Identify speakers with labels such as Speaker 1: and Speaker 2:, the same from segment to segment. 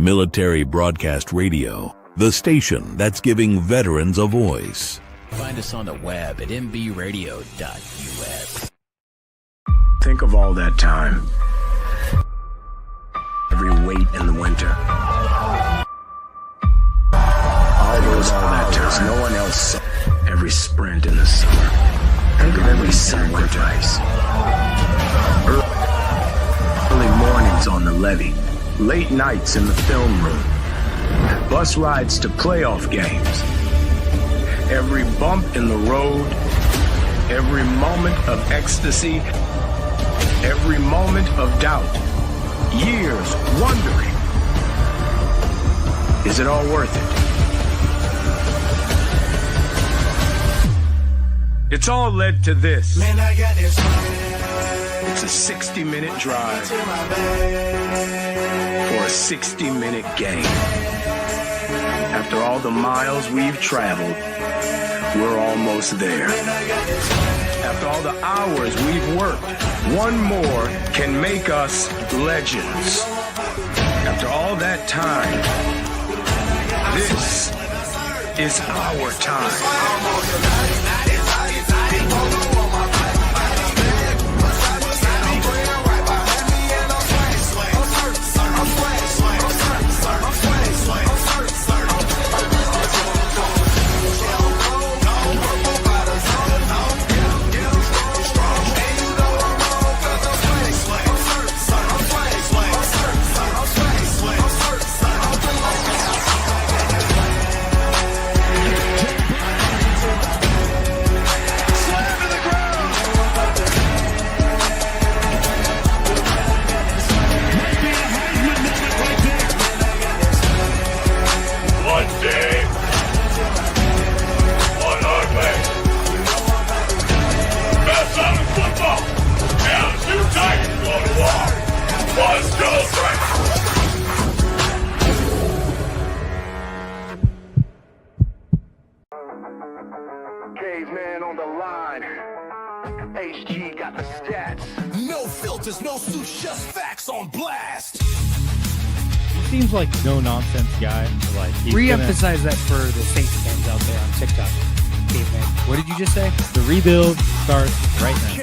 Speaker 1: Military Broadcast Radio, the station that's giving veterans a voice.
Speaker 2: Find us on the web at mbradio.us.
Speaker 3: Think of all that time. Every wait in the winter. All that time. No one else saw. Every sprint in the summer. Think of every sacrifice. Early mornings on the levee. Late nights in the film room. Bus rides to playoff games. Every bump in the road. Every moment of ecstasy. Every moment of doubt. Years wondering. Is it all worth it? It's all led to this. Man, I got this. It's a 60-minute drive for a 60-minute game. After all the miles we've traveled, we're almost there. After all the hours we've worked, one more can make us legends. After all that time, this is our time. Caveman on the line. HG got the stats.
Speaker 4: No filters, no suits, just facts on blast.
Speaker 5: He seems like no nonsense guy. Like
Speaker 6: re-emphasize that for the Saints fans out there on TikTok. Caveman. What did you just say?
Speaker 5: The rebuild starts right now.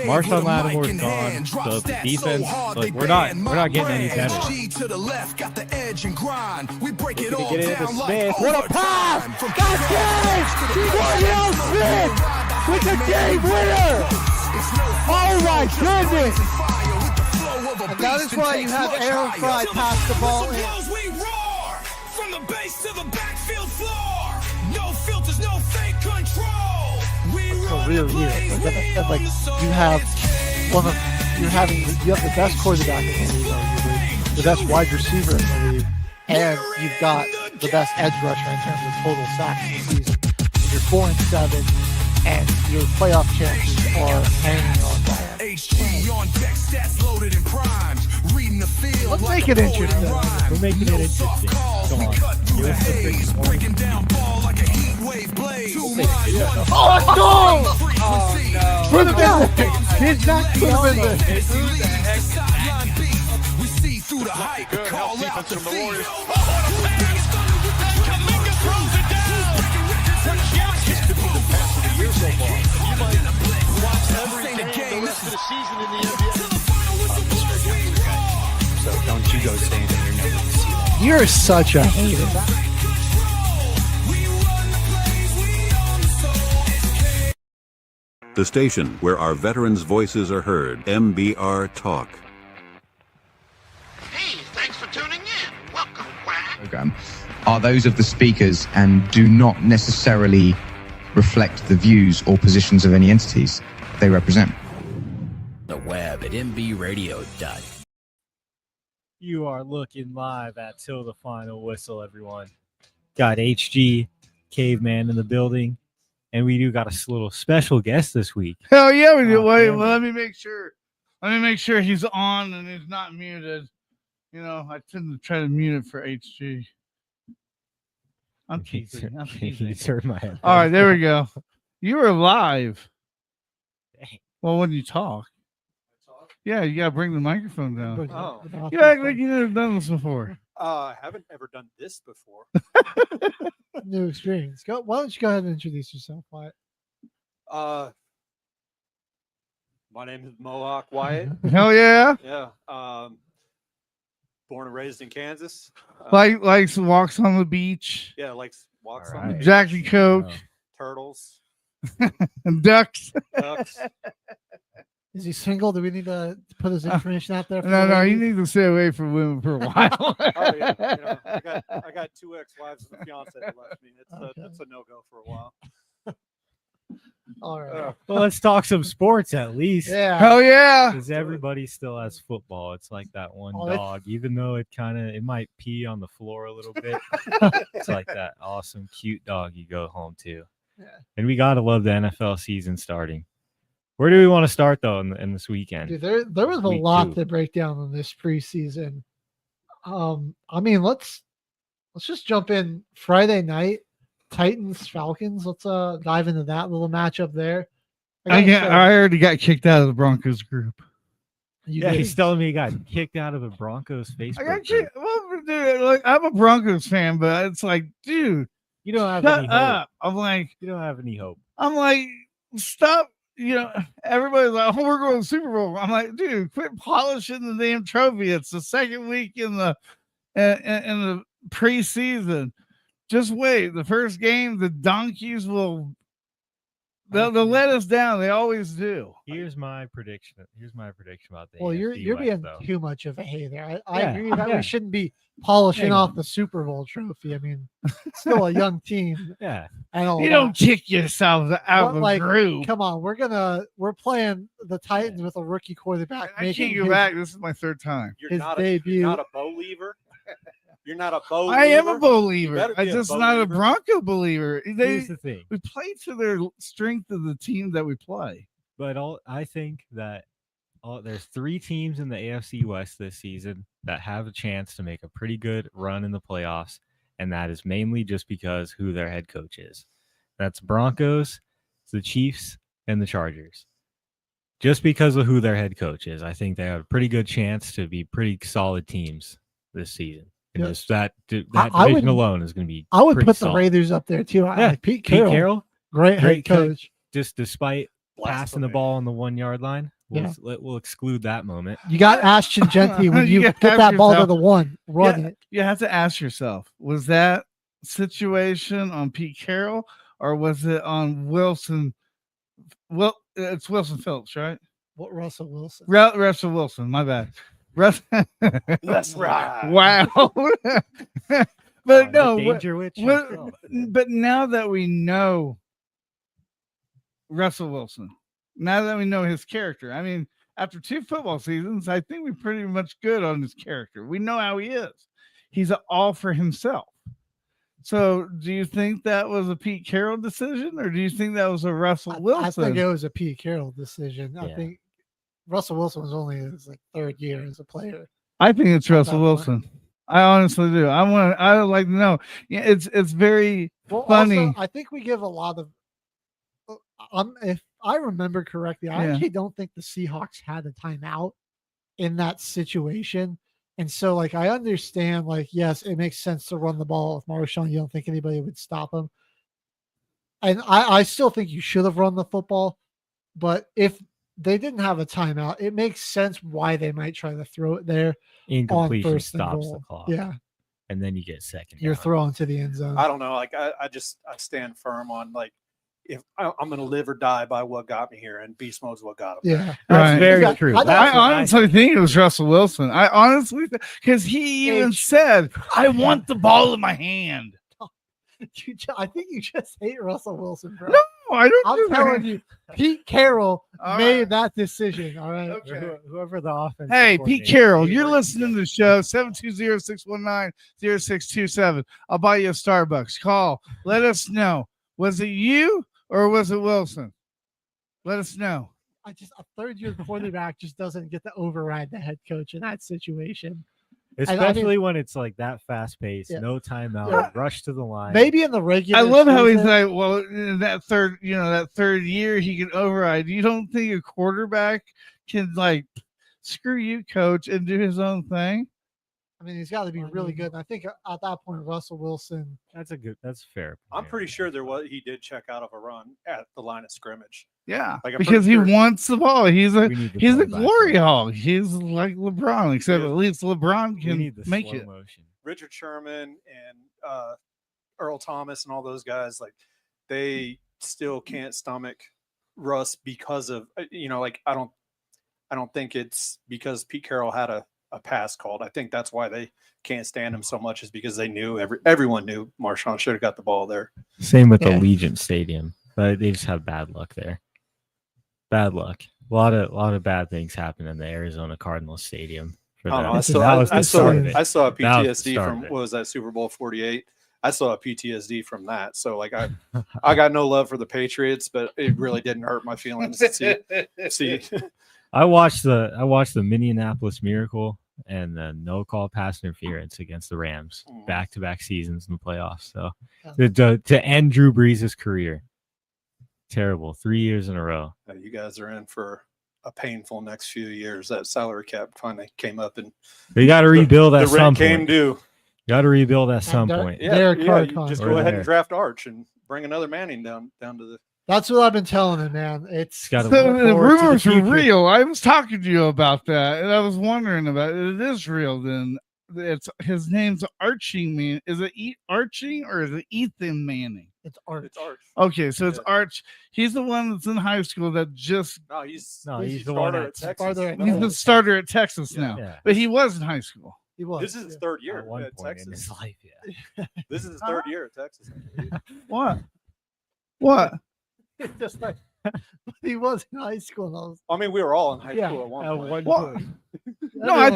Speaker 4: Marshawn
Speaker 5: Lattimore's gone, so the defense, like we're not getting any better.
Speaker 4: To the left, got the edge and grind. We break it all
Speaker 5: Get it into
Speaker 4: down
Speaker 5: Smith.
Speaker 4: like
Speaker 5: What a pass! That's it! Daniel Smith with the game winner! Oh my goodness!
Speaker 6: And that is why you have Aaron Fry pass the ball in.
Speaker 4: We roar from the base to the backfield floor. No filters, no fake control. We run
Speaker 6: Real
Speaker 4: the
Speaker 6: here.
Speaker 4: plays,
Speaker 6: Like you have you have the best quarterback in the league, arguably, the best wide receiver in the league, and you've got the best edge rusher in terms of total sacks in the season. And you're 4-7, and your playoff chances are hanging on by it.
Speaker 4: HG on deck, stats loaded and primed. Reading the field.
Speaker 6: Let's make it interesting.
Speaker 5: We're making it interesting. Come on. Give us the freaking
Speaker 4: breaking down ball like a heat wave blade.
Speaker 6: Oh, let's go! Oh, no. For the Did not put him in there.
Speaker 4: We see through the hype. Call out the thief.
Speaker 6: So don't you go saying that you're never going to see that. You're such a hater.
Speaker 1: The station where our veterans' voices are heard. MBR Talk.
Speaker 7: Hey, thanks for tuning in. Welcome, Quack.
Speaker 8: Program are those of the speakers and do not necessarily reflect the views or positions of any entities they represent.
Speaker 2: The web at mbradio.us.
Speaker 5: You are looking live at Till the Final Whistle, everyone. Got HG, Caveman in the building, and we do got a little special guest this week.
Speaker 9: Hell yeah, we do. Wait, well, let me make sure he's on and he's not muted. You know, I tend to try to mute it for HG. I'm teasing.
Speaker 5: He turned my head.
Speaker 9: All right, there we go. You were live.
Speaker 5: Dang.
Speaker 9: Well, when you talk. Yeah, you gotta bring the microphone down.
Speaker 5: Oh.
Speaker 9: You act like you never done this before.
Speaker 10: I haven't ever done this before.
Speaker 6: New experience. Why don't you go ahead and introduce yourself, Wyatt?
Speaker 10: My name is Mohawk Wyatt.
Speaker 9: Hell yeah.
Speaker 10: Yeah. Born and raised in Kansas.
Speaker 9: Likes walks on the beach.
Speaker 10: Yeah, likes walks
Speaker 5: All
Speaker 10: on the
Speaker 5: right.
Speaker 10: beach,
Speaker 9: Jack and Coke.
Speaker 10: turtles,
Speaker 9: And ducks.
Speaker 10: ducks.
Speaker 6: Is he single? Do we need to put his information out there? For
Speaker 9: No,
Speaker 6: the
Speaker 9: you
Speaker 6: ladies?
Speaker 9: need to stay away from women for a while.
Speaker 10: Oh, yeah, I got 2 ex-wives and a fiance that left me. It's a no-go for a while.
Speaker 6: All right.
Speaker 5: Well, let's talk some sports at least.
Speaker 6: Yeah.
Speaker 9: Hell yeah.
Speaker 5: Because everybody still has football. It's like that one
Speaker 6: Oh, that's-
Speaker 5: dog, even though it might pee on the floor a little bit. It's like that awesome, cute dog you go home to.
Speaker 6: Yeah.
Speaker 5: And we gotta love the NFL season starting. Where do we want to start though in this weekend?
Speaker 6: Dude, there was a
Speaker 5: Week
Speaker 6: lot
Speaker 5: 2.
Speaker 6: to break down in this preseason. I mean, let's just jump in Friday night, Titans Falcons. Let's dive into that little matchup there.
Speaker 9: I already got kicked out of the Broncos group.
Speaker 5: Yeah, he's telling me he got kicked out of a Broncos Facebook.
Speaker 9: I got
Speaker 5: group.
Speaker 9: kicked. Well, dude, like I'm a Broncos fan, but it's like, dude,
Speaker 5: You don't have
Speaker 9: shut
Speaker 5: any hope.
Speaker 9: up. I'm like,
Speaker 5: You don't have any hope.
Speaker 9: stop. Everybody's like, oh, we're going to the Super Bowl. I'm like, dude, quit polishing the damn trophy. It's the second week in the preseason. Just wait. The first game, the Donkeys they'll let us down. They always do.
Speaker 5: Here's my prediction. About the
Speaker 6: Well, you're
Speaker 5: AFC West,
Speaker 6: being
Speaker 5: though.
Speaker 6: too much of a hater. I
Speaker 5: Yeah,
Speaker 6: agree that
Speaker 5: yeah.
Speaker 6: we shouldn't be polishing
Speaker 5: Hang
Speaker 6: off
Speaker 5: on.
Speaker 6: the Super Bowl trophy. I mean, it's still a young team.
Speaker 5: Yeah.
Speaker 6: And all
Speaker 9: You
Speaker 6: that.
Speaker 9: don't kick yourselves out
Speaker 6: But,
Speaker 9: of
Speaker 6: like,
Speaker 9: the group.
Speaker 6: Come on, we're playing the Titans with a rookie quarterback.
Speaker 9: I
Speaker 6: making
Speaker 9: can't go
Speaker 6: his-
Speaker 9: back. This is my third time.
Speaker 10: You're
Speaker 6: His
Speaker 10: not
Speaker 6: debut.
Speaker 10: You're not a believer. You're not a believer.
Speaker 9: I am a believer.
Speaker 10: better be
Speaker 9: I'm
Speaker 10: a
Speaker 9: just not a
Speaker 10: believer.
Speaker 9: Bronco believer.
Speaker 5: Here's the thing.
Speaker 9: We play to their strength of the team that we play.
Speaker 5: But I think that there's 3 teams in the AFC West this season that have a chance to make a pretty good run in the playoffs, and that is mainly just because who their head coach is. That's Broncos, the Chiefs, and the Chargers. Just because of who their head coach is, I think they have a pretty good chance to be pretty solid teams this season. And
Speaker 6: Yeah.
Speaker 5: just that
Speaker 6: I
Speaker 5: division
Speaker 6: would-
Speaker 5: alone is going to be
Speaker 6: I would
Speaker 5: pretty
Speaker 6: put the
Speaker 5: solid.
Speaker 6: Raiders up there too.
Speaker 5: Yeah,
Speaker 6: Pete
Speaker 5: Pete
Speaker 6: Carroll, great head
Speaker 5: great
Speaker 6: coach.
Speaker 5: Just despite passing the
Speaker 10: Blasphemy.
Speaker 5: ball on the 1-yard line,
Speaker 6: Yeah.
Speaker 5: we'll exclude that moment.
Speaker 6: You got Ashton Genty when
Speaker 9: You
Speaker 6: you
Speaker 9: gotta
Speaker 6: get
Speaker 9: have
Speaker 6: that ball to
Speaker 9: yourself-
Speaker 6: the 1, run it.
Speaker 9: You have to ask yourself, was that situation on Pete Carroll or was it on Wilson? Well, it's Wilson Phillips, right?
Speaker 6: What Russell Wilson?
Speaker 9: Russell Wilson, my bad.
Speaker 10: That's right.
Speaker 9: Wow. But no,
Speaker 5: Danger Witch.
Speaker 9: but now that we know Russell Wilson, now that we know his character, I mean, after 2 football seasons, I think we're pretty much good on his character. We know how he is. He's all for himself. So do you think that was a Pete Carroll decision or do you think that was a Russell Wilson?
Speaker 6: I think it was a Pete Carroll decision. I
Speaker 5: Yeah.
Speaker 6: think Russell Wilson was only in his 3rd year as a player.
Speaker 9: I think it's
Speaker 6: At
Speaker 9: Russell
Speaker 6: that
Speaker 9: Wilson. I honestly do. I would like to know. Yeah, it's very
Speaker 6: Well,
Speaker 9: funny.
Speaker 6: also, I think we give a lot of. If I remember correctly, I
Speaker 9: Yeah.
Speaker 6: actually don't think the Seahawks had a timeout in that situation. And so, I understand, yes, it makes sense to run the ball with Marshawn. You don't think anybody would stop him. And I still think you should have run the football. But if they didn't have a timeout, it makes sense why they might try to throw it there.
Speaker 5: Incompletion
Speaker 6: on 1st and
Speaker 5: stops
Speaker 6: goal.
Speaker 5: the clock.
Speaker 6: Yeah,
Speaker 5: And then you get second.
Speaker 6: you're
Speaker 5: down.
Speaker 6: throwing to the end zone.
Speaker 10: I don't know. I stand firm on if I'm going to live or die by what got me here, and beast mode's what got him.
Speaker 6: Yeah,
Speaker 5: That's
Speaker 9: Right.
Speaker 5: very
Speaker 6: Yeah,
Speaker 5: true.
Speaker 6: I
Speaker 5: That's
Speaker 9: I
Speaker 5: what
Speaker 9: honestly think it was Russell Wilson. I honestly, because he even said, "I want the ball in my hand."
Speaker 6: I think you just hate Russell Wilson, bro.
Speaker 9: No, I don't.
Speaker 6: I'm
Speaker 9: do that.
Speaker 6: telling you, Pete Carroll
Speaker 9: All
Speaker 6: made
Speaker 9: right.
Speaker 6: that decision. All right.
Speaker 9: Okay.
Speaker 5: Whoever the offense.
Speaker 9: Hey, Pete Carroll, you're listening to the show, 720-619-0627. I'll buy you a Starbucks. Call. Let us know. Was it you or was it Wilson? Let us know.
Speaker 6: A 3rd-year quarterback just doesn't get to override the head coach in that situation.
Speaker 5: Especially when it's that fast paced,
Speaker 6: Yeah.
Speaker 5: no timeout,
Speaker 6: Yeah.
Speaker 5: rush to the line.
Speaker 6: Maybe in the regular.
Speaker 9: I love how he's
Speaker 6: season-
Speaker 9: like, well, in that third year, he can override. You don't think a quarterback can screw you, coach, and do his own thing?
Speaker 6: mean, he's got to be really good. And I think at that point, Russell Wilson.
Speaker 5: That's fair.
Speaker 10: I'm pretty sure he did check out of a run at the line of scrimmage.
Speaker 9: Yeah,
Speaker 10: Like, I'm
Speaker 9: because
Speaker 10: pretty
Speaker 9: he
Speaker 10: sure-
Speaker 9: wants the ball. He's a
Speaker 5: We need the
Speaker 9: glory
Speaker 5: comeback.
Speaker 9: hog. He's like LeBron, except
Speaker 10: Yeah.
Speaker 9: at least LeBron
Speaker 5: We
Speaker 9: can
Speaker 5: need the
Speaker 9: make
Speaker 5: slow
Speaker 9: it.
Speaker 5: motion.
Speaker 10: Richard Sherman and Earl Thomas and all those guys, like, they still can't stomach Russ because of like, I don't think it's because Pete Carroll had a pass called. I think that's why they can't stand him so much, is because they knew everyone knew Marshawn should have got the ball there.
Speaker 5: Same with
Speaker 6: Yeah.
Speaker 5: Allegiant Stadium, but they just have bad luck there. Bad luck. A lot of bad things happen in the Arizona Cardinals Stadium. For
Speaker 10: I don't
Speaker 5: them.
Speaker 10: know.
Speaker 5: That was the start of it.
Speaker 10: I saw
Speaker 5: That was the
Speaker 10: PTSD
Speaker 5: start
Speaker 10: from
Speaker 5: of it.
Speaker 10: what was that, Super Bowl 48. I saw PTSD from that. So, like, I got no love for the Patriots, but it really didn't hurt my feelings to see.
Speaker 5: I watched the Minneapolis Miracle and the no call pass interference against the Rams back-to-back seasons in the playoffs. So to end Drew Brees' career, terrible. 3 years in a row.
Speaker 10: You guys are in for a painful next few years. That salary cap finally came up, and
Speaker 5: They got to rebuild at
Speaker 10: the
Speaker 5: some
Speaker 10: rent
Speaker 5: point.
Speaker 10: came due.
Speaker 5: Got to rebuild at some
Speaker 6: Derek-
Speaker 5: point.
Speaker 10: Yeah,
Speaker 6: Derek Carr
Speaker 10: you just
Speaker 5: Or
Speaker 10: go ahead
Speaker 5: there.
Speaker 10: and draft Arch and bring another Manning down to the.
Speaker 6: That's what I've been telling him, man. It's
Speaker 5: Gotta
Speaker 9: So
Speaker 5: look
Speaker 9: the
Speaker 5: forward to the
Speaker 9: rumors were
Speaker 5: future.
Speaker 9: real. I was talking to you about that, and I was wondering about it. It is real. Then it's his name's Archie Man. Is it Archie or is it Ethan Manning?
Speaker 6: it's art.
Speaker 10: It's Arch.
Speaker 9: Okay, so it's
Speaker 10: Yeah.
Speaker 9: Arch. He's the one that's in high school that just
Speaker 10: No, he's
Speaker 5: he's
Speaker 10: the
Speaker 5: the one
Speaker 10: starter
Speaker 5: at
Speaker 10: at Texas.
Speaker 6: farther at
Speaker 9: he's the starter at Texas now.
Speaker 5: Yeah.
Speaker 9: But he was in high school.
Speaker 6: He was.
Speaker 10: This is his third year
Speaker 5: At one
Speaker 10: at
Speaker 5: point in
Speaker 10: Texas.
Speaker 5: his life, yeah.
Speaker 10: This is his third year at Texas. I believe.
Speaker 9: What? What?
Speaker 6: Just like he was in high school. And I was,
Speaker 10: I mean, we were all in high
Speaker 6: Yeah,
Speaker 10: school at one
Speaker 5: At
Speaker 10: point.
Speaker 5: one
Speaker 9: What?
Speaker 5: point.
Speaker 9: No, I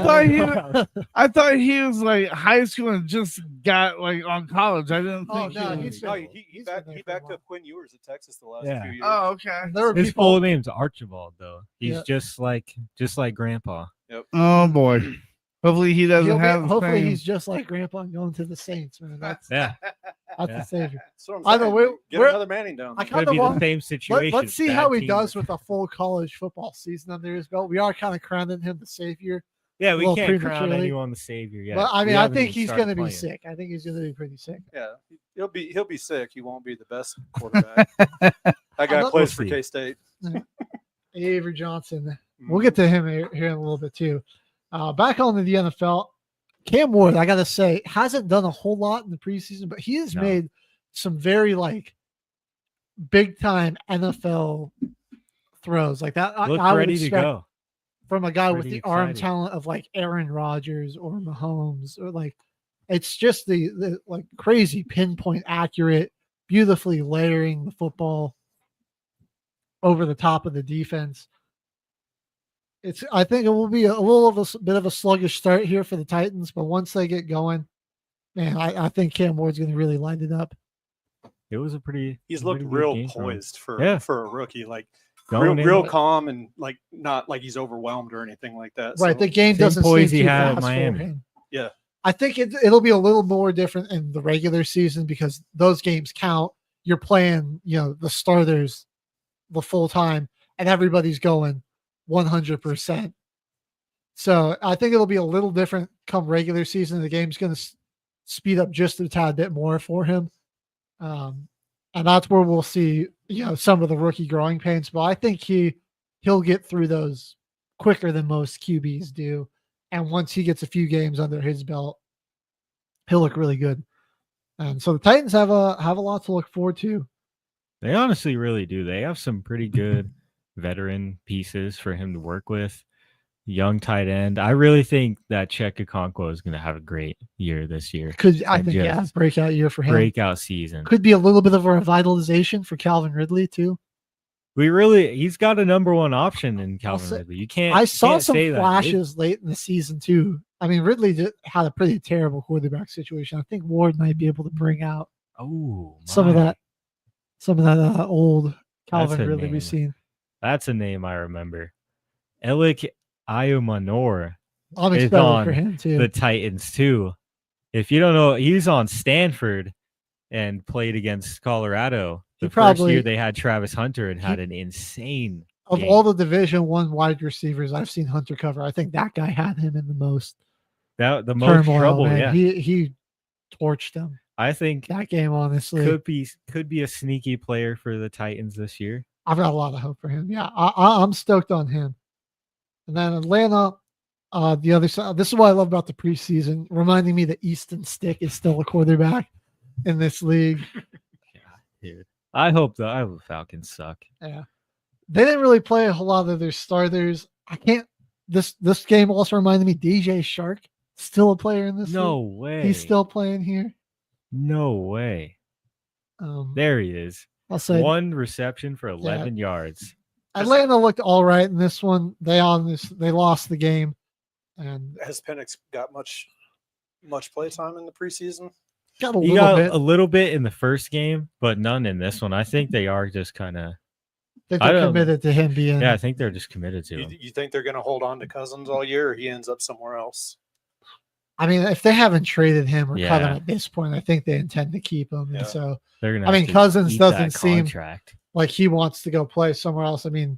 Speaker 9: thought he was like high school and just got like on college. I didn't
Speaker 6: Oh,
Speaker 9: think
Speaker 6: no,
Speaker 9: he
Speaker 6: he's
Speaker 9: was.
Speaker 10: No,
Speaker 6: been-
Speaker 10: he
Speaker 6: he's
Speaker 10: backed
Speaker 6: been there
Speaker 10: he
Speaker 6: for a
Speaker 10: backed
Speaker 6: while.
Speaker 10: up Quinn Ewers at Texas the last
Speaker 5: Yeah.
Speaker 10: few years.
Speaker 9: Oh, okay.
Speaker 6: There were
Speaker 5: His
Speaker 6: people.
Speaker 5: full name's Archibald, though. He's
Speaker 6: Yeah.
Speaker 5: just like Grandpa.
Speaker 9: Oh boy. Hopefully he doesn't have. the
Speaker 6: Hopefully
Speaker 9: same-
Speaker 6: he's just like Grandpa and going to the Saints, man. That's
Speaker 5: Yeah,
Speaker 6: the
Speaker 5: Yeah.
Speaker 6: savior.
Speaker 10: That's what I'm
Speaker 6: I know,
Speaker 10: saying.
Speaker 6: we're-
Speaker 10: Get
Speaker 6: we're-
Speaker 10: another Manning down.
Speaker 6: I
Speaker 10: there.
Speaker 6: kind
Speaker 5: could
Speaker 6: of
Speaker 5: be
Speaker 6: want.
Speaker 5: the same situation.
Speaker 6: Let's see
Speaker 5: bad
Speaker 6: how he
Speaker 5: team.
Speaker 6: does with a full college football season under his belt. We are kind of crowning him the savior.
Speaker 5: Yeah,
Speaker 6: a
Speaker 5: we
Speaker 6: little
Speaker 5: can't crown
Speaker 6: prematurely.
Speaker 5: anyone the savior yet.
Speaker 6: But I
Speaker 5: We
Speaker 6: mean, I
Speaker 5: haven't
Speaker 6: think
Speaker 5: even
Speaker 6: he's
Speaker 5: started
Speaker 6: going to be
Speaker 5: playing.
Speaker 6: sick. I think he's going to be pretty sick.
Speaker 10: Yeah, he'll be sick. He won't be the best quarterback. That guy
Speaker 6: not-
Speaker 10: plays for
Speaker 5: We'll see.
Speaker 10: K-State.
Speaker 6: Avery Johnson. We'll get to him here in a little bit too. Back on to the NFL. Cam Ward, I got to say, hasn't done a whole lot in the preseason, but he has
Speaker 5: No.
Speaker 6: made some very like big time NFL throws like that.
Speaker 5: Look
Speaker 6: I would
Speaker 5: ready to
Speaker 6: expect
Speaker 5: go.
Speaker 6: from a guy with
Speaker 5: Pretty
Speaker 6: the arm
Speaker 5: excited.
Speaker 6: talent of like Aaron Rodgers or Mahomes, or like it's just the like crazy pinpoint accurate, beautifully layering the football over the top of the defense. I think it will be a little of a bit of a sluggish start here for the Titans, but once they get going, man, I think Cam Ward's going to really light it up.
Speaker 5: It was a pretty.
Speaker 10: He's
Speaker 5: a
Speaker 10: looked
Speaker 5: pretty good
Speaker 10: real
Speaker 5: game for him.
Speaker 10: poised for
Speaker 5: Yeah.
Speaker 10: a rookie, like
Speaker 5: Going in
Speaker 10: real
Speaker 5: with-
Speaker 10: calm and like not like he's overwhelmed or anything like that.
Speaker 6: Right,
Speaker 10: So,
Speaker 6: the game
Speaker 5: Same
Speaker 6: doesn't
Speaker 5: poise
Speaker 6: seem
Speaker 5: he
Speaker 6: too
Speaker 5: had at
Speaker 6: fast for
Speaker 5: Miami.
Speaker 6: him.
Speaker 10: Yeah.
Speaker 6: I think it'll be a little more different in the regular season because those games count. You're playing, the starters the full time, and everybody's going 100%. So I think it'll be a little different come regular season. The game's going to speed up just a tad bit more for him. And that's where we'll see, some of the rookie growing pains. But I think he'll get through those quicker than most QBs do. And once he gets a few games under his belt, he'll look really good. And so the Titans have a lot to look forward to.
Speaker 5: They honestly really do. They have some pretty good veteran pieces for him to work with. Young tight end. I really think that Chet Okonkwo is going to have a great year this year.
Speaker 6: Breakout year for him.
Speaker 5: Breakout season.
Speaker 6: Could be a little bit of a revitalization for Calvin Ridley too.
Speaker 5: He's got a number one option in Calvin Ridley. You can't.
Speaker 6: I saw
Speaker 5: can't
Speaker 6: some
Speaker 5: say that.
Speaker 6: flashes late in the season too. I mean, Ridley had a pretty terrible quarterback situation. I think Ward might be able to bring out some of that old Calvin
Speaker 5: a
Speaker 6: Ridley
Speaker 5: name.
Speaker 6: we've seen.
Speaker 5: That's a name I remember. Elik Ayumanor
Speaker 6: I'm
Speaker 5: is
Speaker 6: excited
Speaker 5: on
Speaker 6: for him too.
Speaker 5: the Titans too. If you don't know, he's on Stanford and played against Colorado.
Speaker 6: He
Speaker 5: The first
Speaker 6: probably-
Speaker 5: year they had Travis Hunter and had an insane
Speaker 6: Of all the Division I wide receivers I've seen Hunter cover, I think that guy had him in the most.
Speaker 5: That the most
Speaker 6: turmoil,
Speaker 5: trouble.
Speaker 6: man.
Speaker 5: Yeah,
Speaker 6: He torched them
Speaker 5: I think
Speaker 6: that game. Honestly,
Speaker 5: could be a sneaky player for the Titans this year.
Speaker 6: I've got a lot of hope for him. Yeah, I'm stoked on him. And then Atlanta, the other side. This is what I love about the preseason, reminding me that Easton Stick is still a quarterback in this league.
Speaker 5: Dude, I hope the Falcons suck.
Speaker 6: Yeah, they didn't really play a whole lot of their starters. I can't. This game also reminded me DJ Shark, still a player in this.
Speaker 5: No
Speaker 6: league.
Speaker 5: way.
Speaker 6: He's still playing here.
Speaker 5: No way. There he is.
Speaker 6: I'll say
Speaker 5: 1 reception for 11 yards.
Speaker 6: Atlanta looked all right in this one. They lost the game. And
Speaker 10: has Penix got much play time in the preseason?
Speaker 5: He got a little bit in the first game, but none in this one. I think they are just kind of.
Speaker 6: They're committed to him being.
Speaker 5: Yeah, I think they're just committed to him.
Speaker 10: You think they're going to hold on to Cousins all year, or he ends up somewhere else?
Speaker 6: I mean, if they haven't traded him or cut him at this point, I think they intend to keep him. And so,
Speaker 5: they're gonna.
Speaker 6: I mean, Cousins doesn't seem like he wants to go play somewhere else. I mean,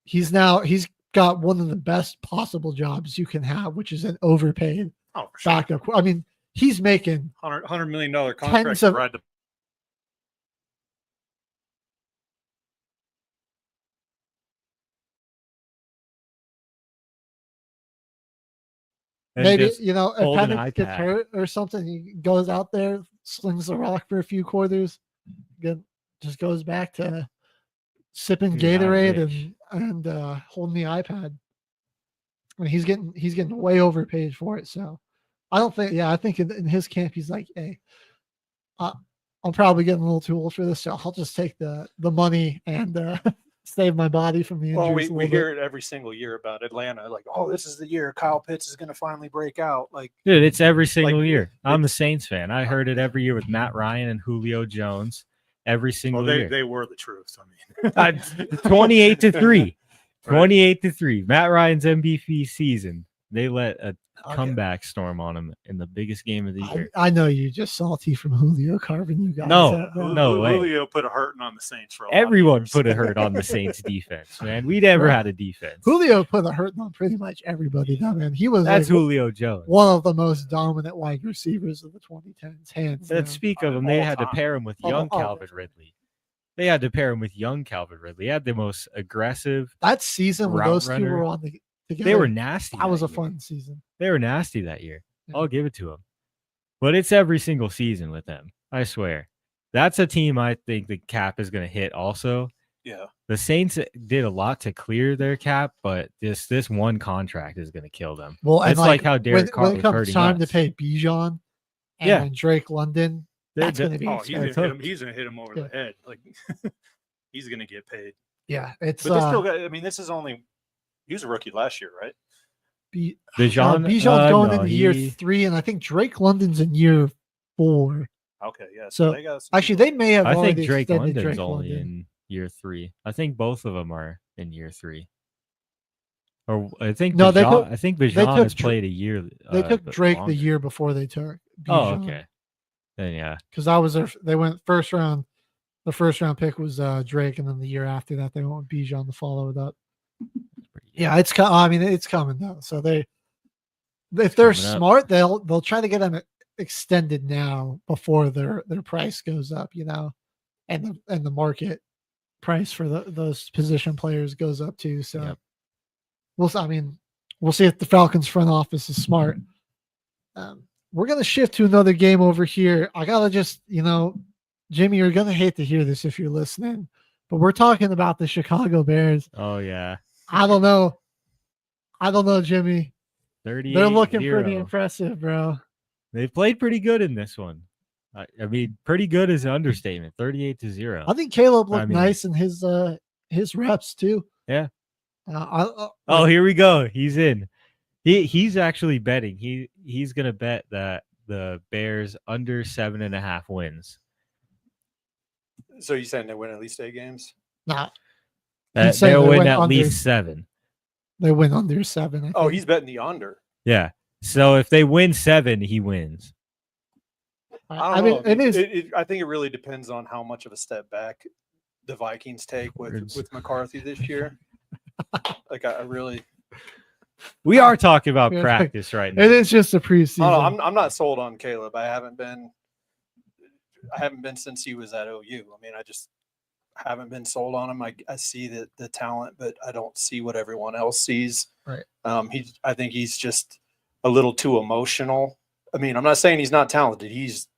Speaker 6: he's got one of the best possible jobs you can have, which is an overpaid backup. I mean, he's making
Speaker 10: $100 million contract to ride the.
Speaker 6: Maybe, if Penix gets hurt or something, he goes out there, slings the rock for a few quarters, just goes back to sipping Gatorade and holding the iPad. I mean, he's getting way overpaid for it. So I think in his camp, he's like, hey, I'm probably getting a little too old for this, so I'll just take the money and save my body from the injuries.
Speaker 10: Well, we hear it every single year about Atlanta. Like, oh, this is the year Kyle Pitts is going to finally break out. Like,
Speaker 5: dude, it's every single year. I'm a Saints fan. I heard it every year with Matt Ryan and Julio Jones. Every single year.
Speaker 10: They were the truth. I mean,
Speaker 5: 28-3, 28-3. Matt Ryan's MVP season. They let a comeback storm on him in the biggest game of the year.
Speaker 6: I know you just salty from Julio carving you guys.
Speaker 5: No way.
Speaker 10: Julio put a hurting on the Saints for
Speaker 5: everyone put a hurt on the Saints defense, man. We never had a defense.
Speaker 6: Julio put a hurting on pretty much everybody, though, man.
Speaker 5: That's Julio Jones,
Speaker 6: one of the most dominant wide receivers of the 2010s. Hands.
Speaker 5: Let's speak of him. They had to pair him with young Calvin Ridley. He had the most aggressive.
Speaker 6: That season when those two were on together,
Speaker 5: they were nasty.
Speaker 6: That was a fun season.
Speaker 5: They were nasty that year. Yeah. I'll give it to them. But it's every single season with them. I swear. That's a team I think the cap is going to hit also.
Speaker 10: Yeah.
Speaker 5: The Saints did a lot to clear their cap, but this one contract is going to kill them.
Speaker 6: Well,
Speaker 5: it's like how Derek Carr
Speaker 6: when it comes time to pay Bijan and Drake London, that's going to be
Speaker 10: he's going to hit him over the head. Like he's going to get paid.
Speaker 6: Yeah,
Speaker 10: but this still. I mean, this is only. He was a rookie last year, right?
Speaker 6: Bijan's going into year 3, and I think Drake London's in year 4.
Speaker 10: Okay, yeah.
Speaker 6: So they may have.
Speaker 5: I think Drake London's only in year 3. I think both of them are in year 3. Or I think Bijan has played a year.
Speaker 6: They took Drake the year before they took Bijan.
Speaker 5: Oh, okay. Then yeah,
Speaker 6: because they went first round. The first round pick was Drake, and then the year after that they went with Bijan to follow it up. Yeah, it's coming though. So if they're smart, they'll try to get them extended now before their price goes up, and the market price for those position players goes up too. So we'll see if the Falcons front office is smart. We're gonna shift to another game over here. I gotta just Jimmy, you're gonna hate to hear this if you're listening, but we're talking about the Chicago Bears.
Speaker 5: Oh yeah.
Speaker 6: I don't know, Jimmy.
Speaker 5: They're
Speaker 6: looking pretty impressive, bro.
Speaker 5: They played pretty good in this one. I mean, pretty good is an understatement. 38-0.
Speaker 6: I think Caleb looked nice in his reps too.
Speaker 5: Yeah. Here we go. He's in. He's actually betting. He's gonna bet that the Bears under 7.5 wins.
Speaker 10: So you saying they win at least 8 games?
Speaker 6: Nah.
Speaker 5: They'll win at least 7.
Speaker 6: They win under 7.
Speaker 10: Oh, he's betting the under.
Speaker 5: Yeah. So if they win 7, he wins.
Speaker 10: I mean, it is. I think it really depends on how much of a step back the Vikings take with McCarthy this year. Like I really.
Speaker 5: We are talking about
Speaker 6: Yeah,
Speaker 5: practice right now.
Speaker 6: It is just a preseason.
Speaker 10: Oh, I'm not sold on Caleb. I haven't been since he was at OU. I mean, I just haven't been sold on him. I see the talent, but I don't see what everyone else sees.
Speaker 6: Right.
Speaker 10: I think he's just a little too emotional. I mean, I'm not saying he's not talented. He's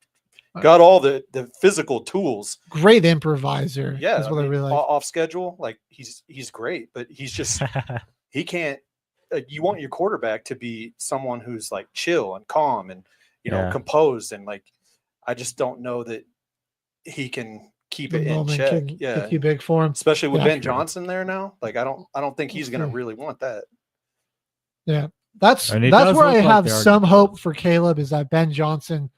Speaker 10: got all the physical tools.
Speaker 6: Great improviser.
Speaker 10: Yeah,
Speaker 6: is what I really like.
Speaker 10: Off schedule, like he's great, but he's just he can't. You want your quarterback to be someone who's like chill and calm and composed, and like I just don't know that he can keep it in check. Yeah,
Speaker 6: too big for him,
Speaker 10: especially with Ben Johnson there now. Like I don't think he's going to really want that.
Speaker 6: Yeah, that's where I have some hope for Caleb is that Ben Johnson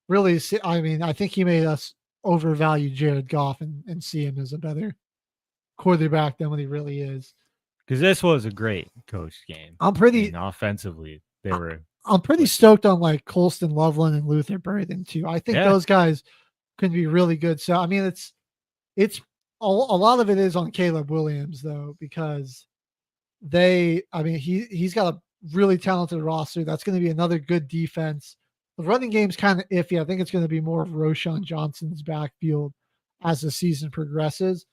Speaker 6: really. I mean, I think he made us overvalue Jared Goff and see him as a better quarterback than what he really is.
Speaker 5: Because this was a great coach game. Offensively, they were.
Speaker 6: I'm pretty stoked on like Colston Loveland and Luther Burden too. I think those guys can be really good. So I mean, it's a lot of it is on Caleb Williams though, because he's got a really talented roster. That's going to be another good defense. The running game's kind of iffy. I think it's going to be more of Roshan Johnson's backfield as the season progresses.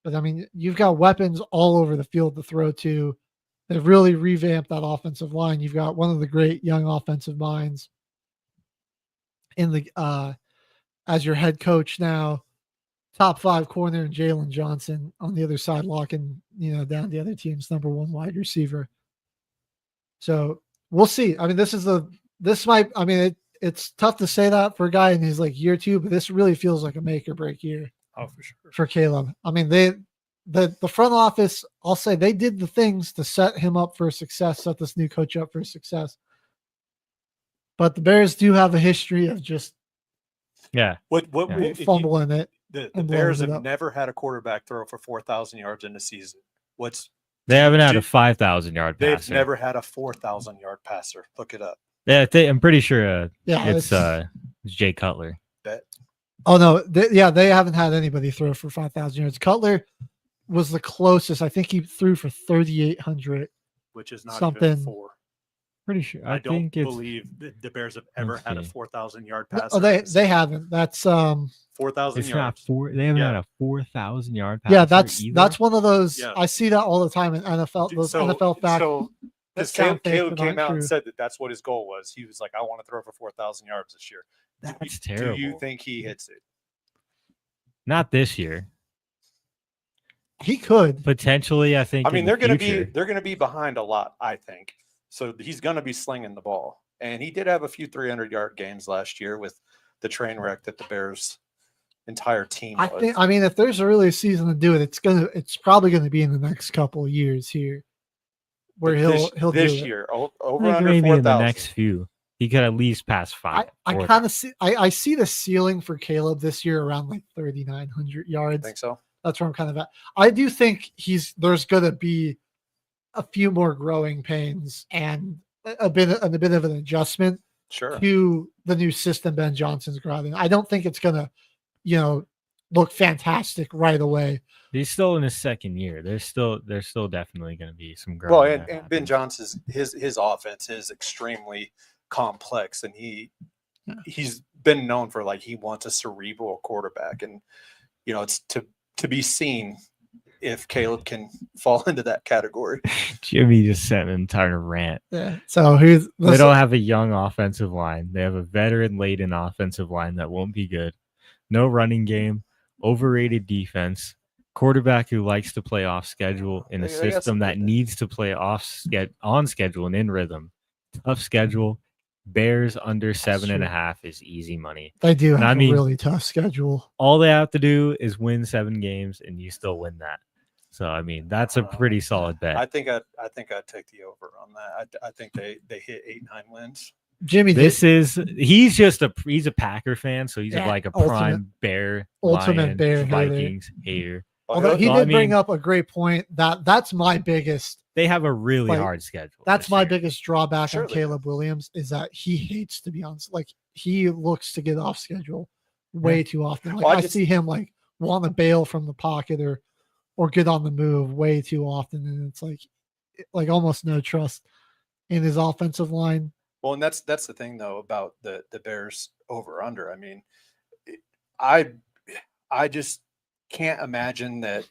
Speaker 6: But I mean, you've got weapons all over the field to throw to. They've really revamped that offensive line. You've got one of the great young offensive minds in the as your head coach now. Top 5 corner and Jalen Johnson on the other side, locking down the other team's number 1 wide receiver. So we'll see. I mean, it's tough to say that for a guy in his like year 2, but this really feels like a make or break year.
Speaker 10: Oh, for sure.
Speaker 6: For Caleb. I mean, the front office, I'll say they did the things to set him up for success, set this new coach up for success. But the Bears do have a history of just fumbling it.
Speaker 10: The Bears have never had a quarterback throw for 4,000 yards in a season.
Speaker 5: They haven't had a 5,000 yard passer.
Speaker 10: They've never had a 4,000 yard passer. Look it up.
Speaker 5: Yeah, I'm pretty sure it's Jay Cutler.
Speaker 6: Oh no, they haven't had anybody throw for 5,000 yards. Cutler was the closest. I think he threw for 3,800,
Speaker 10: which is not
Speaker 6: something.
Speaker 10: Even 4.
Speaker 5: Pretty sure.
Speaker 10: I don't believe the Bears have ever had a 4,000 yard passer.
Speaker 6: Oh, they haven't. That's
Speaker 10: 4,000 yards.
Speaker 5: They haven't had a 4,000 yard passer.
Speaker 6: Yeah, that's one of those. Yeah. I see that all the time in NFL. Those NFL facts.
Speaker 10: So Caleb came out and said that's what his goal was. He was like, I want to throw for 4,000 yards this year.
Speaker 5: That's terrible.
Speaker 10: Do you think he hits it?
Speaker 5: Not this year.
Speaker 6: He could
Speaker 5: potentially. I think.
Speaker 10: I mean, they're going to be behind a lot. I think so. He's going to be slinging the ball, and he did have a few 300-yard games last year with the train wreck that the Bears' entire team was.
Speaker 6: I mean, if there's a really season to do it, it's probably going to be in the next couple of years here, where he'll
Speaker 10: this
Speaker 6: do
Speaker 10: year
Speaker 6: it.
Speaker 10: over under 4,000.
Speaker 5: In the next few. He could at least pass 5.
Speaker 6: I kind of see. I see the ceiling for Caleb this year around like 3,900 yards.
Speaker 10: I think so.
Speaker 6: That's where I'm kind of at. I do think there's going to be a few more growing pains and a bit of an adjustment to the new system Ben Johnson's grabbing. I don't think it's going to, look fantastic right away.
Speaker 5: He's still in his second year. There's still definitely going to be some growth.
Speaker 10: Well, and Ben Johnson's his offense is extremely complex, and he's been known for like he wants a cerebral quarterback, and it's to be seen if Caleb can fall into that category.
Speaker 5: Jimmy just sent an entire rant.
Speaker 6: Yeah. So
Speaker 5: they don't have a young offensive line. They have a veteran-laden offensive line that won't be good. No running game, overrated defense, quarterback who likes to play off schedule in a system that needs to play on schedule and in rhythm. Tough schedule. Bears under 7.5 is easy money.
Speaker 6: They do have a really tough schedule.
Speaker 5: All they have to do is win 7 games, and you still win that. So I mean, that's a pretty solid bet.
Speaker 10: I think I'd take the over on that. I think they hit 8-9 wins.
Speaker 6: Jimmy,
Speaker 5: he's a Packer fan, so he's like a prime ultimate Bear Vikings hater.
Speaker 6: Although he did bring up a great point that's my biggest.
Speaker 5: They have a really hard schedule.
Speaker 6: That's my biggest drawback on Caleb Williams is that he hates to be on. Like he looks to get off schedule way too often. Like I see him like want to bail from the pocket or get on the move way too often, and it's like like almost no trust in his offensive line.
Speaker 10: Well, and that's the thing though about the Bears over under. I mean, I just can't imagine that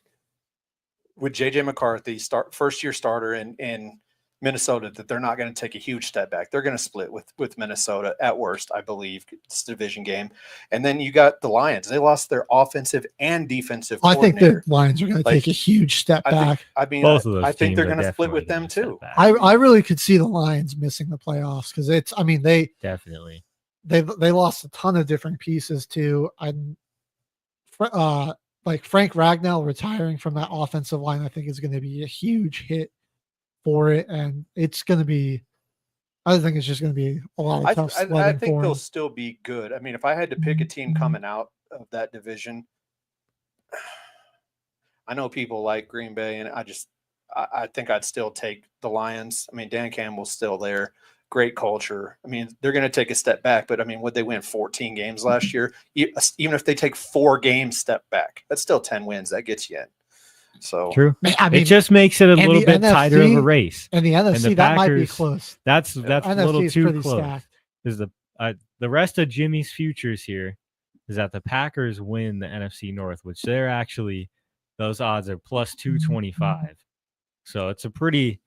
Speaker 10: with JJ McCarthy, first year starter in Minnesota, that they're not going to take a huge step back. They're going to split with Minnesota at worst, I believe. It's a division game. And then you got the Lions. They lost their offensive and defensive
Speaker 6: I think
Speaker 10: coordinator.
Speaker 6: the Lions are going to take a huge step back.
Speaker 10: I think
Speaker 5: Both of those
Speaker 10: I think
Speaker 5: teams
Speaker 10: they're
Speaker 5: are
Speaker 10: going to split with
Speaker 5: definitely
Speaker 10: them
Speaker 5: gonna
Speaker 10: too.
Speaker 5: step back.
Speaker 6: I really could see the Lions missing the playoffs because they
Speaker 5: Definitely.
Speaker 6: they lost a ton of different pieces too. Like Frank Ragnall retiring from that offensive line, I think is going to be a huge hit for it, and it's going to be. I think it's just going to be a lot of tough sledding
Speaker 10: I think
Speaker 6: for
Speaker 10: they'll
Speaker 6: him.
Speaker 10: still be good. I mean, if I had to pick a team coming out of that division, I know people like Green Bay, and I think I'd still take the Lions. I mean, Dan Campbell's still there. Great culture. I mean, they're going to take a step back, but I mean, would they win 14 games last year? Even if they take 4 games step back, that's still 10 wins. That gets you in. So
Speaker 5: True.
Speaker 6: I mean,
Speaker 5: it just makes it a little
Speaker 6: the
Speaker 5: bit tighter of a
Speaker 6: NFC
Speaker 5: race.
Speaker 6: And the NFC,
Speaker 5: the
Speaker 6: that might be
Speaker 5: Packers,
Speaker 6: close.
Speaker 5: That's a
Speaker 6: NFC
Speaker 5: little
Speaker 6: is
Speaker 5: too
Speaker 6: pretty
Speaker 5: close.
Speaker 6: stacked.
Speaker 5: Is the rest of Jimmy's futures here is that the Packers win the NFC North, which they're actually, those odds are plus 225. So it's a pretty,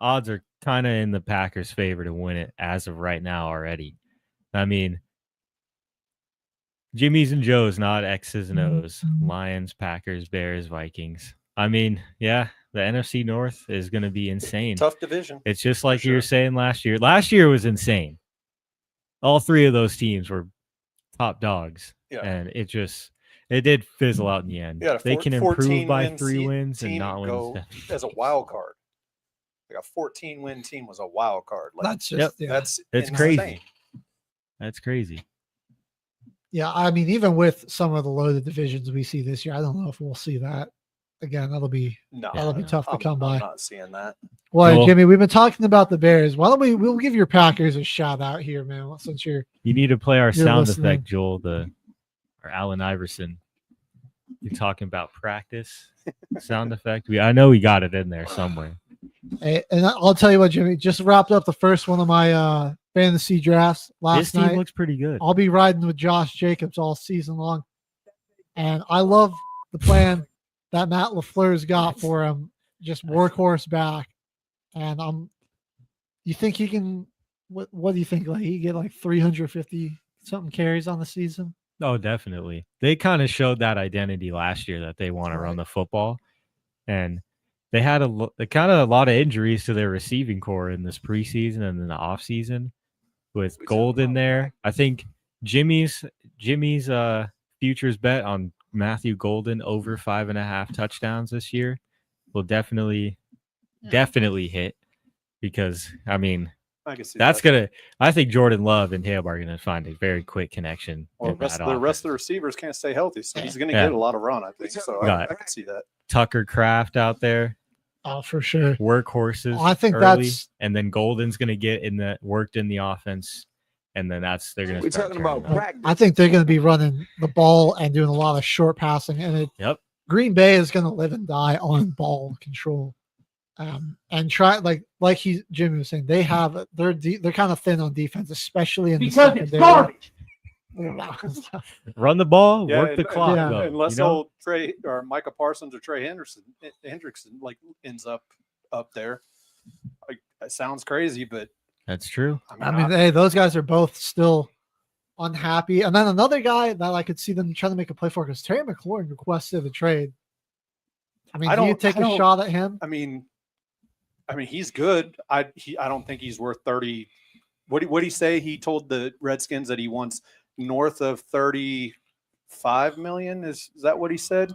Speaker 5: odds are kind of in the Packers' favor to win it as of right now already. I mean, Jimmy's and Joe's, not X's and O's. Lions, Packers, Bears, Vikings. I mean, yeah, the NFC North is going to be insane.
Speaker 10: tough division.
Speaker 5: It's just like you were saying last year. Last year was insane. All 3 of those teams were top dogs.
Speaker 10: Yeah.
Speaker 5: And it did fizzle out in the end.
Speaker 10: Yeah,
Speaker 5: They can improve by 3
Speaker 10: 14-win
Speaker 5: wins and
Speaker 10: team
Speaker 5: not
Speaker 10: go
Speaker 5: win.
Speaker 10: as a wild card. Like a 14-win team was a wild card. Like,
Speaker 6: That's just
Speaker 10: that's
Speaker 5: It's
Speaker 10: insane.
Speaker 5: crazy. That's crazy.
Speaker 6: Yeah, I mean, even with some of the loaded divisions we see this year, I don't know if we'll see that again. That'll be tough to come by.
Speaker 10: I'm not seeing that.
Speaker 6: Well,
Speaker 5: Cool.
Speaker 6: Jimmy, we've been talking about the Bears. Why don't we'll give your Packers a shout out here, man? Since
Speaker 5: You need to play our
Speaker 6: You're
Speaker 5: sound
Speaker 6: listening.
Speaker 5: effect, Joel, our Allen Iverson. You're talking about practice sound effect. I know we got it in there somewhere.
Speaker 6: and I'll tell you what, Jimmy, just wrapped up the first one of my fantasy drafts
Speaker 5: This
Speaker 6: last
Speaker 5: team
Speaker 6: night.
Speaker 5: looks pretty good.
Speaker 6: I'll be riding with Josh Jacobs all season long. And I love the plan that Matt LaFleur's got for him. Just workhorse back. And you think he can, what do you think? Like he get like 350 something carries on the season?
Speaker 5: Oh, definitely. They kind of showed that identity last year that they want to run the football. And they had a lot of injuries to their receiving core in this preseason and in the offseason with Golden there. I think Jimmy's futures bet on Matthew Golden over 5.5 touchdowns this year will definitely hit because, I mean,
Speaker 10: I can see
Speaker 5: that's
Speaker 10: that.
Speaker 5: I think Jordan Love and him are going to find a very quick connection.
Speaker 10: Well,
Speaker 5: in
Speaker 10: the
Speaker 5: that
Speaker 10: rest of the
Speaker 5: offense.
Speaker 10: receivers can't stay healthy, so he's going to
Speaker 5: Yeah.
Speaker 10: get a lot of run, I think. So I can see that.
Speaker 5: Tucker Kraft out there.
Speaker 6: Oh, for sure.
Speaker 5: Workhorses.
Speaker 6: I think
Speaker 5: early,
Speaker 6: that's-
Speaker 5: and then Golden's going to get worked in the offense, and then they're going to.
Speaker 11: We're talking about practice.
Speaker 6: I think they're going to be running the ball and doing a lot of short passing. And Green Bay is going to live and die on ball control. And try like Jimmy was saying, they're kind of thin on defense, especially in the secondary.
Speaker 5: Run the ball,
Speaker 10: Yeah,
Speaker 5: work the clock.
Speaker 6: yeah.
Speaker 5: though,
Speaker 10: Unless
Speaker 5: you know?
Speaker 10: old Trey or Micah Parsons or Trey Hendrickson like ends up there. Like, that sounds crazy, but
Speaker 5: That's true.
Speaker 6: I mean, hey, those guys are both still unhappy. And then another guy that I could see them trying to make a play for because Terry McLaurin requested a trade. I mean, do you take a shot at him?
Speaker 10: I mean, he's good. I don't think he's worth 30. What did he say? He told the Redskins that he wants north of 35 million. Is that what he said?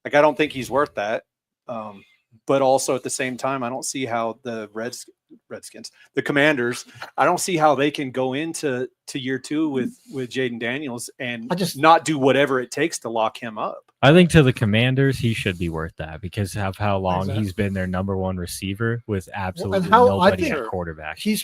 Speaker 10: Like, I don't think he's worth that. But also at the same time, I don't see how the Redskins, the Commanders, I don't see how they can go into year 2 with Jaden Daniels and not do whatever it takes to lock him up.
Speaker 5: I think to the Commanders, he should be worth that because of how long
Speaker 6: Exactly.
Speaker 5: he's been their number one receiver with absolutely
Speaker 6: how I
Speaker 5: nobody
Speaker 6: think
Speaker 5: at quarterback.
Speaker 6: He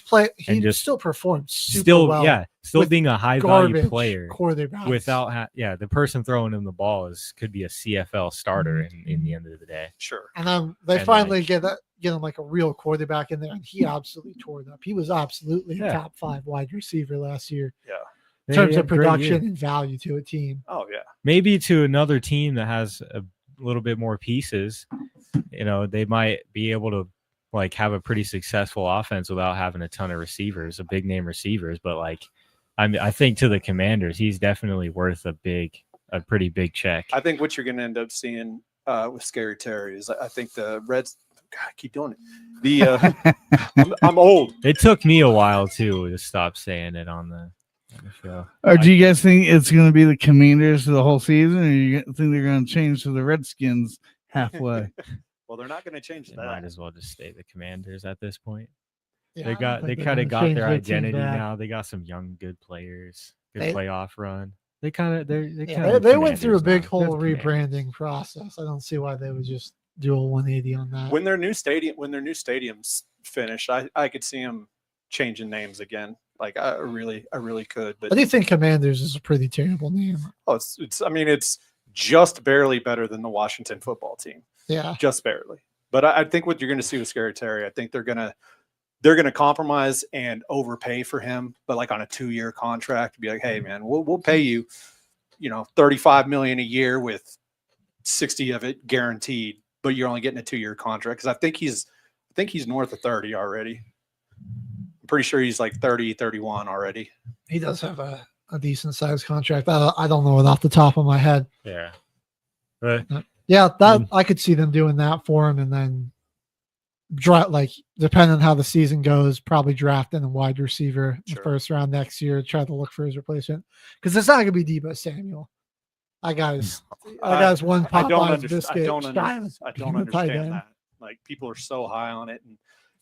Speaker 5: And just
Speaker 6: still performs super well.
Speaker 5: still
Speaker 6: with
Speaker 5: being a high value
Speaker 6: garbage
Speaker 5: player
Speaker 6: quarterbacks.
Speaker 5: without the person throwing him the ball could be a CFL starter in the end of the day.
Speaker 10: Sure.
Speaker 6: And then they
Speaker 5: And,
Speaker 6: finally
Speaker 5: like-
Speaker 6: get him like a real quarterback in there, and he absolutely tore it up. He was absolutely a
Speaker 5: Yeah.
Speaker 6: top 5 wide receiver last year
Speaker 10: Yeah.
Speaker 6: in
Speaker 5: They
Speaker 6: terms
Speaker 5: had
Speaker 6: of
Speaker 5: a great year.
Speaker 6: production and value to a team.
Speaker 10: Oh yeah.
Speaker 5: Maybe to another team that has a little bit more pieces, they might be able to like have a pretty successful offense without having a ton of receivers, a big name receivers. But I think to the Commanders, he's definitely worth a pretty big check.
Speaker 10: I think what you're going to end up seeing with Scary Terry is I think the Reds. God, I keep doing it. I'm old.
Speaker 5: It took me a while too to stop saying it on the show.
Speaker 9: Or do you guys think it's going to be the Commanders for the whole season, or you think they're going to change to the Redskins halfway?
Speaker 10: Well, they're not going to change
Speaker 5: They
Speaker 10: that.
Speaker 5: might as well just stay the Commanders at this point.
Speaker 6: Yeah,
Speaker 5: They
Speaker 6: I don't think they're
Speaker 5: kind of
Speaker 6: gonna
Speaker 5: got
Speaker 6: change
Speaker 5: their
Speaker 6: their team
Speaker 5: identity
Speaker 6: back.
Speaker 5: now. They got some young, good players. Good
Speaker 6: They-
Speaker 5: playoff run. They kind of
Speaker 6: They went through a big
Speaker 5: now.
Speaker 6: whole
Speaker 5: They're the Commanders.
Speaker 6: rebranding process. I don't see why they would just do a 180 on that.
Speaker 10: When their new stadiums finish, I could see them changing names again. Like I really could. But
Speaker 6: I do think Commanders is a pretty terrible name.
Speaker 10: it's just barely better than the Washington football team.
Speaker 6: Yeah.
Speaker 10: Just barely. But I think what you're going to see with Scary Terry, I think they're going to compromise and overpay for him, but like on a 2-year contract, be like, hey man, we'll pay you, $35 million a year with 60 of it guaranteed, but you're only getting a 2-year contract. Cause I think he's north of 30 already. I'm pretty sure he's like 30, 31 already.
Speaker 6: He does have a decent sized contract. I don't know it off the top of my head.
Speaker 5: Yeah. But
Speaker 6: Yeah, that I could see them doing that for him, and then depending on how the season goes, probably drafting a wide receiver in the first round next year, try to look for his replacement. Because it's not gonna be Deebo Samuel. That guy's one Popeye's biscuit.
Speaker 10: I don't understand that. Like people are so high on it, and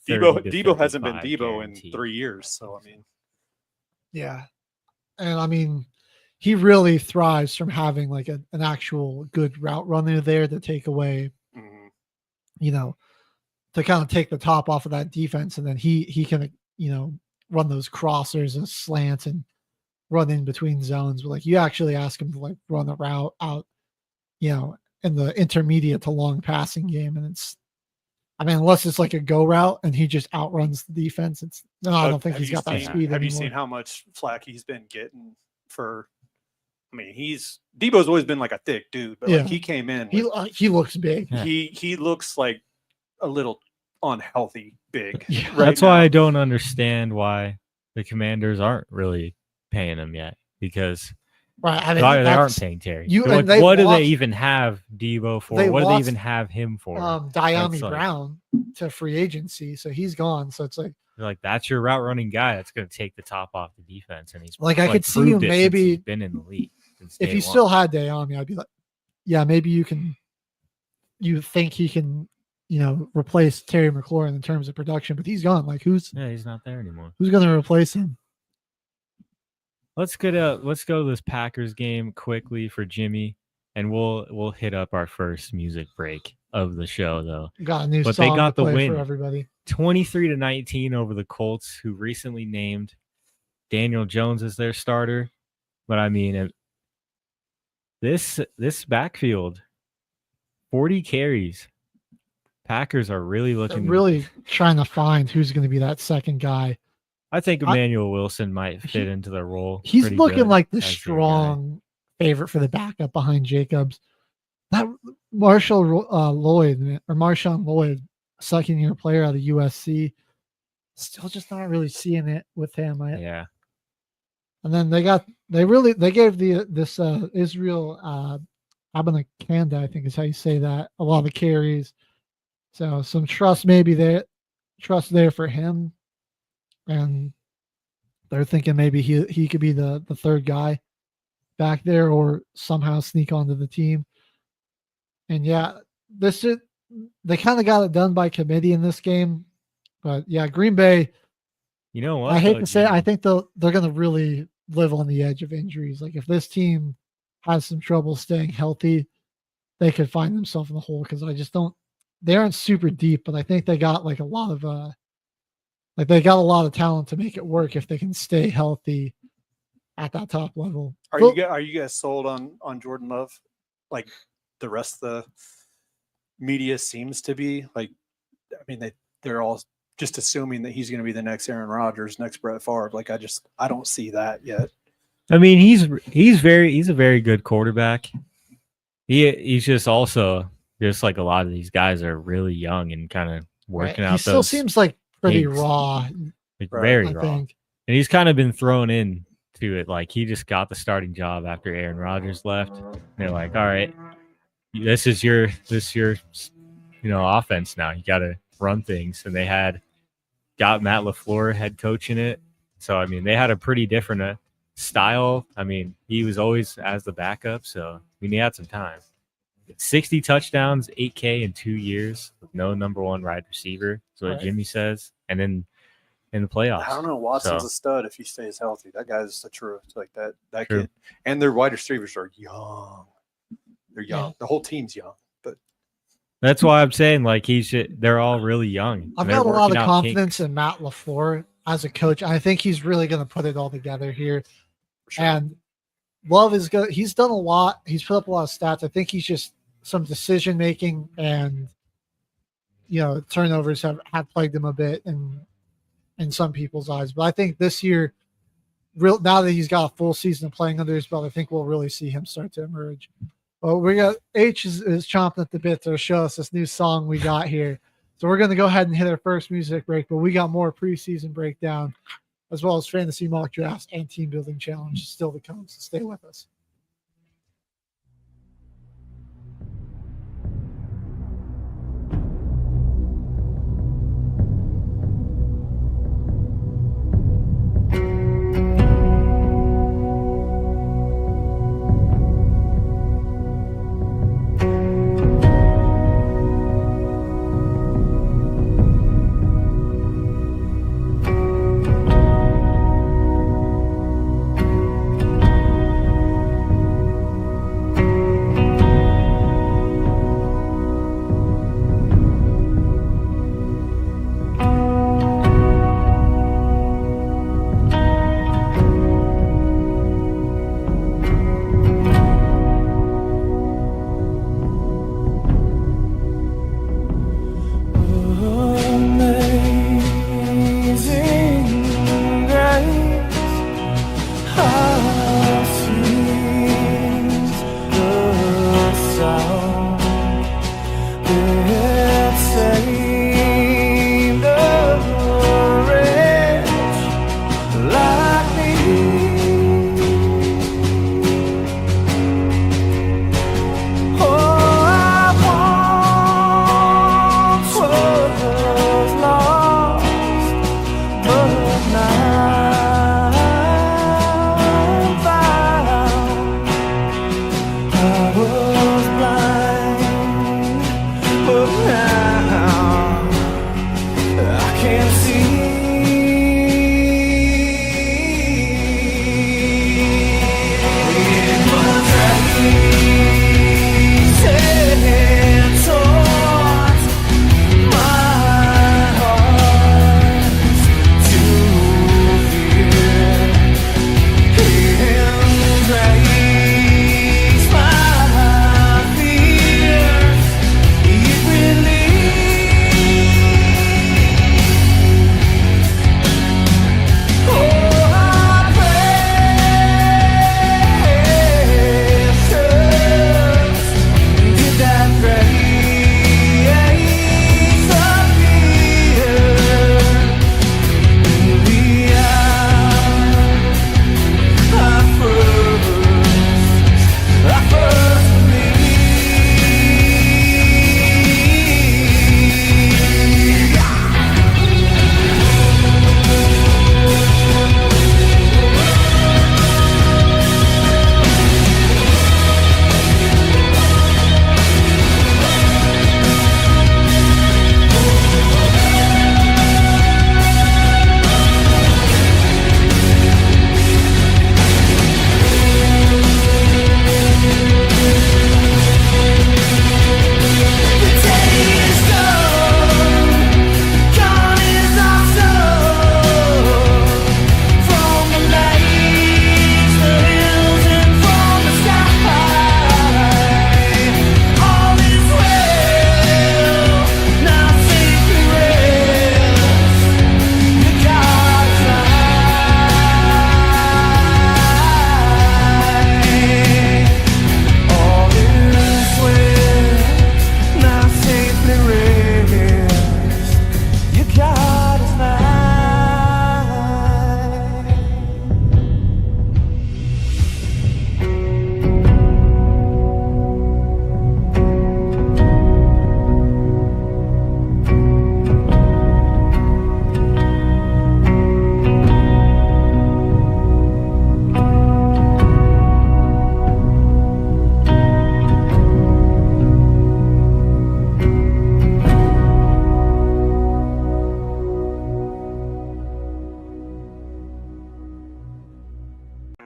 Speaker 10: Deebo hasn't been Deebo
Speaker 5: guaranteed.
Speaker 10: in 3 years. So I mean,
Speaker 6: Yeah, and I mean, he really thrives from having like an actual good route runner there to take away, to kind of take the top off of that defense, and then he can run those crossers and slants and run in between zones. But like you actually ask him to like run a route out, in the intermediate to long passing game, and unless it's like a go route and he just outruns the defense, I don't think he's got that speed.
Speaker 10: Have you seen how much flack he's been getting for? I mean, Deebo's always been like a thick dude, but like he came in.
Speaker 6: He looks big.
Speaker 10: He looks like a little unhealthy big.
Speaker 6: Yeah.
Speaker 10: Right
Speaker 5: that's
Speaker 10: now.
Speaker 5: why I don't understand why the Commanders aren't really paying him yet, because
Speaker 6: right, I
Speaker 5: they
Speaker 6: mean,
Speaker 5: aren't paying Terry.
Speaker 6: and
Speaker 5: What do
Speaker 6: lost-
Speaker 5: they even have Deebo for?
Speaker 6: they
Speaker 5: What do they
Speaker 6: lost,
Speaker 5: even have him for?
Speaker 6: Diami
Speaker 5: That's like-
Speaker 6: Brown to free agency, so he's gone. So it's like
Speaker 5: They're like, that's your route running guy that's going to take the top off the defense, and he's
Speaker 6: Like, I could see
Speaker 5: proved
Speaker 6: him
Speaker 5: it since
Speaker 6: maybe-
Speaker 5: he's been in the league. Since
Speaker 6: if
Speaker 5: day
Speaker 6: you
Speaker 5: one.
Speaker 6: still had Diami, I'd be like, yeah, maybe you think he can, replace Terry McLaurin in terms of production, but he's gone. Like
Speaker 5: he's not there anymore.
Speaker 6: who's going to replace him?
Speaker 5: Let's go to this Packers game quickly for Jimmy, and we'll hit up our first music break of the show though.
Speaker 6: Got a new
Speaker 5: But
Speaker 6: song
Speaker 5: they got
Speaker 6: to
Speaker 5: the
Speaker 6: play
Speaker 5: win.
Speaker 6: for everybody.
Speaker 5: 23-19 over the Colts, who recently named Daniel Jones as their starter. But I mean, this backfield, 40 carries. Packers are really
Speaker 6: They're
Speaker 5: looking
Speaker 6: really trying to find who's going to be that second guy.
Speaker 5: I think Emmanuel Wilson might fit into the role.
Speaker 6: He's
Speaker 5: pretty
Speaker 6: looking
Speaker 5: good
Speaker 6: like the
Speaker 5: as their guy.
Speaker 6: strong favorite for the backup behind Jacobs. That Marshawn Lloyd, second-year player out of USC, still just not really seeing it with him.
Speaker 5: Yeah.
Speaker 6: And then they gave this Israel Abanikanda, I think is how you say that, a lot of carries. So some trust there for him. And they're thinking maybe he could be the third guy back there or somehow sneak onto the team. And yeah, they kind of got it done by committee in this game. But yeah, Green Bay,
Speaker 5: You know what?
Speaker 6: I hate
Speaker 5: though,
Speaker 6: to say it,
Speaker 5: Jimmy?
Speaker 6: I think they're going to really live on the edge of injuries. Like if this team has some trouble staying healthy, they could find themselves in the hole, because they aren't super deep, but I think they got like a lot of talent to make it work if they can stay healthy at that top level.
Speaker 10: Are you guys sold on Jordan Love? Like the rest of the media seems to be. Like, I mean, they're all just assuming that he's going to be the next Aaron Rodgers, next Brett Favre. Like, I don't see that yet.
Speaker 5: I mean, he's a very good quarterback. He's just also just like a lot of these guys are really young and kind of working out.
Speaker 6: He still seems like pretty raw,
Speaker 5: like very
Speaker 6: I
Speaker 5: raw.
Speaker 6: think.
Speaker 5: And he's kind of been thrown in to it. Like he just got the starting job after Aaron Rodgers left. And they're like, all right, this is your offense now. You got to run things. And they got Matt LaFleur head coaching it. So, I mean, they had a pretty different style. I mean, he was always as the backup. So, I mean, he had some time. 60 touchdowns, 8K in 2 years with no number one wide receiver. That's what Jimmy says. And then in the playoffs.
Speaker 10: I don't know. Watson's a stud if he stays healthy. That guy's the truth. Like that kid. And their wide receivers are young. They're young. Yeah. The whole team's young. But
Speaker 5: that's why I'm saying like they're all really young.
Speaker 6: I've got a lot of confidence in Matt LaFleur as a coach. I think he's really going to put it all together here. Sure. And Love is good. He's done a lot. He's put up a lot of stats. I think he's just some decision making and turnovers have plagued him a bit in some people's eyes. But I think this year, now that he's got a full season of playing under his belt, I think we'll really see him start to emerge. Well, we got H is chomping at the bit to show us this new song we got here. So we're going to go ahead and hit our first music break, but we got more preseason breakdown as well as fantasy mock drafts and team building challenge still to come. So stay with us.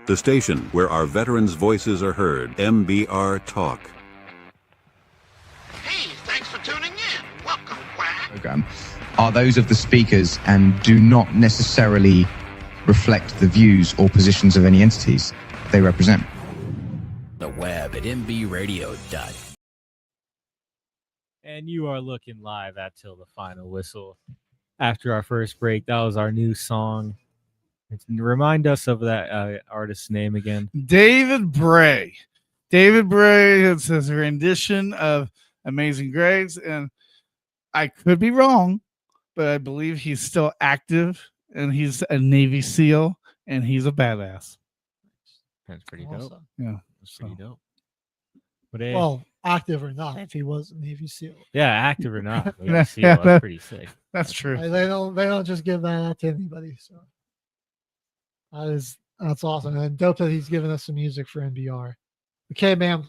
Speaker 1: The station where our veterans' voices are heard. MBR Talk.
Speaker 7: Hey, thanks for tuning in. Welcome, Quack.
Speaker 8: Program are those of the speakers and do not necessarily reflect the views or positions of any entities they represent.
Speaker 2: The web at mbradio.com.
Speaker 5: And you are looking live at Till the Final Whistle. After our first break, that was our new song. Remind us of that artist's name again.
Speaker 9: David Bray. David Bray is his rendition of Amazing Grace, and I could be wrong, but I believe he's still active, and he's a Navy SEAL, and he's a badass.
Speaker 5: That's pretty dope.
Speaker 9: Yeah,
Speaker 5: that's pretty dope.
Speaker 6: Well, active or not, if he was a Navy SEAL.
Speaker 5: Yeah, active or not, Navy SEAL, that's pretty sick.
Speaker 9: That's true.
Speaker 6: They don't just give that out to anybody. So that's awesome, and dope that he's giving us some music for NBR. Okay, man.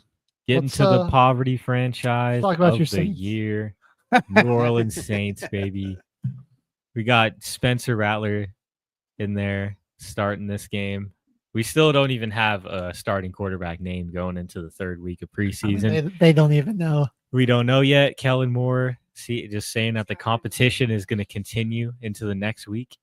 Speaker 5: Getting to the poverty franchise
Speaker 6: talk about
Speaker 5: of
Speaker 6: your
Speaker 5: the
Speaker 6: Saints.
Speaker 5: year, New Orleans Saints, baby. We got Spencer Rattler in there starting this game. We still don't even have a starting quarterback name going into the third week of preseason.
Speaker 6: They don't even know.
Speaker 5: We don't know yet. Kellen Moore just saying that the competition is going to continue into the next week.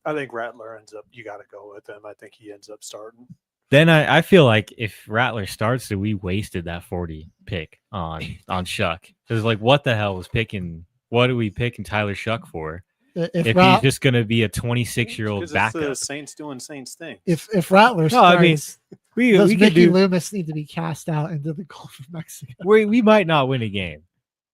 Speaker 10: I think Rattler ends up. You got to go with him. I think he ends up starting.
Speaker 5: Then I feel like if Rattler starts, that we wasted that 40 pick on Shuck. It was like, what the hell was picking? What are we picking Tyler Shuck for? If he's just going to be a 26-year-old backup.
Speaker 10: It's the Saints doing Saints things.
Speaker 6: If Rattler starts,
Speaker 5: I mean, we
Speaker 6: Mickey Loomis need to be cast out into the Gulf of Mexico.
Speaker 5: We might not win a game.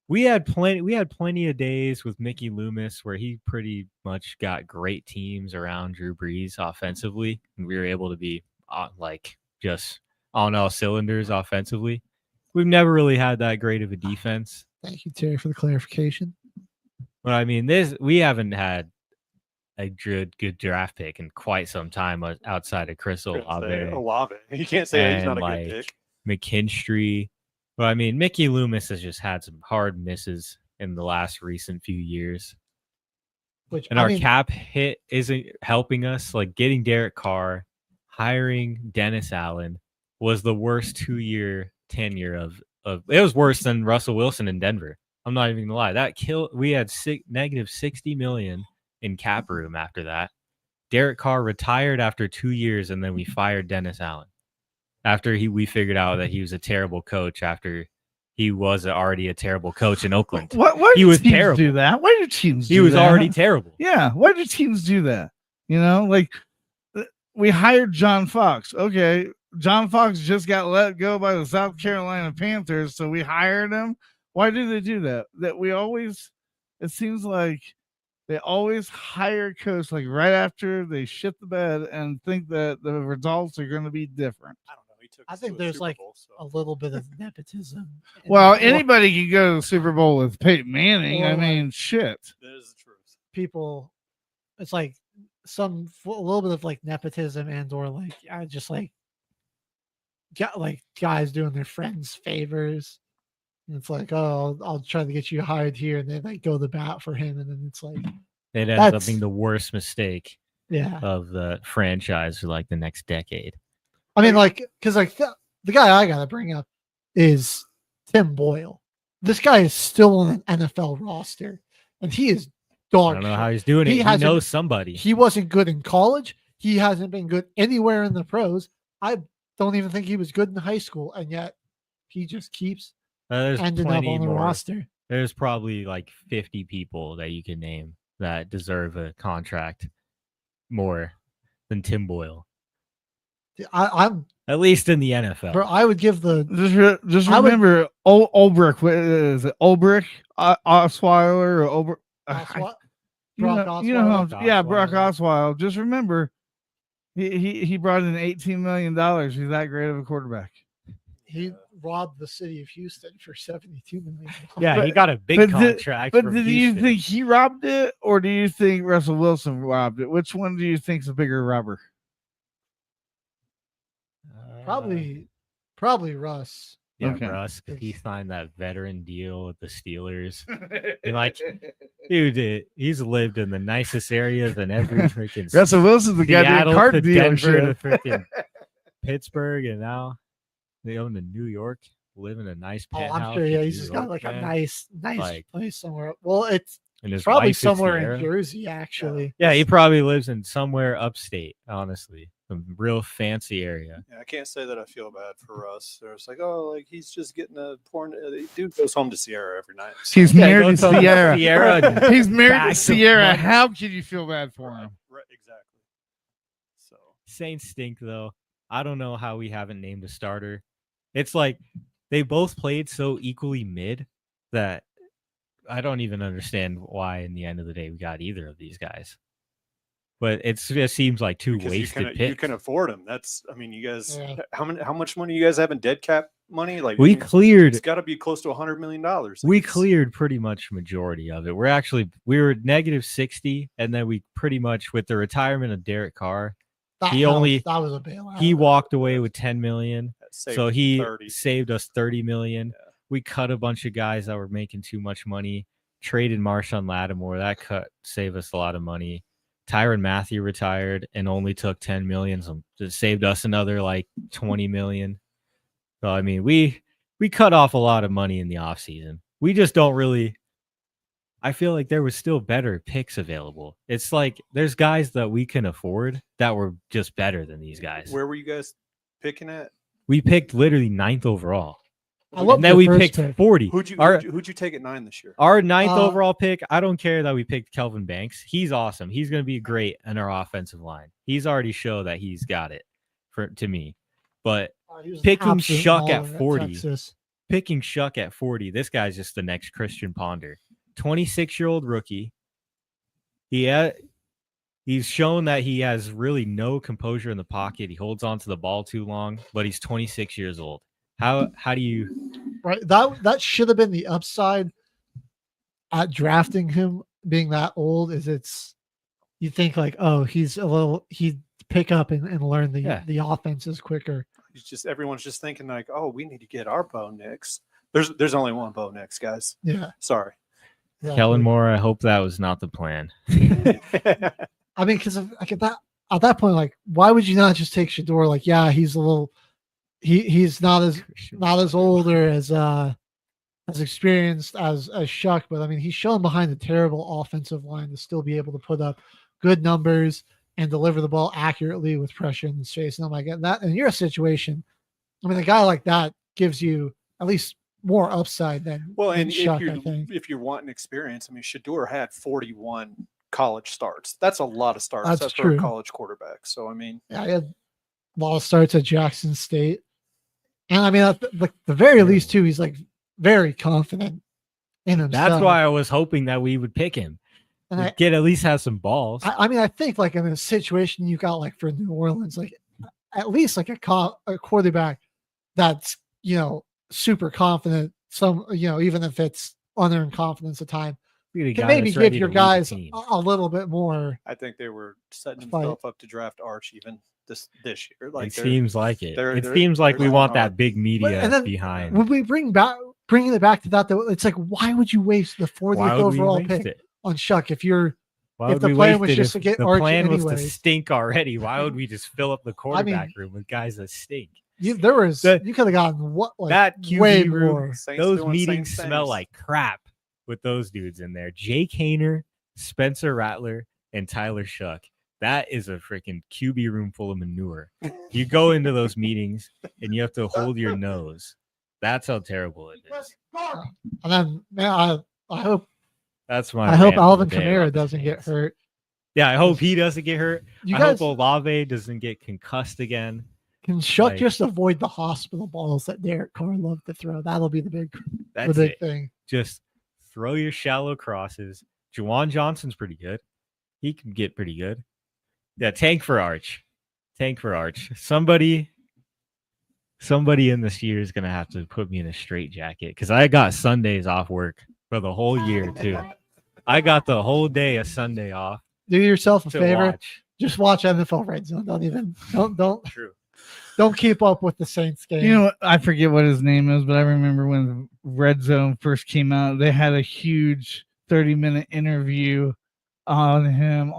Speaker 5: We had plenty of days with Mickey Loomis where he pretty much got great teams around Drew Brees offensively, and we were able to be just on all cylinders offensively. We've never really had that great of a defense.
Speaker 6: Thank you, Terry, for the clarification.
Speaker 5: But I mean, we haven't had a good draft pick in quite some time outside of Chris Olave.
Speaker 10: You can't say he's not a good pick.
Speaker 5: McKinstry. But I mean, Mickey Loomis has just had some hard misses in the last recent few years. Our cap hit isn't helping us. Like getting Derek Carr, hiring Dennis Allen was the worst 2-year tenure of it was worse than Russell Wilson in Denver. I'm not even gonna lie. That killed. We had negative $60 million in cap room after that. Derek Carr retired after 2 years, and then we fired Dennis Allen after we figured out that he was a terrible coach. After he was already a terrible coach in Oakland.
Speaker 9: Why
Speaker 5: he was
Speaker 9: teams
Speaker 5: terrible.
Speaker 9: Do that? Why do teams?
Speaker 5: He was already terrible.
Speaker 9: Yeah. Why do teams do that? You know, like we hired John Fox. Okay, John Fox just got let go by the South Carolina Panthers, so we hired him. Why do they do that? It seems like they always hire a coach like right after they shit the bed and think that the results are going to be different.
Speaker 10: I don't know.
Speaker 6: I think there's a little bit of nepotism.
Speaker 9: Well, anybody can go to the Super Bowl with Peyton Manning. I mean, shit.
Speaker 10: That is the truth.
Speaker 6: People, it's like a little bit of like nepotism or guys doing their friends favors. And it's like, oh, I'll try to get you hired here, and then like go to bat for him, and then it's like
Speaker 5: it ends up being the worst mistake
Speaker 6: of
Speaker 5: the franchise for like the next decade.
Speaker 6: I mean, because the guy I gotta bring up is Tim Boyle. This guy is still on an NFL roster, and he is dog.
Speaker 5: I don't know how he's doing it. He knows somebody.
Speaker 6: He wasn't good in college. He hasn't been good anywhere in the pros. I don't even think he was good in high school, and yet he just keeps ending up on the roster.
Speaker 5: There's probably like 50 people that you can name that deserve a contract more than Tim Boyle.
Speaker 6: I'm
Speaker 5: at least in the NFL.
Speaker 6: Bro, I would give the
Speaker 9: just remember Ulbrich. Is it Ulbrich, Osweiler, or Ulbrich?
Speaker 6: Brock Osweiler.
Speaker 9: Brock Osweiler. Just remember, he brought in $18 million. He's that great of a quarterback.
Speaker 6: He robbed the city of Houston for $72 million.
Speaker 5: Yeah, he got a big contract.
Speaker 9: But do you think he robbed it, or do you think Russell Wilson robbed it? Which one do you think's a bigger robber?
Speaker 6: Probably Russ.
Speaker 5: Yeah,
Speaker 9: Okay.
Speaker 5: Russ. He signed that veteran deal with the Steelers. And like, dude, he's lived in the nicest areas in every freaking
Speaker 9: Russell Wilson's the goddamn
Speaker 5: Seattle
Speaker 9: cart
Speaker 5: to Denver to
Speaker 9: dealership.
Speaker 5: freaking Pittsburgh, and now they own in New York, live in a nice
Speaker 6: Oh,
Speaker 5: penthouse.
Speaker 6: I'm sure. Yeah,
Speaker 5: in
Speaker 6: he's
Speaker 5: New
Speaker 6: just
Speaker 5: York,
Speaker 6: got like a
Speaker 5: man.
Speaker 6: nice
Speaker 5: Like-
Speaker 6: place somewhere. Well, it's
Speaker 5: And his
Speaker 6: probably
Speaker 5: wife is
Speaker 6: somewhere
Speaker 5: Sierra.
Speaker 6: in Jersey, actually.
Speaker 5: Yeah, he probably lives in somewhere upstate, honestly. Some real fancy area.
Speaker 10: Yeah, I can't say that I feel bad for Russ. There's like, oh, like he's just getting a porn. Dude goes home to Sierra every night. So.
Speaker 9: He's married to
Speaker 5: goes home to
Speaker 9: Sierra.
Speaker 5: Sierra.
Speaker 9: He's married
Speaker 5: Back
Speaker 9: to
Speaker 5: to
Speaker 9: Sierra.
Speaker 5: money.
Speaker 9: How can you feel bad for him?
Speaker 10: Right, exactly. So
Speaker 5: Saints stink, though. I don't know how we haven't named a starter. It's like they both played so equally mid that I don't even understand why, in the end of the day, we got either of these guys. But it just seems like two
Speaker 10: because
Speaker 5: wasted
Speaker 10: you
Speaker 5: picks.
Speaker 10: can afford him. That's, I mean, you guys.
Speaker 6: Yeah.
Speaker 10: How much money you guys have in dead cap money? Like
Speaker 5: We
Speaker 10: I mean,
Speaker 5: cleared.
Speaker 10: It's got to be close to $100 million.
Speaker 5: We cleared pretty much majority of it. We were negative 60, and then we pretty much, with the retirement of Derek Carr,
Speaker 6: That was a bailout.
Speaker 5: he walked away with 10 million. So he
Speaker 10: 30.
Speaker 5: saved us 30 million.
Speaker 10: Yeah.
Speaker 5: We cut a bunch of guys that were making too much money. Traded Marshawn Lattimore. That cut saved us a lot of money. Tyrann Mathieu retired and only took 10 million. So it saved us another like 20 million. So I mean, we cut off a lot of money in the offseason. We just don't really. I feel like there was still better picks available. It's like there's guys that we can afford that were just better than these guys.
Speaker 10: Where were you guys picking at?
Speaker 5: We picked literally 9th overall.
Speaker 6: I love
Speaker 5: And then
Speaker 6: the
Speaker 5: we
Speaker 6: first
Speaker 5: picked
Speaker 6: pick.
Speaker 5: 40.
Speaker 10: Who'd you take at 9 this year?
Speaker 5: Our 9th
Speaker 6: Uh,
Speaker 5: overall pick, I don't care that we picked Kelvin Banks. He's awesome. He's going to be great in our offensive line. He's already showed that he's got it to me. But
Speaker 6: He was an
Speaker 5: picking
Speaker 6: absolute
Speaker 5: Shuck
Speaker 6: mauler
Speaker 5: at 40.
Speaker 6: Texas.
Speaker 5: picking Shuck at 40, this guy's just the next Christian Ponder. 26-year-old rookie. He's shown that he has really no composure in the pocket. He holds on to the ball too long, but he's 26 years old. How do you
Speaker 6: Right. That should have been the upside at drafting him being that old. You think like, oh, he'd pick up and learn the offenses quicker.
Speaker 10: Everyone's just thinking like, oh, we need to get our Bo Nix. There's only one Bo Nix, guys.
Speaker 6: Yeah.
Speaker 10: Sorry.
Speaker 5: Kellen Moore, I hope that was not the plan.
Speaker 6: I mean, because like at that point, like, why would you not just take Shador? Like, yeah, he's a little, he's not as old or as experienced as Shuck, but I mean, he's shown behind a terrible offensive line to still be able to put up good numbers and deliver the ball accurately with pressure in the face. And I'm like, that in your situation, I mean, a guy like that gives you at least more upside than Shuck, I think.
Speaker 10: If you're wanting experience, I mean, Shador had 41 college starts. That's a lot of starts.
Speaker 6: That's
Speaker 10: for
Speaker 6: true.
Speaker 10: a college quarterback. So I mean,
Speaker 6: yeah, he had a lot of starts at Jackson State, and I mean, at the very least, too, he's like very confident in himself.
Speaker 5: That's why I was hoping that we would pick him.
Speaker 6: And
Speaker 5: At least have some balls.
Speaker 6: I mean, I think like in a situation you got like for New Orleans, like at least like a quarterback that's, super confident. Some, even if it's unearned confidence at time, can maybe give your guys a little bit more.
Speaker 10: I think they were setting themselves up to draft Arch even this year. Like
Speaker 5: it seems like it.
Speaker 10: It
Speaker 5: seems like we want
Speaker 10: hard.
Speaker 5: that big media
Speaker 6: And then
Speaker 5: behind.
Speaker 6: When we bringing it back to that, though, it's like, why would you waste the 40th overall pick on Shuck if the plan was just to get Arch
Speaker 5: plan was to
Speaker 6: anyways?
Speaker 5: stink already? Why would we just fill up the quarterback room with guys that stink?
Speaker 6: You could have gotten
Speaker 5: that QB
Speaker 6: way
Speaker 5: room.
Speaker 6: more.
Speaker 5: Those meetings smell like crap with those dudes in there. Jake Haener, Spencer Rattler, and Tyler Shuck. That is a freaking QB room full of manure. You go into those meetings and you have to hold your nose. That's how terrible it is.
Speaker 6: And then, man, I hope
Speaker 5: that's my.
Speaker 6: I hope
Speaker 5: rant
Speaker 6: Alvin
Speaker 5: for the day
Speaker 6: Kamara
Speaker 5: about the
Speaker 6: doesn't get
Speaker 5: Saints.
Speaker 6: hurt.
Speaker 5: Yeah, I hope he doesn't get hurt.
Speaker 6: You
Speaker 5: I
Speaker 6: guys-
Speaker 5: hope Olave doesn't get concussed again.
Speaker 6: Can Shuck
Speaker 5: Like-
Speaker 6: just avoid the hospital balls that Derek Carr loved to throw? That'll be the big
Speaker 5: That's
Speaker 6: thing.
Speaker 5: Just throw your shallow crosses. Juwan Johnson's pretty good. He can get pretty good. Yeah, tank for Arch. Somebody in this year is gonna have to put me in a straitjacket because I got Sundays off work for the whole year too. I got the whole day of Sunday off.
Speaker 6: Do yourself a
Speaker 5: to
Speaker 6: favor.
Speaker 5: watch.
Speaker 6: Just watch NFL Red Zone. Don't.
Speaker 5: True.
Speaker 6: don't keep up with the Saints game.
Speaker 9: You know what? I forget what his name is, but I remember when Red Zone first came out, they had a huge 30-minute interview on him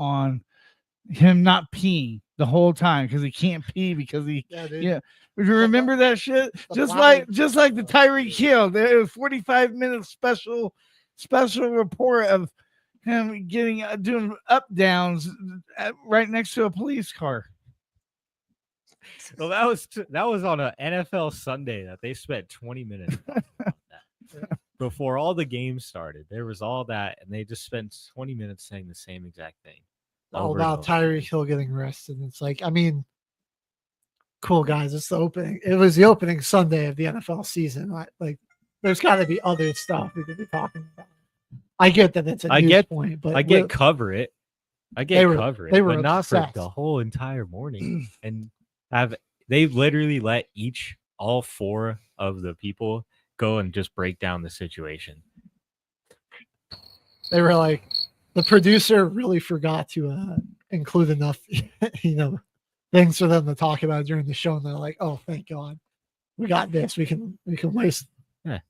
Speaker 9: not peeing the whole time because he can't pee because he If you remember that shit, just like the Tyreek Hill, there was 45 minute special report of him doing up downs right next to a police car.
Speaker 5: Well, that was on an NFL Sunday that they spent 20 minutes before all the games started. There was all that, and they just spent 20 minutes saying the same exact thing.
Speaker 6: All about Tyreek Hill getting arrested. It's like, I mean, cool guys. It's the opening. It was the opening Sunday of the NFL season. Like, there's got to be other stuff we could be talking about. I get that it's a news point, but
Speaker 5: cover it. They were not for the whole entire morning. And they literally let all four of the people go and just break down the situation.
Speaker 6: They were like, the producer really forgot to include enough, things for them to talk about during the show. And they're like, oh, thank God, we got this. We can waste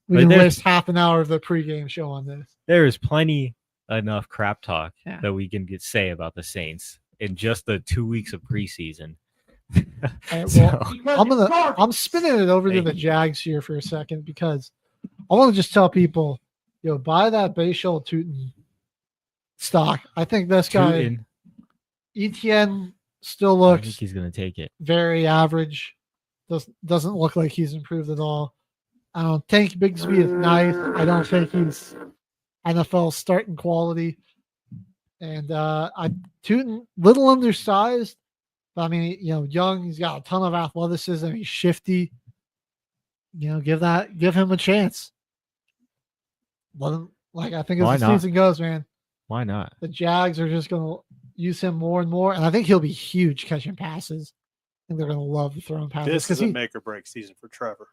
Speaker 6: waste half an hour of the pregame show on this.
Speaker 5: There is plenty enough crap talk that we can say about the Saints in just the 2 weeks of preseason.
Speaker 6: I'm spinning it over to the Jags here for a second because I want to just tell people, buy that Bayshore Tootin stock. I think this guy Etienne still looks.
Speaker 5: I think he's going to take it.
Speaker 6: Very average. Doesn't look like he's improved at all. I don't think Bigsby is nice. I don't think he's NFL starting quality. And Tootin, little undersized. But I mean, young. He's got a ton of athleticism. He's shifty. Give him a chance. Let him, I think as the season goes, man.
Speaker 5: Why not?
Speaker 6: The Jags are just going to use him more and more, and I think he'll be huge catching passes. I think they're going to love throwing passes.
Speaker 10: This is a make or break season for Trevor.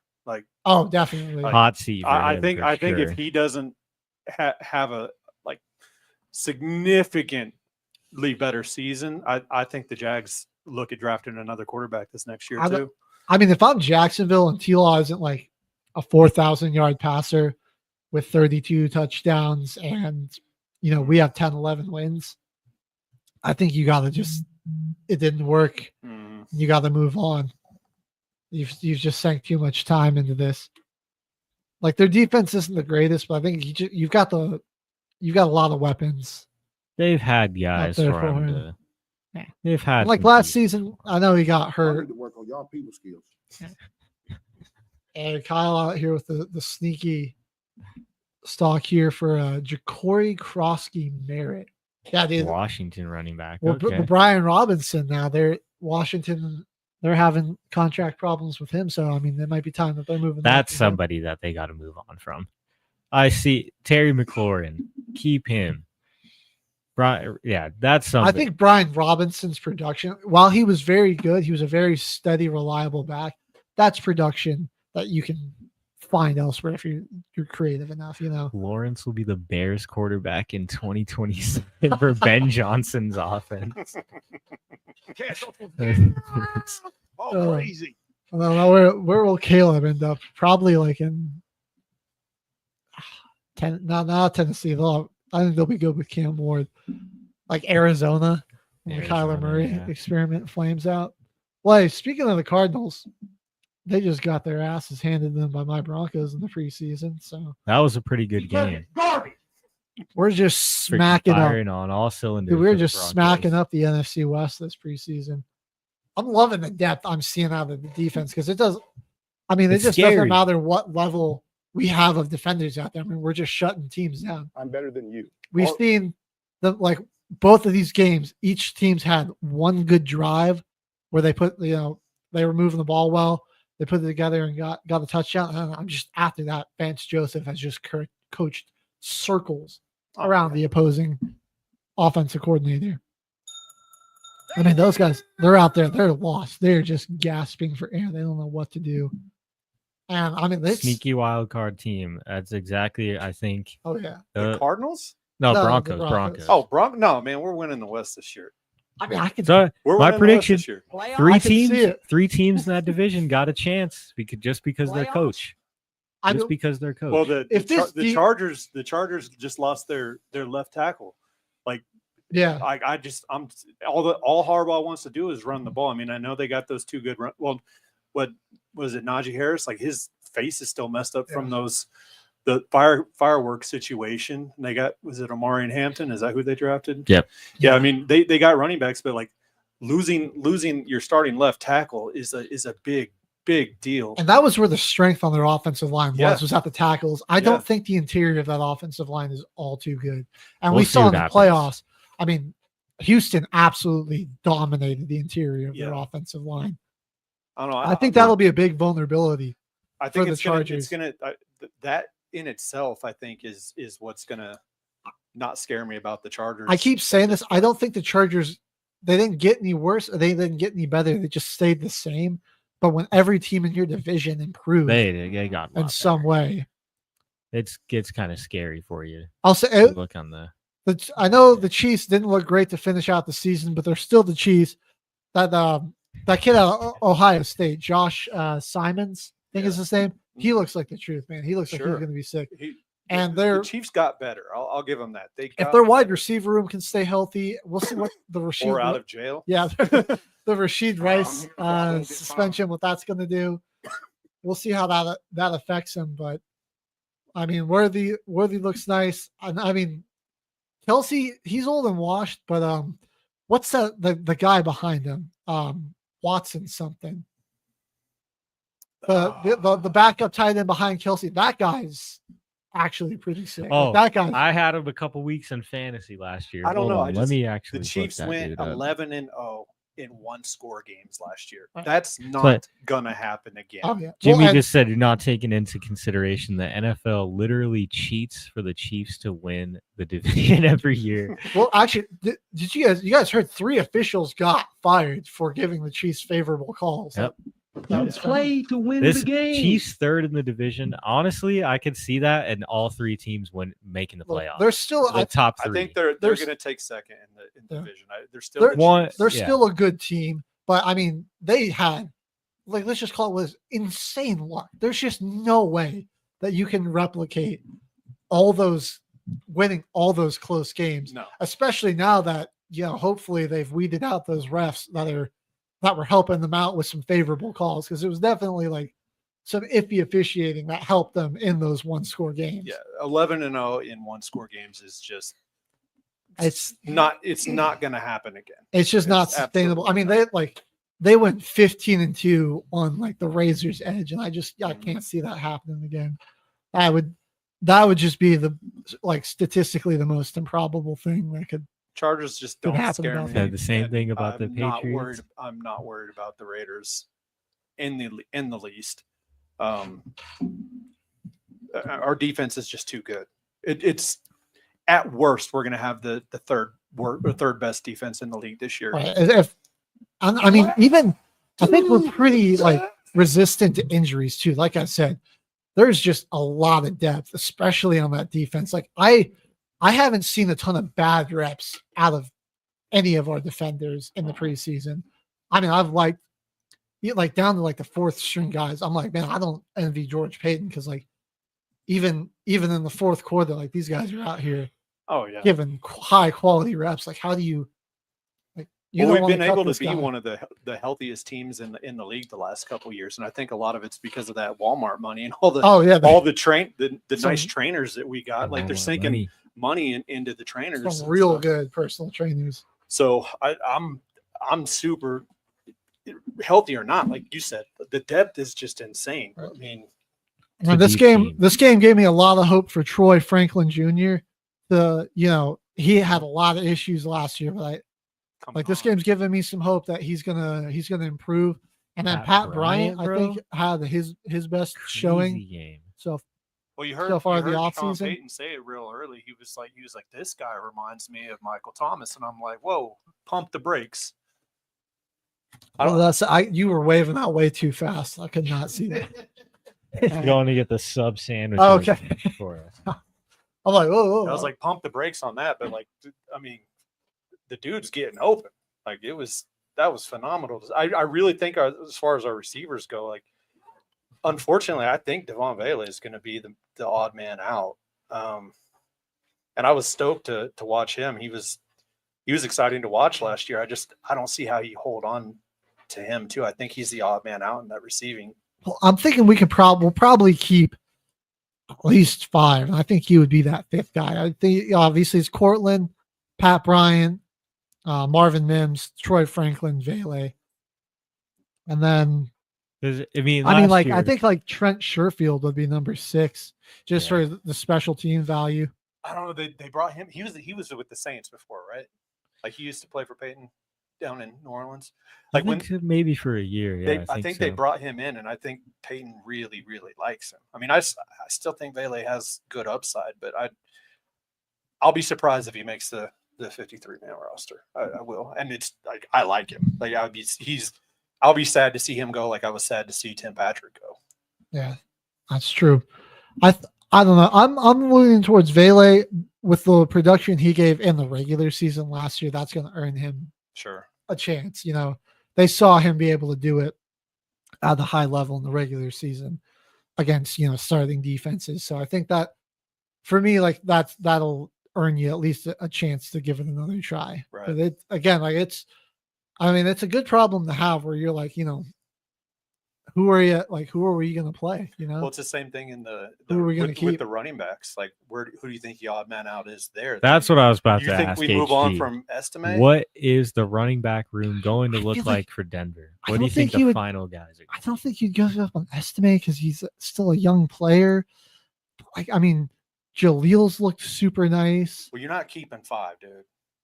Speaker 6: Oh, definitely
Speaker 5: hot seat.
Speaker 10: I think if he doesn't have a significantly better season, I think the Jags look at drafting another quarterback this next year too.
Speaker 6: I mean, if I'm Jacksonville and T-Law isn't like a 4,000-yard passer with 32 touchdowns and, we have 10, 11 wins, I think you got to it didn't work. You got to move on. You've just sank too much time into this. Their defense isn't the greatest, but I think you've got a lot of weapons.
Speaker 5: They've had guys for him. They've had
Speaker 6: last season. I know he got hurt.
Speaker 11: Need to work on y'all people skills.
Speaker 6: And Kyle out here with the sneaky stock here for Ja'Cory Krosky Merritt. Yeah, dude.
Speaker 5: Washington running back.
Speaker 6: Well,
Speaker 5: okay.
Speaker 6: Brian Robinson now. Washington. They're having contract problems with him, so I mean, it might be time that they're moving.
Speaker 5: That's somebody that they got to move on from. I see Terry McLaurin. Keep him. That's something.
Speaker 6: I think Brian Robinson's production, while he was very good, he was a very steady, reliable back. That's production that you can find elsewhere if you're creative enough,
Speaker 5: Lawrence will be the Bears quarterback in 2027 for Ben Johnson's offense.
Speaker 11: Crazy.
Speaker 6: I don't know where will Caleb end up? Probably in not Tennessee. I think they'll be good with Cam Ward, Arizona. When the Kyler Murray experiment flames out. Well, speaking of the Cardinals, they just got their asses handed to them by my Broncos in the preseason. So
Speaker 5: that was a pretty good game.
Speaker 6: We're just smacking up
Speaker 5: on all cylinders.
Speaker 6: We're just smacking up the NFC West this preseason. I'm loving the depth I'm seeing out of the defense because it just doesn't matter what level we have of defenders out there. I mean, we're just shutting teams down.
Speaker 11: I'm better than you.
Speaker 6: We've seen both of these games. Each team's had one good drive where they put they were moving the ball well. They put it together and got a touchdown. And I'm just after that, Vance Joseph has just coached circles around the opposing offensive coordinator. I mean, those guys, they're out there. They're lost. They're just gasping for air. They don't know what to do. And I mean,
Speaker 5: sneaky wild card team. That's exactly, I think.
Speaker 6: Oh yeah,
Speaker 10: the Cardinals?
Speaker 5: No, Broncos.
Speaker 10: Oh, no, man, we're winning the West this year.
Speaker 6: I mean, I could.
Speaker 5: So
Speaker 10: We're
Speaker 5: my
Speaker 10: winning the West
Speaker 5: prediction:
Speaker 10: this year.
Speaker 6: I can see it.
Speaker 5: three teams in that division got a chance just because their coach. Just because they're coach.
Speaker 10: Well,
Speaker 6: the
Speaker 10: Chargers just lost their left tackle. Like,
Speaker 6: yeah,
Speaker 10: I'm all Harbaugh wants to do is run the ball. I mean, I know they got those two good run. Well, what was it, Najee Harris? Like his face is still messed up from the fireworks situation. And they got, was it Amari and Hampton? Is that who they drafted?
Speaker 5: Yep.
Speaker 10: Yeah, I mean they got running backs, but like losing your starting left tackle is a big deal.
Speaker 6: and that was where the strength on their offensive line was at the tackles. I
Speaker 10: Yeah.
Speaker 6: don't think the interior of that offensive line is all too good. And
Speaker 5: We'll
Speaker 6: we
Speaker 5: see
Speaker 6: saw
Speaker 5: what
Speaker 6: in the
Speaker 5: happens.
Speaker 6: playoffs. I mean, Houston absolutely dominated the interior of their offensive line.
Speaker 10: I don't know.
Speaker 6: I think that'll be a big vulnerability.
Speaker 10: I think
Speaker 6: for
Speaker 10: it's
Speaker 6: the Chargers.
Speaker 10: gonna that in itself, I think is what's gonna not scare me about the Chargers.
Speaker 6: I keep saying this. I don't think the Chargers, they didn't get any worse. Or they didn't get any better. They just stayed the same. But when every team in your division improved
Speaker 5: They got a
Speaker 6: in
Speaker 5: lot
Speaker 6: some way,
Speaker 5: it gets kind of scary for you.
Speaker 6: I'll say
Speaker 5: to look on the.
Speaker 6: I know the Chiefs didn't look great to finish out the season, but they're still the Chiefs. That kid out of Ohio State, Josh Simons, I think is his name. He looks like the truth, man. He looks like he's going to be sick. And
Speaker 10: the Chiefs got better. I'll give them that.
Speaker 6: If their wide receiver room can stay healthy, we'll see what the Rashid
Speaker 10: or out of jail.
Speaker 6: Yeah, the Rashid Rice suspension, what that's going to do. We'll see how that affects him. But I mean, Worthy looks nice. I mean, Kelsey, he's old and washed, but what's the guy behind him? Watson something. The backup tight end behind Kelsey. That guy's actually pretty sick.
Speaker 5: Oh,
Speaker 6: that guy.
Speaker 5: I had him a couple weeks in fantasy last year.
Speaker 10: I don't know.
Speaker 5: Let me actually.
Speaker 10: The Chiefs went 11-0 in one-score games last year. That's not gonna happen again.
Speaker 6: Oh, yeah.
Speaker 5: Jimmy just said you're not taking into consideration the NFL literally cheats for the Chiefs to win the division every year.
Speaker 6: Well, actually, did you guys heard 3 officials got fired for giving the Chiefs favorable calls?
Speaker 5: Yep.
Speaker 2: Play to win
Speaker 5: This
Speaker 2: the game.
Speaker 5: Chiefs third in the division. Honestly, I could see that, and all 3 teams making the playoffs.
Speaker 6: They're still
Speaker 5: the top 3.
Speaker 10: I think they're going to take second in the division. They're still
Speaker 6: they're still a good team, but I mean, they had let's just call it was insane luck. There's just no way that you can replicate winning all those close games.
Speaker 10: No.
Speaker 6: Especially now that hopefully they've weeded out those refs that were helping them out with some favorable calls, because it was definitely like some iffy officiating that helped them in those one-score games.
Speaker 10: Yeah, 11-0 in one-score games is just
Speaker 6: it's
Speaker 10: not going to happen again.
Speaker 6: It's just not sustainable. I mean, they went 15-2 on like the razor's edge, and I can't see that happening again. That would just be the statistically the most improbable thing that could.
Speaker 10: Chargers just don't scare me.
Speaker 5: Said the same thing about the Patriots.
Speaker 10: I'm not worried about the Raiders in the least. Our defense is just too good. It's at worst we're going to have the third best defense in the league this year.
Speaker 6: Right. I mean, even I think we're pretty resistant to injuries too. Like I said, there's just a lot of depth, especially on that defense. Like I haven't seen a ton of bad reps out of any of our defenders in the preseason. I mean, I've liked down to the 4th string guys. I'm like, man, I don't envy George Payton, because even in the 4th quarter, these guys are out here giving high quality reps. Like, how do you
Speaker 10: we've been able to be one of the healthiest teams in the league the last couple of years, and I think a lot of it's because of that Walmart money and all the nice trainers that we got. Like, they're sinking money into the trainers.
Speaker 6: Some real good personal trainers.
Speaker 10: So I'm super healthy or not, like you said, the depth is just insane. I mean,
Speaker 6: this game gave me a lot of hope for Troy Franklin Jr. He had a lot of issues last year, but this game's giving me some hope that he's gonna improve. And then Pat Bryant, I think, had his best showing.
Speaker 5: Game.
Speaker 6: So,
Speaker 10: well, you heard
Speaker 6: so far
Speaker 10: you heard
Speaker 6: the
Speaker 10: Sean
Speaker 6: offseason.
Speaker 10: Payton say it real early. He was like, this guy reminds me of Michael Thomas, and I'm like, whoa, pump the brakes.
Speaker 6: You were waving that way too fast. I could not see that.
Speaker 5: Going to get the sub sandwich.
Speaker 6: Okay.
Speaker 5: For us.
Speaker 6: I'm like, whoa.
Speaker 10: I was like, pump the brakes on that, but I mean, the dude's getting open. Like that was phenomenal. I really think as far as our receivers go, like unfortunately, I think Devon Vele is going to be the odd man out. And I was stoked to watch him. He was exciting to watch last year. I don't see how you hold on to him too. I think he's the odd man out in that receiving.
Speaker 6: Well, I'm thinking we'll probably keep at least 5. I think he would be that 5th guy. I think obviously it's Cortland, Pat Bryant, Marvin Mims, Troy Franklin, Vele, and then I think like Trent Sherfield would be number 6, just for the special team value.
Speaker 10: I don't know. They brought him. He was with the Saints before, right? Like he used to play for Peyton down in New Orleans. Like
Speaker 5: maybe for a year. Yeah,
Speaker 10: I think they brought him in, and I think Peyton really, really likes him. I mean, I still think Vele has good upside, but I'll be surprised if he makes the 53-man roster. I will, and it's like I like him. Like I'll be sad to see him go. Like I was sad to see Tim Patrick go.
Speaker 6: Yeah, that's true. I don't know. I'm leaning towards Vele with the production he gave in the regular season last year. That's going to earn him a chance. You know, they saw him be able to do it at the high level in the regular season against, starting defenses. So I think that for me, like that'll earn you at least a chance to give it another try.
Speaker 10: Right.
Speaker 6: But it's a good problem to have where you're like, who are we going to play?
Speaker 10: Well, it's the same thing in
Speaker 6: who are we going to keep
Speaker 10: with the running backs. Like, who do you think the odd man out is there?
Speaker 5: That's what I was about to ask.
Speaker 10: You think we move on from Estime?
Speaker 5: What is the running back room going to look like for Denver? What do you think the final guys are?
Speaker 6: I don't think you'd go up on Estime because he's still a young player. Jaleel's looked super nice.
Speaker 10: Well, you're not keeping 5, dude.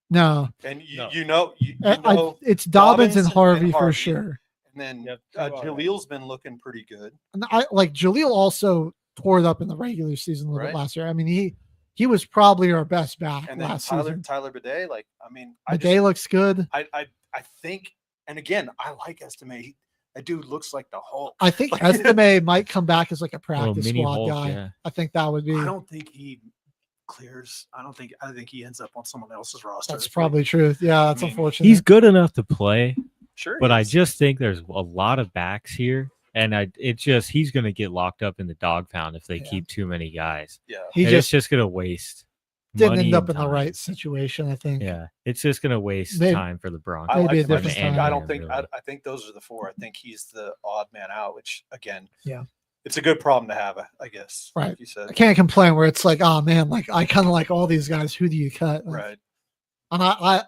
Speaker 6: No.
Speaker 10: And you
Speaker 6: it's Dobbins and Harvey for sure.
Speaker 10: And then Jaleel's been looking pretty good.
Speaker 6: And Jaleel also tore it up in the regular season a little bit last year. I mean, he was probably our best back
Speaker 10: and then
Speaker 6: last season.
Speaker 10: Tyler Bidet,
Speaker 6: Bidet looks good.
Speaker 10: I think, and again, I like Estime. That dude looks like the Hulk.
Speaker 6: I think Estime might come back as like a practice squad
Speaker 5: Hulk,
Speaker 6: guy.
Speaker 5: Yeah.
Speaker 6: I think that would be.
Speaker 10: I don't think he clears. I think he ends up on someone else's roster.
Speaker 6: That's probably true. Yeah, that's unfortunate.
Speaker 5: He's good enough to play.
Speaker 10: Sure,
Speaker 5: but I just think there's a lot of backs here, and he's going to get locked up in the dog pound if they keep too many guys.
Speaker 10: Yeah,
Speaker 5: it's just going to waste.
Speaker 6: Didn't end up in the right situation, I think.
Speaker 5: Yeah, it's just going to waste time for the Broncos.
Speaker 6: Maybe a different time.
Speaker 10: I don't think. I think those are the 4. I think he's the odd man out, which again,
Speaker 6: yeah,
Speaker 10: it's a good problem to have, I guess.
Speaker 6: Right.
Speaker 10: Like you said.
Speaker 6: I can't complain where it's like, oh man, like I kind of like all these guys. Who do you cut?
Speaker 10: Right.
Speaker 6: And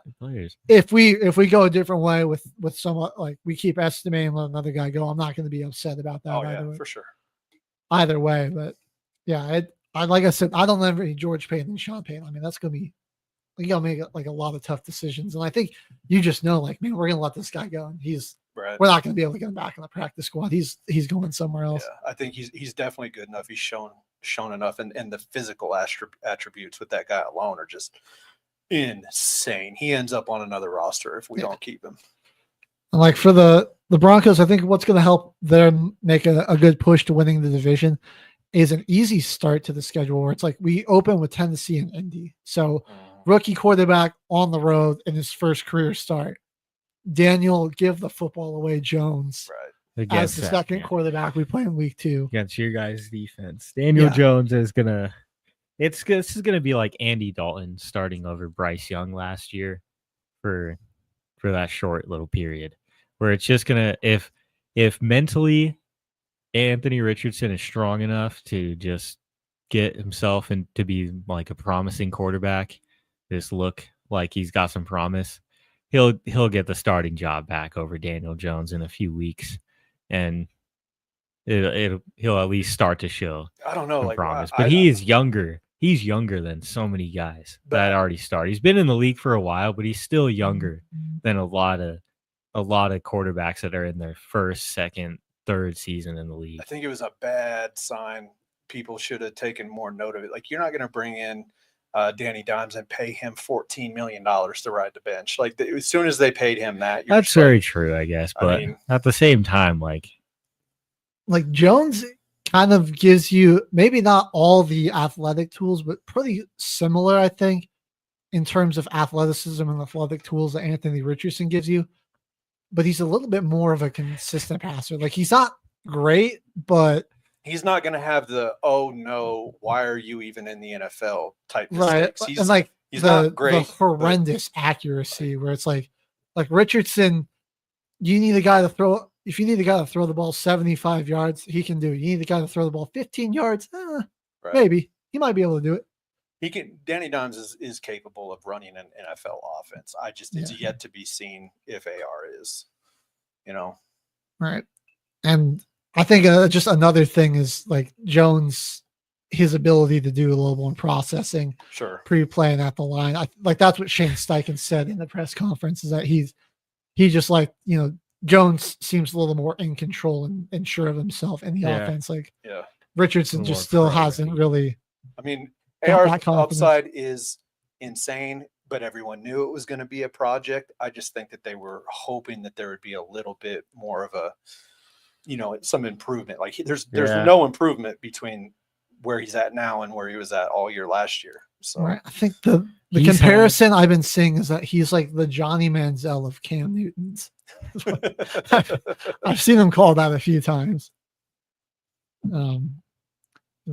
Speaker 6: if we go a different way with someone like we keep Estime and let another guy go, I'm not going to be upset about that.
Speaker 10: Oh yeah, for sure.
Speaker 6: Either way, but yeah, like I said, I don't have any George Payton and Sean Payton. I mean, that's going to be you got to make like a lot of tough decisions, and I think you just know, like, man, we're going to let this guy go, and we're not going to be able to get him back in the practice squad. He's going somewhere else.
Speaker 10: Yeah, I think he's definitely good enough. He's shown enough, and the physical attributes with that guy alone are just insane. He ends up on another roster if we don't keep him.
Speaker 6: And like for the Broncos, I think what's going to help them make a good push to winning the division is an easy start to the schedule where it's like we open with Tennessee and Indy. So rookie quarterback on the road in his first career start. Daniel give the football away Jones as the second quarterback we play in week 2
Speaker 5: against your guys' defense. Daniel Jones is gonna. This is gonna be like Andy Dalton starting over Bryce Young last year for that short little period where it's just gonna if mentally Anthony Richardson is strong enough to just get himself and to be like a promising quarterback, just look like he's got some promise, he'll get the starting job back over Daniel Jones in a few weeks, and he'll at least start to show.
Speaker 10: I don't know, like
Speaker 5: promise, but he is younger. He's younger than so many guys that already started. He's been in the league for a while, but he's still younger than a lot of quarterbacks that are in their first, second, third season in the league.
Speaker 10: I think it was a bad sign. People should have taken more note of it. Like, you're not going to bring in Danny Dimes and pay him $14 million to ride the bench. Like, as soon as they paid him that,
Speaker 5: that's very true, I guess. But at the same time, like
Speaker 6: Jones kind of gives you maybe not all the athletic tools, but pretty similar, I think, in terms of athleticism and athletic tools that Anthony Richardson gives you, but he's a little bit more of a consistent passer. Like he's not great, but
Speaker 10: he's not going to have the "oh no, why are you even in the NFL" type
Speaker 6: right.
Speaker 10: mistakes.
Speaker 6: And like
Speaker 10: he's
Speaker 6: the
Speaker 10: not great,
Speaker 6: horrendous accuracy where it's like Richardson, you need a guy to throw. If you need a guy to throw the ball 75 yards, he can do it. You need a guy to throw the ball 15 yards,
Speaker 10: right.
Speaker 6: Maybe he might be able to do it.
Speaker 10: He can. Danny Dimes is capable of running an NFL offense. It's yet to be seen if AR is,
Speaker 6: Right. And I think just another thing is like Jones, his ability to do a little more processing,
Speaker 10: sure,
Speaker 6: pre-playing at the line. Like that's what Shane Steichen said in the press conference is that he just like, Jones seems a little more in control and sure of himself in the offense. Like Richardson just still hasn't really.
Speaker 10: I mean, AR's upside is insane, but everyone knew it was going to be a project. I just think that they were hoping that there would be a little bit more of a, some improvement. Like there's no improvement between where he's at now and where he was at all year last year. So
Speaker 6: right. I think the comparison I've been seeing is that he's like the Johnny Manziel of Cam Newton's. I've seen him called that a few times. And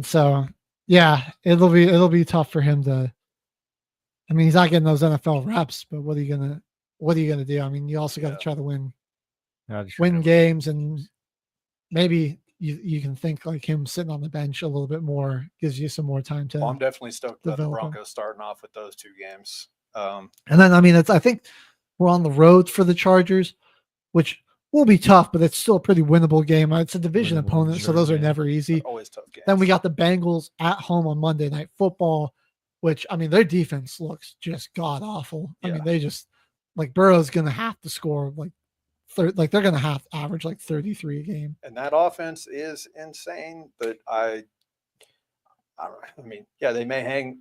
Speaker 6: so yeah, it'll be tough for him to. I mean, he's not getting those NFL reps, but what are you gonna do? I mean, you also got to try to win games, and maybe you can think like him sitting on the bench a little bit more gives you some more time to.
Speaker 10: Well, I'm definitely stoked about the Broncos starting off with those 2 games.
Speaker 6: And then, I mean, I think we're on the road for the Chargers, which will be tough, but it's still a pretty winnable game. It's a division opponent, so those are never easy.
Speaker 10: Always tough games.
Speaker 6: Then we got the Bengals at home on Monday Night Football, which, I mean, their defense looks just god awful. I mean, they just like Burrow's going to have to score they're going to have to average like 33 a game.
Speaker 10: And that offense is insane, but I mean, they may hang.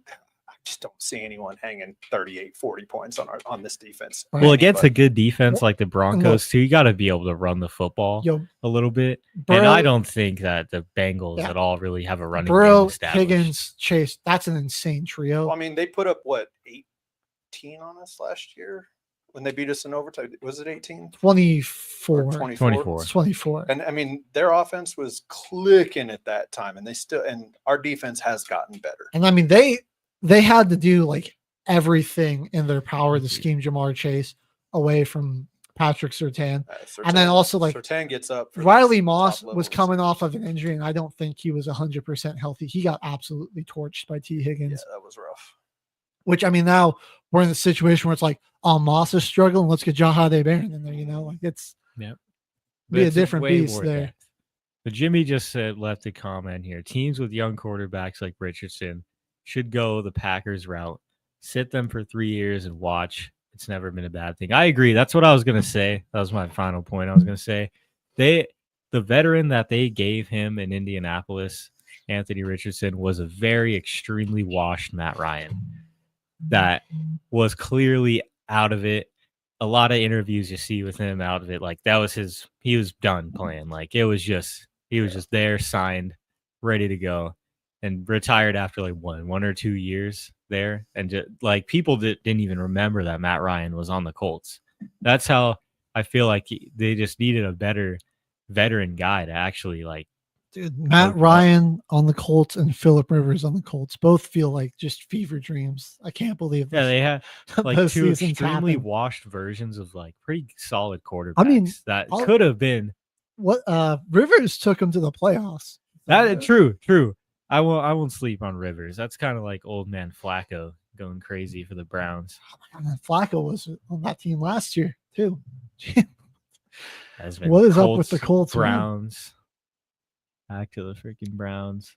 Speaker 10: I just don't see anyone hanging 38, 40 points on this defense.
Speaker 5: Well, against a good defense like the Broncos, too, you got to be able to run the football a little bit. And I don't think that the Bengals at all really have a running
Speaker 6: Burrow,
Speaker 5: game established.
Speaker 6: Higgins, Chase, that's an insane trio.
Speaker 10: Well, I mean, they put up, 18 on us last year? When they beat us in overtime, was it 18?
Speaker 6: 24.
Speaker 5: 24.
Speaker 10: And I mean, their offense was clicking at that time, and our defense has gotten better.
Speaker 6: And I mean, they had to do like everything in their power to scheme Jamar Chase away from Patrick Surtain. And then also like
Speaker 10: Surtain gets up.
Speaker 6: Riley Moss was coming off of an injury, and I don't think he was 100% healthy. He got absolutely torched by T. Higgins.
Speaker 10: Yeah, that was rough.
Speaker 6: Which, I mean, now we're in the situation where it's like, Moss is struggling. Let's get Jahade Barron in there. Like it's be a different beast there.
Speaker 5: But Jimmy just left a comment here. Teams with young quarterbacks like Richardson should go the Packers route. Sit them for 3 years and watch. It's never been a bad thing. I agree. That's what I was going to say. That was my final point. I was going to say the veteran that they gave him in Indianapolis, Anthony Richardson, was a very extremely washed Matt Ryan that was clearly out of it. A lot of interviews you see with him out of it, like that was he was done playing. Like he was just there, signed, ready to go, and retired after like 1 or 2 years there. And just, like people didn't even remember that Matt Ryan was on the Colts. That's how I feel like they just needed a better veteran guy to actually like.
Speaker 6: Dude, Matt Ryan on the Colts and Phillip Rivers on the Colts both feel like just fever dreams. I can't believe this.
Speaker 5: Yeah, they had like 2 extremely washed versions of like pretty solid quarterbacks.
Speaker 6: I mean,
Speaker 5: that could have been
Speaker 6: what Rivers took him to the playoffs.
Speaker 5: True. I won't sleep on Rivers. That's kind of like old man Flacco going crazy for the Browns.
Speaker 6: Flacco was on that team last year too.
Speaker 5: What
Speaker 6: is up with the Colts?
Speaker 5: Browns? Back to the freaking Browns.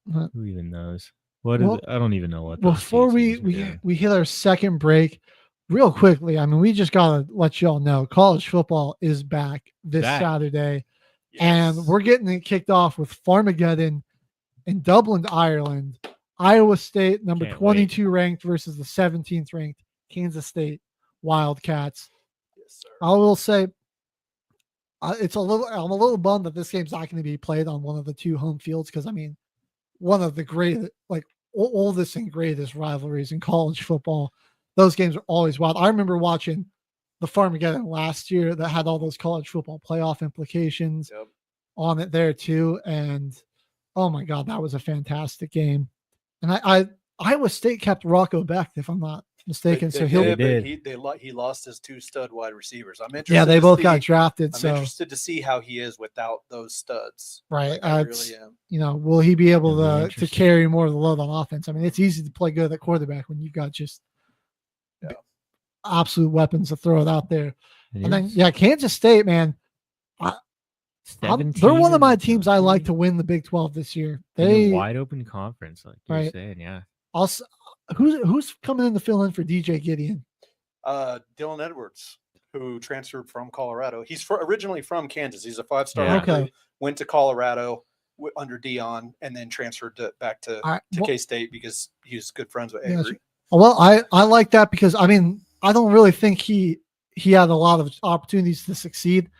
Speaker 5: Who even knows? I don't even know what.
Speaker 6: Before we hit our second break, real quickly, I mean, we just gotta let y'all know college football is back this Saturday, and we're getting it kicked off with Farmageddon in Dublin, Ireland. Iowa State, number 22 ranked versus the 17th ranked Kansas State Wildcats.
Speaker 10: Yes, sir.
Speaker 6: I will say. I'm a little bummed that this game's not going to be played on one of the 2 home fields because I mean, one of the great, like oldest and greatest rivalries in college football. Those games are always wild. I remember watching the Farmageddon last year that had all those college football playoff implications on it there too. And oh my God, that was a fantastic game. And Iowa State kept Rocco Becht, if I'm not mistaken. So
Speaker 10: he lost his 2 stud wide receivers. I'm interested.
Speaker 6: Yeah, they both got drafted.
Speaker 10: I'm
Speaker 6: so
Speaker 10: interested to see how he is without those studs.
Speaker 6: Right.
Speaker 10: I really am.
Speaker 6: You know, will he be able to carry more of the load on offense? I mean, it's easy to play good at quarterback when you've got just absolute weapons to throw it out there. And then, Kansas State, man, they're one of my teams I like to win the Big 12 this year. They
Speaker 5: wide open conference, like you're saying, yeah.
Speaker 6: Also, who's coming in to fill in for DJ Gideon?
Speaker 10: Dylan Edwards, who transferred from Colorado. He's originally from Kansas. He's a 5-star recruit. Went to Colorado under Dion, and then transferred back to K-State because he's good friends with Avery.
Speaker 6: Well, I like that because I mean I don't really think he had a lot of opportunities to succeed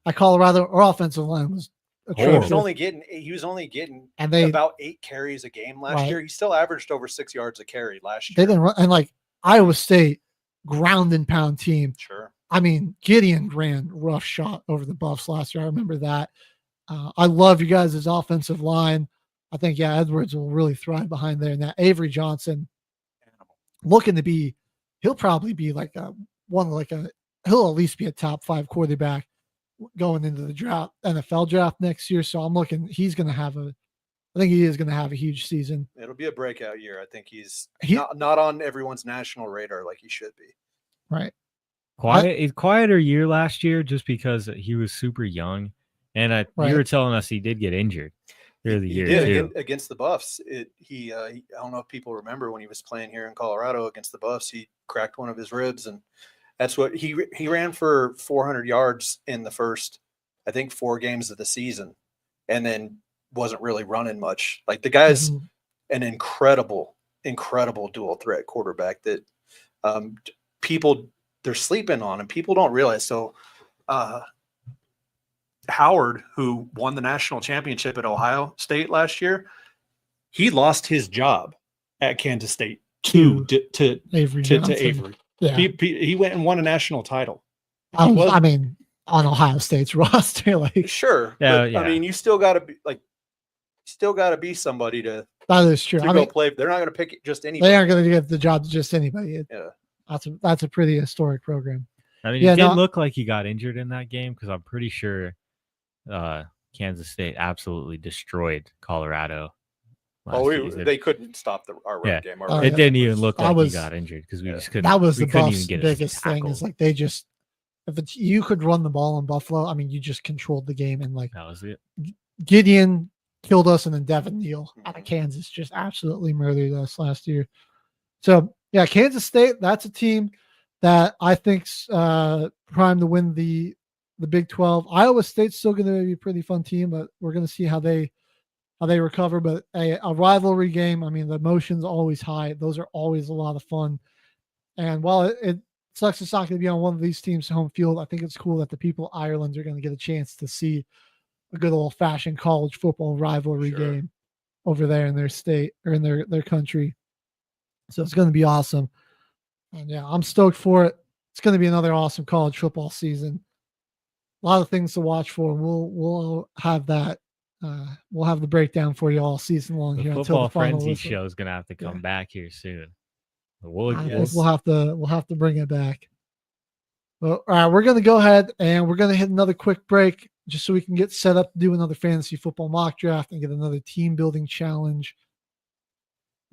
Speaker 6: at Colorado. Our offensive line was atrocious.
Speaker 10: He was only getting
Speaker 6: and
Speaker 10: about 8 carries a game last year. He still averaged over 6 yards a carry last year.
Speaker 6: They didn't run, and like Iowa State, ground and pound team.
Speaker 10: Sure.
Speaker 6: I mean, Gideon ran rough shot over the Buffs last year. I remember that. I love you guys' offensive line. I think Edwards will really thrive behind there. And that Avery Johnson, looking to be, he'll probably be like he'll at least be a top 5 quarterback going into the NFL draft next year. So I'm looking, I think he is going to have a huge season.
Speaker 10: It'll be a breakout year. I think he's not on everyone's national radar like he should be.
Speaker 6: Right.
Speaker 5: Quieter year last year just because he was super young. And you were telling us he did get injured through the year too.
Speaker 10: Against the Buffs. I don't know if people remember when he was playing here in Colorado against the Buffs, he cracked one of his ribs, and that's what he ran for 400 yards in the first, I think, 4 games of the season, and then wasn't really running much. Like the guy's an incredible dual threat quarterback that people they're sleeping on, and people don't realize. So Howard, who won the national championship at Ohio State last year, he lost his job at Kansas State to Avery.
Speaker 6: Yeah.
Speaker 10: He went and won a national title.
Speaker 6: I mean, on Ohio State's roster, like
Speaker 10: sure. I mean, you still got to be somebody to.
Speaker 6: That is true.
Speaker 10: Go play. They're not going to pick just anybody.
Speaker 6: They aren't going to give the job to just anybody. That's a pretty historic program.
Speaker 5: I mean, it didn't look like he got injured in that game because I'm pretty sure Kansas State absolutely destroyed Colorado.
Speaker 10: They couldn't stop our run game.
Speaker 5: It didn't even look like he got injured because we just couldn't.
Speaker 6: That was the Buffs'
Speaker 5: even get
Speaker 6: biggest thing. Is like they just you could run the ball in Buffalo. I mean, you just controlled the game, and like
Speaker 5: that was it.
Speaker 6: Gideon killed us, and then Devin Neal out of Kansas just absolutely murdered us last year. So Kansas State, that's a team that I think's primed to win the Big 12. Iowa State's still going to be a pretty fun team, but we're going to see how they recover. But a rivalry game, I mean, the emotion's always high. Those are always a lot of fun. And while it sucks it's not going to be on one of these teams' home field, I think it's cool that the people of Ireland are going to get a chance to see a good old-fashioned college football rivalry game over there in their state or in their country. So it's going to be awesome. And I'm stoked for it. It's going to be another awesome college football season. A lot of things to watch for. We'll have that. We'll have the breakdown for you all season long here until the final
Speaker 5: Frenzy
Speaker 6: whistle.
Speaker 5: show is going to have to come back here soon.
Speaker 6: We'll have to bring it back. Well, all right, we're going to go ahead and we're going to hit another quick break just so we can get set up to do another fantasy football mock draft and get another team building challenge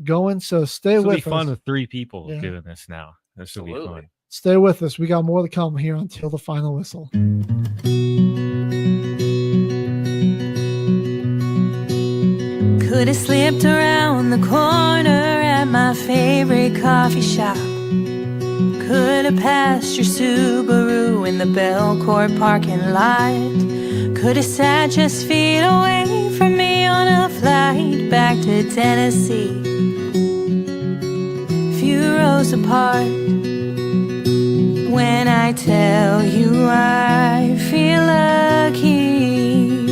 Speaker 6: going. So stay with us.
Speaker 5: It'll be fun with 3 people doing this now. This will be fun.
Speaker 6: Stay with us. We got more to come here until the final whistle.
Speaker 12: Could have slipped around the corner at my favorite coffee shop. Could have passed your Subaru in the Belcourt parking lot. Could have sat just feet away from me on a flight back to Tennessee. Few rows apart. When I tell you I feel lucky,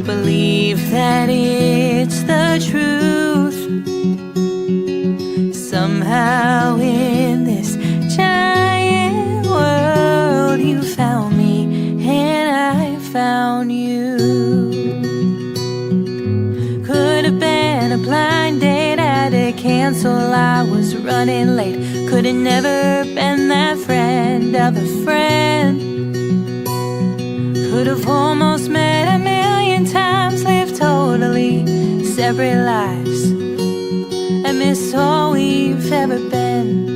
Speaker 12: believe that it's the truth. you. Could have been a blind date, had to cancel, I was running late. Could have never been that friend of a friend. Could have almost met a million times, lived totally separate lives, and missed all we've ever been.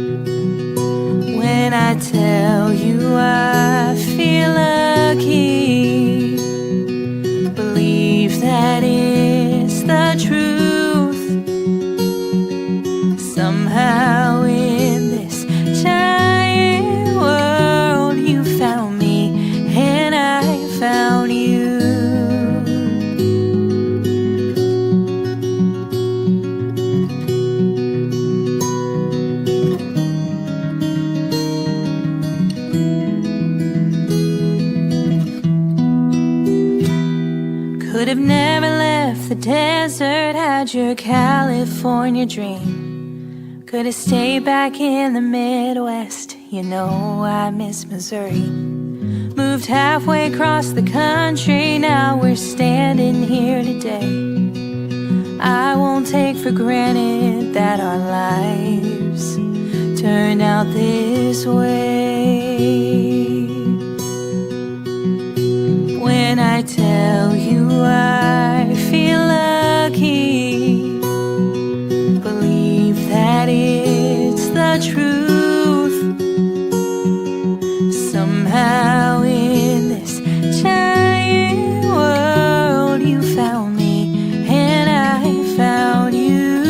Speaker 12: When I tell you I feel lucky, believe that it's the truth. Somehow in this giant world you found me and I found you. Could have never left the desert, had your California dream. Could have stayed back in the Midwest, you know I miss Missouri. Moved halfway across the country, now we're standing here today. I won't take for granted that our lives turned out this way. When I tell you I feel lucky, believe that it's the truth. Somehow in this giant world you found me and I found you.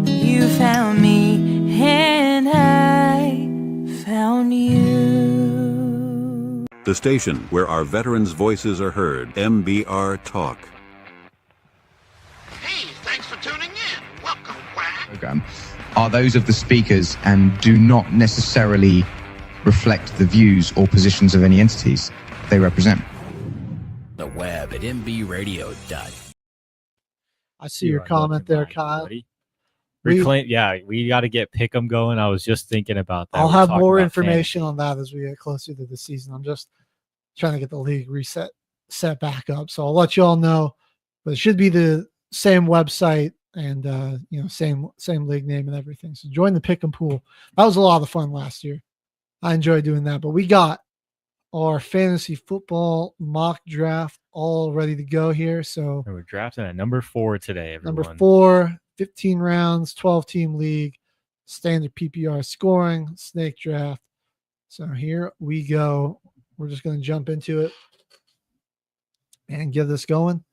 Speaker 12: You found me and I found you.
Speaker 1: The station where our veterans' voices are heard, MBR Talk.
Speaker 7: Hey, thanks for tuning in. Welcome, Quack.
Speaker 8: Program are those of the speakers and do not necessarily reflect the views or positions of any entities they represent.
Speaker 2: The web at mbradio.com.
Speaker 6: I see your comment there, Kyle.
Speaker 5: Reclaim, we got to get Pick'em going. I was just thinking about that.
Speaker 6: I'll
Speaker 5: We're
Speaker 6: have
Speaker 5: talking
Speaker 6: more
Speaker 5: about
Speaker 6: information on that as we get closer to the season. I'm just trying to get the league set back up, so I'll let you all know. But it should be the same website and same league name and everything. So join the Pick'em pool. That was a lot of fun last year. I enjoyed doing that. But we got our fantasy football mock draft all ready to go here. So
Speaker 5: we're drafting at number 4 today. Everyone.
Speaker 6: Number 4. 15 rounds, 12-team league, standard PPR scoring, snake draft. So here we go. We're just going to jump into it and get this going.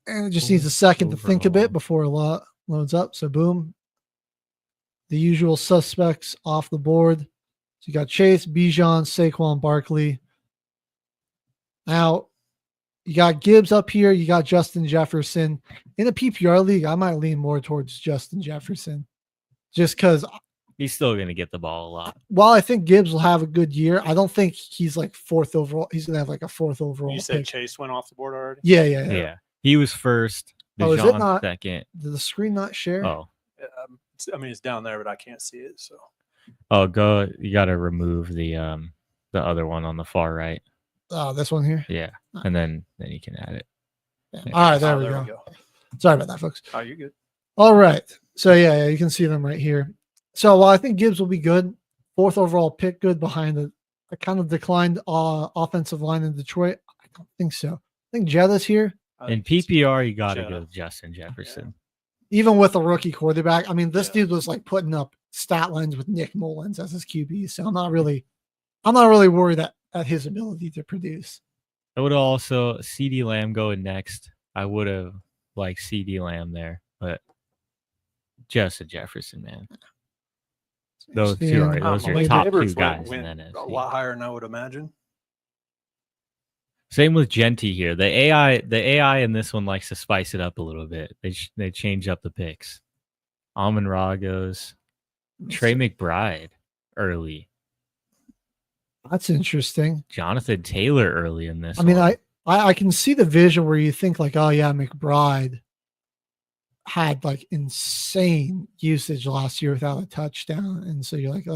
Speaker 6: And it just needs a second to think a bit before a lot loads up. So boom. The usual suspects off the board. So you got Chase, Bijan, Saquon Barkley. Now, you got Gibbs up here. You got Justin Jefferson. In a PPR league, I might lean more towards Justin Jefferson just because
Speaker 5: he's still going to get the ball a lot.
Speaker 6: While I think Gibbs will have a good year, I don't think he's like 4th overall. He's going to have like a 4th overall.
Speaker 10: You said
Speaker 6: pick.
Speaker 10: Chase went off the board already?
Speaker 6: Yeah.
Speaker 5: He was first.
Speaker 6: Oh, is it not?
Speaker 5: Second.
Speaker 6: Did the screen not share?
Speaker 5: Oh.
Speaker 10: It's down there, but I can't see it. So.
Speaker 5: Oh, go. You got to remove the other one on the far right.
Speaker 6: Oh, this one here?
Speaker 5: Yeah. And then you can add it.
Speaker 6: Yeah. All right, there we go. Sorry about that, folks.
Speaker 10: Oh, you're good.
Speaker 6: All right. So, yeah, you can see them right here. So, while I think Gibbs will be good, 4th overall pick, good behind a kind of declined offensive line in Detroit. I don't think so. I think Jetta's here.
Speaker 5: In PPR, you got to go with Justin Jefferson.
Speaker 6: Yeah. Even with a rookie quarterback. I mean, this dude was like putting up stat lines with Nick Mullins as his QB. So, I'm not really worried at his ability to produce.
Speaker 5: I would also CeeDee Lamb going next. I would have liked CeeDee Lamb there, but Justin Jefferson, man. Those two are your top 2 guys.
Speaker 10: A lot higher than I would imagine.
Speaker 5: Same with Genty here. The AI in this one likes to spice it up a little bit. They change up the picks. Amon-Ra goes. Trey McBride early.
Speaker 6: That's interesting.
Speaker 5: Jonathan Taylor early in this.
Speaker 6: I mean, I can see the vision where you think like, oh yeah, McBride had like insane usage last year without a touchdown, and so you're like,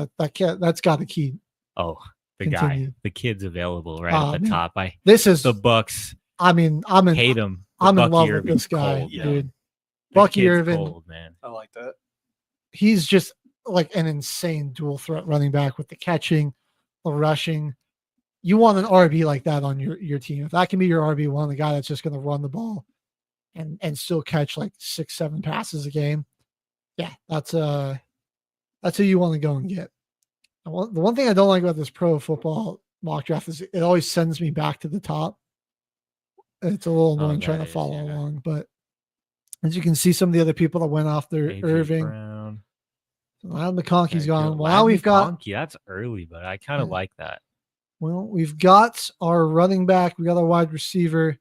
Speaker 6: that's got to keep.
Speaker 5: Oh, the
Speaker 6: continue.
Speaker 5: guy, the kid's available right at the
Speaker 6: man.
Speaker 5: top.
Speaker 6: This is
Speaker 5: the Bucks.
Speaker 6: I'm in
Speaker 5: Hate him.
Speaker 6: I'm in
Speaker 5: Bucky
Speaker 6: love with
Speaker 5: Irvin's
Speaker 6: this guy,
Speaker 5: cold,
Speaker 6: dude.
Speaker 5: The
Speaker 6: Bucky
Speaker 5: kid's
Speaker 6: Irvin,
Speaker 5: cold, man.
Speaker 10: I like that.
Speaker 6: he's just like an insane dual threat running back with the catching, the rushing. You want an RB like that on your team. If that can be your RB1, the guy that's just going to run the ball and still catch like 6-7 passes a game. Yeah, that's who you want to go and get. The one thing I don't like about this pro football mock draft is it always sends me back to the top. It's a little annoying trying to follow along, but as you can see, some of the other people that went off there,
Speaker 5: A.J.
Speaker 6: Irving,
Speaker 5: Brown.
Speaker 6: Loud McConkey's gone.
Speaker 5: Well,
Speaker 6: Now we've got
Speaker 5: that's early, but I kind of like that.
Speaker 6: Well, we've got our running back. We got our wide receiver.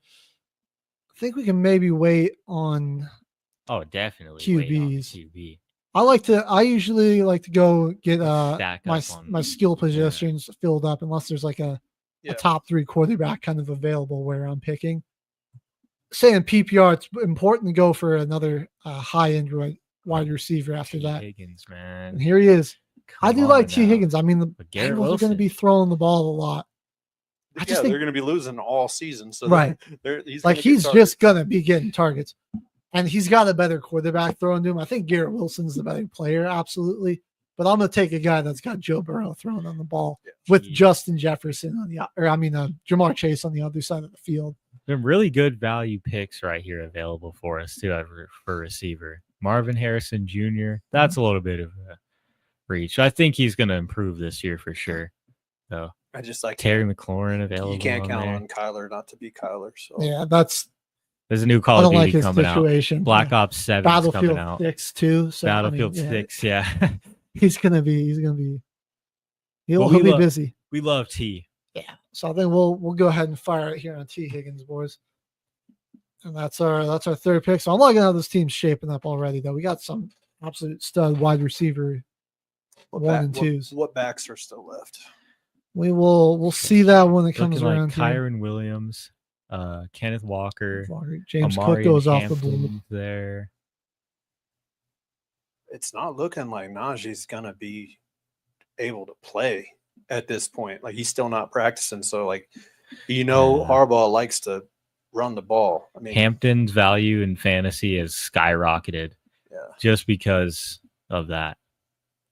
Speaker 6: I think we can maybe wait on.
Speaker 5: Oh, definitely
Speaker 6: QBs.
Speaker 5: QB.
Speaker 6: I usually like to go get
Speaker 5: Stack
Speaker 6: my
Speaker 5: up on-
Speaker 6: my skill positions filled up unless there's like a top 3 quarterback kind of available where I'm picking. Say in PPR, it's important to go for another high end wide receiver after that.
Speaker 5: Higgins, man.
Speaker 6: And here he is. I do like T.
Speaker 5: now.
Speaker 6: Higgins. I mean, the
Speaker 5: Garrett
Speaker 6: Bengals are going to
Speaker 5: Wilson.
Speaker 6: be throwing the ball a lot. I
Speaker 10: Yeah,
Speaker 6: just think
Speaker 10: they're going to be losing all season. So
Speaker 6: Right.
Speaker 10: he's
Speaker 6: like
Speaker 10: gonna get
Speaker 6: he's
Speaker 10: targets.
Speaker 6: just gonna be getting targets, and he's got a better quarterback throwing to him. I think Garrett Wilson's the better player, absolutely. But I'm gonna take a guy that's got Joe Burrow throwing on the ball with Justin Jefferson on the, Jamar Chase on the other side of the field.
Speaker 5: Some really good value picks right here available for us too for receiver. Marvin Harrison Jr. That's a little bit of a reach. I think he's going to improve this year for sure. So
Speaker 10: I just like
Speaker 5: Terry McLaurin available.
Speaker 10: You can't count
Speaker 5: there.
Speaker 10: on Kyler not to be Kyler. So
Speaker 6: Yeah,
Speaker 5: there's a new
Speaker 6: I
Speaker 5: Call of
Speaker 6: don't
Speaker 5: Duty
Speaker 6: like his
Speaker 5: coming
Speaker 6: situation.
Speaker 5: out. Black Ops 7 coming
Speaker 6: Battlefield
Speaker 5: out.
Speaker 6: 6 too. So,
Speaker 5: Battlefield 6, yeah.
Speaker 6: he's gonna be he'll
Speaker 5: Well,
Speaker 6: be busy.
Speaker 5: We love T.
Speaker 6: Yeah. So I think we'll go ahead and fire it here on T. Higgins, boys. And that's our third pick. So I'm liking how this team's shaping up already, though. We got some absolute stud wide receiver one and twos.
Speaker 10: What backs are still left?
Speaker 6: We'll see that when it comes
Speaker 5: Looking
Speaker 6: around.
Speaker 5: like
Speaker 6: here.
Speaker 5: Kyron Williams, Kenneth Walker,
Speaker 6: James Cook
Speaker 5: Amari
Speaker 6: goes off the
Speaker 5: Hampton
Speaker 6: board.
Speaker 5: there.
Speaker 10: It's not looking like Najee's gonna be able to play at this point. Like he's still not practicing. So Harbaugh likes to run the ball. I mean,
Speaker 5: Hampton's value in fantasy has skyrocketed just because of that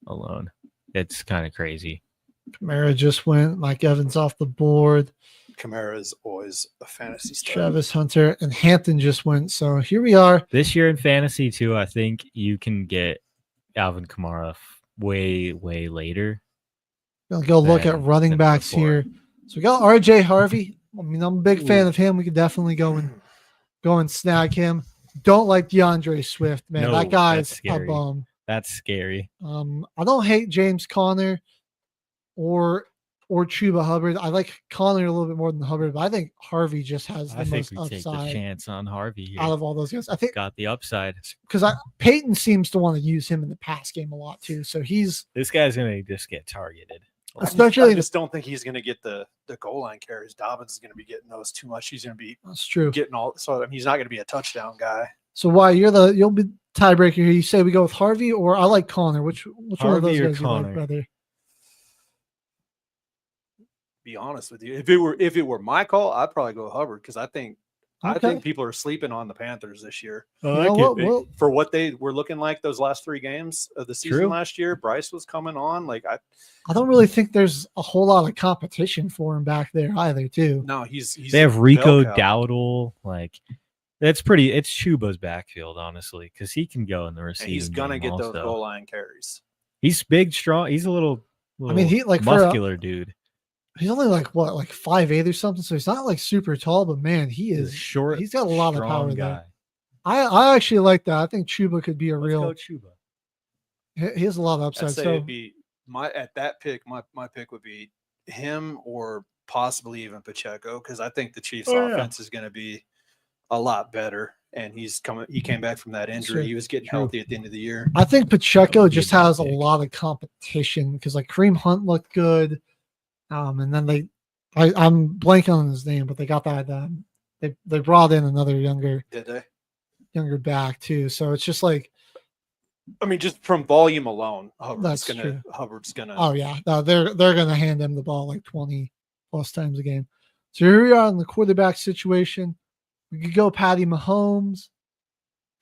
Speaker 5: alone. It's kind of crazy.
Speaker 6: Kamara just went. Mike Evans off the board.
Speaker 10: Kamara is always a fantasy star.
Speaker 6: Travis Hunter and Hampton just went. So here we are.
Speaker 5: This year in fantasy too, I think you can get Alvin Kamara way, way later.
Speaker 6: We'll go look at running backs here. So we got RJ Harvey. I mean, I'm a big fan of him. We could definitely go and snag him. Don't like DeAndre Swift, man.
Speaker 5: No,
Speaker 6: that guy's
Speaker 5: that's
Speaker 6: a
Speaker 5: scary.
Speaker 6: bum.
Speaker 5: That's scary.
Speaker 6: I don't hate James Conner or Chuba Hubbard. I like Conner a little bit more than Hubbard, but I think Harvey just has the
Speaker 5: I think
Speaker 6: most
Speaker 5: we take the
Speaker 6: upside
Speaker 5: chance on Harvey here.
Speaker 6: out of all those guys. I think
Speaker 5: Got the upside.
Speaker 6: because Peyton seems to want to use him in the pass game a lot too. So he's
Speaker 5: This guy's gonna just get targeted.
Speaker 6: especially
Speaker 10: I just don't think he's going to get the goal line carries. Dobbins is going to be getting those too much. He's going to be
Speaker 6: that's true.
Speaker 10: getting all. So I mean, he's not going to be a touchdown guy.
Speaker 6: So why you'll be tiebreaker here? You say we go with Harvey or I like Connor. Which one of
Speaker 5: Harvey
Speaker 6: those
Speaker 5: or
Speaker 6: guys you like
Speaker 5: Connor?
Speaker 6: better?
Speaker 10: Be honest with you, if it were my call, I'd probably go Hubbard because I think people are sleeping on the Panthers this year. For what they were looking like those last 3 games of the season
Speaker 6: True.
Speaker 10: last year, Bryce was coming on. Like
Speaker 6: I don't really think there's a whole lot of competition for him back there either. Too.
Speaker 10: no, he's
Speaker 5: They have
Speaker 10: a
Speaker 5: Rico
Speaker 10: bell cow.
Speaker 5: Dowdle. Like it's Chuba's backfield, honestly, because he can go in the
Speaker 10: And
Speaker 5: receiving.
Speaker 10: he's gonna
Speaker 5: game
Speaker 10: get those
Speaker 5: also.
Speaker 10: goal line carries.
Speaker 5: He's big, strong. He's a little
Speaker 6: I mean, he like for
Speaker 5: muscular dude.
Speaker 6: he's only like 5'8" or something, so he's not like super tall, but man, he
Speaker 5: He's
Speaker 6: is
Speaker 5: a short.
Speaker 6: He's got a lot of
Speaker 5: strong
Speaker 6: power
Speaker 5: guy.
Speaker 6: there. I actually like that. I think Chuba could be a
Speaker 5: Let's
Speaker 6: real.
Speaker 5: go Chuba.
Speaker 6: He has a lot of upside.
Speaker 10: I'd say
Speaker 6: So
Speaker 10: it'd be at that pick. My pick would be him or possibly even Pacheco because I think the Chiefs' offense is going to be a lot better. And he came back from that injury.
Speaker 6: Sure.
Speaker 10: He was getting healthy at the end of the year.
Speaker 6: I think Pacheco
Speaker 5: That'd be
Speaker 6: just
Speaker 5: a big
Speaker 6: has a
Speaker 5: pick.
Speaker 6: lot of competition because like Kareem Hunt looked good, and then I'm blanking on his name, but they got that they brought in another
Speaker 10: Did they?
Speaker 6: younger back too. So it's just like
Speaker 10: I mean, just from volume alone,
Speaker 6: That's true.
Speaker 10: Hubbard's gonna.
Speaker 6: Oh yeah, no, they're gonna hand him the ball like 20 plus times a game. So here we are in the quarterback situation. We could go Patty Mahomes,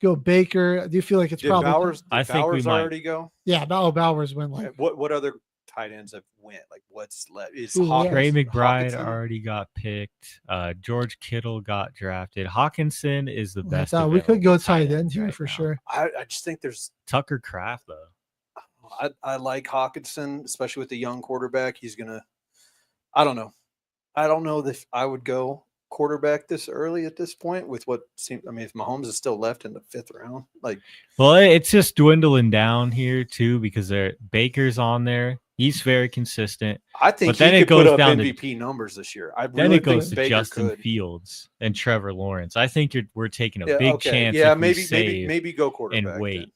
Speaker 6: go Baker. I do feel like it's
Speaker 10: Did
Speaker 6: probably
Speaker 10: Bowers? Did
Speaker 5: I think we
Speaker 10: Bowers
Speaker 5: might.
Speaker 10: already go?
Speaker 6: yeah. Bowers went like
Speaker 10: What other tight ends have went? Like what's left? Is
Speaker 6: Ooh, yeah.
Speaker 5: Trey McBride
Speaker 10: Hawkinson?
Speaker 5: already got picked. George Kittle got drafted. Hawkinson is the
Speaker 6: I
Speaker 5: best.
Speaker 6: thought we could go
Speaker 5: available
Speaker 6: tight end here
Speaker 5: right
Speaker 6: for
Speaker 5: now.
Speaker 6: sure.
Speaker 10: I just think there's.
Speaker 5: Tucker Kraft though.
Speaker 10: I like Hawkinson, especially with the young quarterback. He's gonna. I don't know. I don't know if I would go quarterback this early at this point with what seems. I mean, if Mahomes is still left in the 5th round, like.
Speaker 5: Well, it's just dwindling down here too because Baker's on there. He's very consistent.
Speaker 10: I think
Speaker 5: but then
Speaker 10: he
Speaker 5: it
Speaker 10: could put
Speaker 5: goes
Speaker 10: up
Speaker 5: down
Speaker 10: MVP numbers this year. I
Speaker 5: then
Speaker 10: really
Speaker 5: it goes
Speaker 10: think
Speaker 5: to
Speaker 10: Baker
Speaker 5: Justin
Speaker 10: could.
Speaker 5: Fields and Trevor Lawrence. I think we're taking a big chance.
Speaker 10: Yeah,
Speaker 5: if we
Speaker 10: maybe
Speaker 5: save
Speaker 10: go quarterback
Speaker 5: and wait.
Speaker 10: then.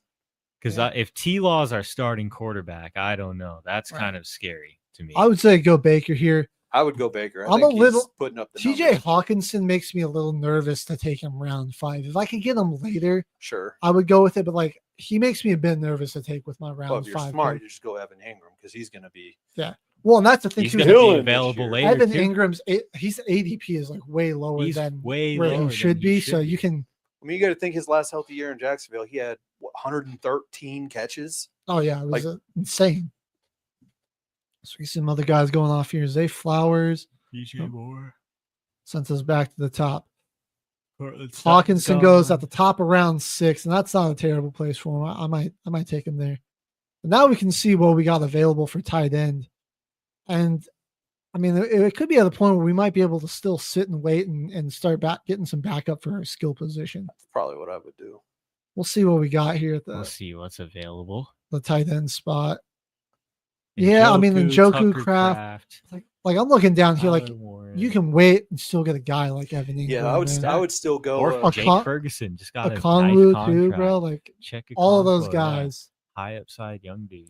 Speaker 5: Because if T-Law's our starting quarterback, I don't know. That's
Speaker 6: Right.
Speaker 5: kind of scary to me.
Speaker 6: I would say go Baker here.
Speaker 10: I would go Baker.
Speaker 6: I'm
Speaker 10: think
Speaker 6: a little
Speaker 10: he's putting up the
Speaker 6: TJ
Speaker 10: numbers.
Speaker 6: Hawkinson makes me a little nervous to take him round 5. If I could get him later,
Speaker 10: Sure.
Speaker 6: I would go with it. But like he makes me a bit nervous to take with my round
Speaker 10: Well, if you're
Speaker 6: 5.
Speaker 10: smart,
Speaker 6: pick.
Speaker 10: you just go Evan Ingram because he's going to be.
Speaker 6: Yeah. Well, and that's the thing
Speaker 5: He's
Speaker 6: too.
Speaker 5: going to
Speaker 10: Hill
Speaker 5: be
Speaker 10: in this
Speaker 5: available
Speaker 10: year.
Speaker 5: later.
Speaker 6: Evan
Speaker 5: too.
Speaker 6: Ingram's his ADP is like way lower
Speaker 5: He's
Speaker 6: than
Speaker 5: way
Speaker 6: where
Speaker 5: lower
Speaker 6: he
Speaker 5: than
Speaker 6: should be. So you can.
Speaker 10: I mean, you got to think his last healthy year in Jacksonville, he had 113 catches.
Speaker 6: Oh yeah, it was
Speaker 10: Like-
Speaker 6: insane. So we see some other guys going off here. Zay Flowers
Speaker 5: DJ Moore.
Speaker 6: sends us back to the top.
Speaker 5: Cortland
Speaker 6: Hawkinson
Speaker 5: Sutton
Speaker 6: goes
Speaker 5: gone.
Speaker 6: at the top of round 6, and that's not a terrible place for him. I might take him there. But now we can see what we got available for tight end, and I mean it could be at the point where we might be able to still sit and wait and start getting some backup for our skill position.
Speaker 10: That's probably what I would do.
Speaker 6: We'll see what we got here at
Speaker 5: We'll see what's available.
Speaker 6: the tight end spot. Yeah, I mean,
Speaker 5: Njoku,
Speaker 6: Njoku,
Speaker 5: Tucker
Speaker 6: Kraft. Like I'm looking down here, like
Speaker 5: Tyler Warren.
Speaker 6: you can wait and still get a guy like Evan Ingram.
Speaker 10: Yeah, I would.
Speaker 6: man.
Speaker 10: I would still go.
Speaker 5: Or Jake
Speaker 6: Con-
Speaker 5: Ferguson just got a
Speaker 6: Conwu
Speaker 5: nice
Speaker 6: too,
Speaker 5: contract.
Speaker 6: bro. Like
Speaker 5: Check
Speaker 6: all of those
Speaker 5: Okonkwo,
Speaker 6: guys.
Speaker 5: high upside young dude.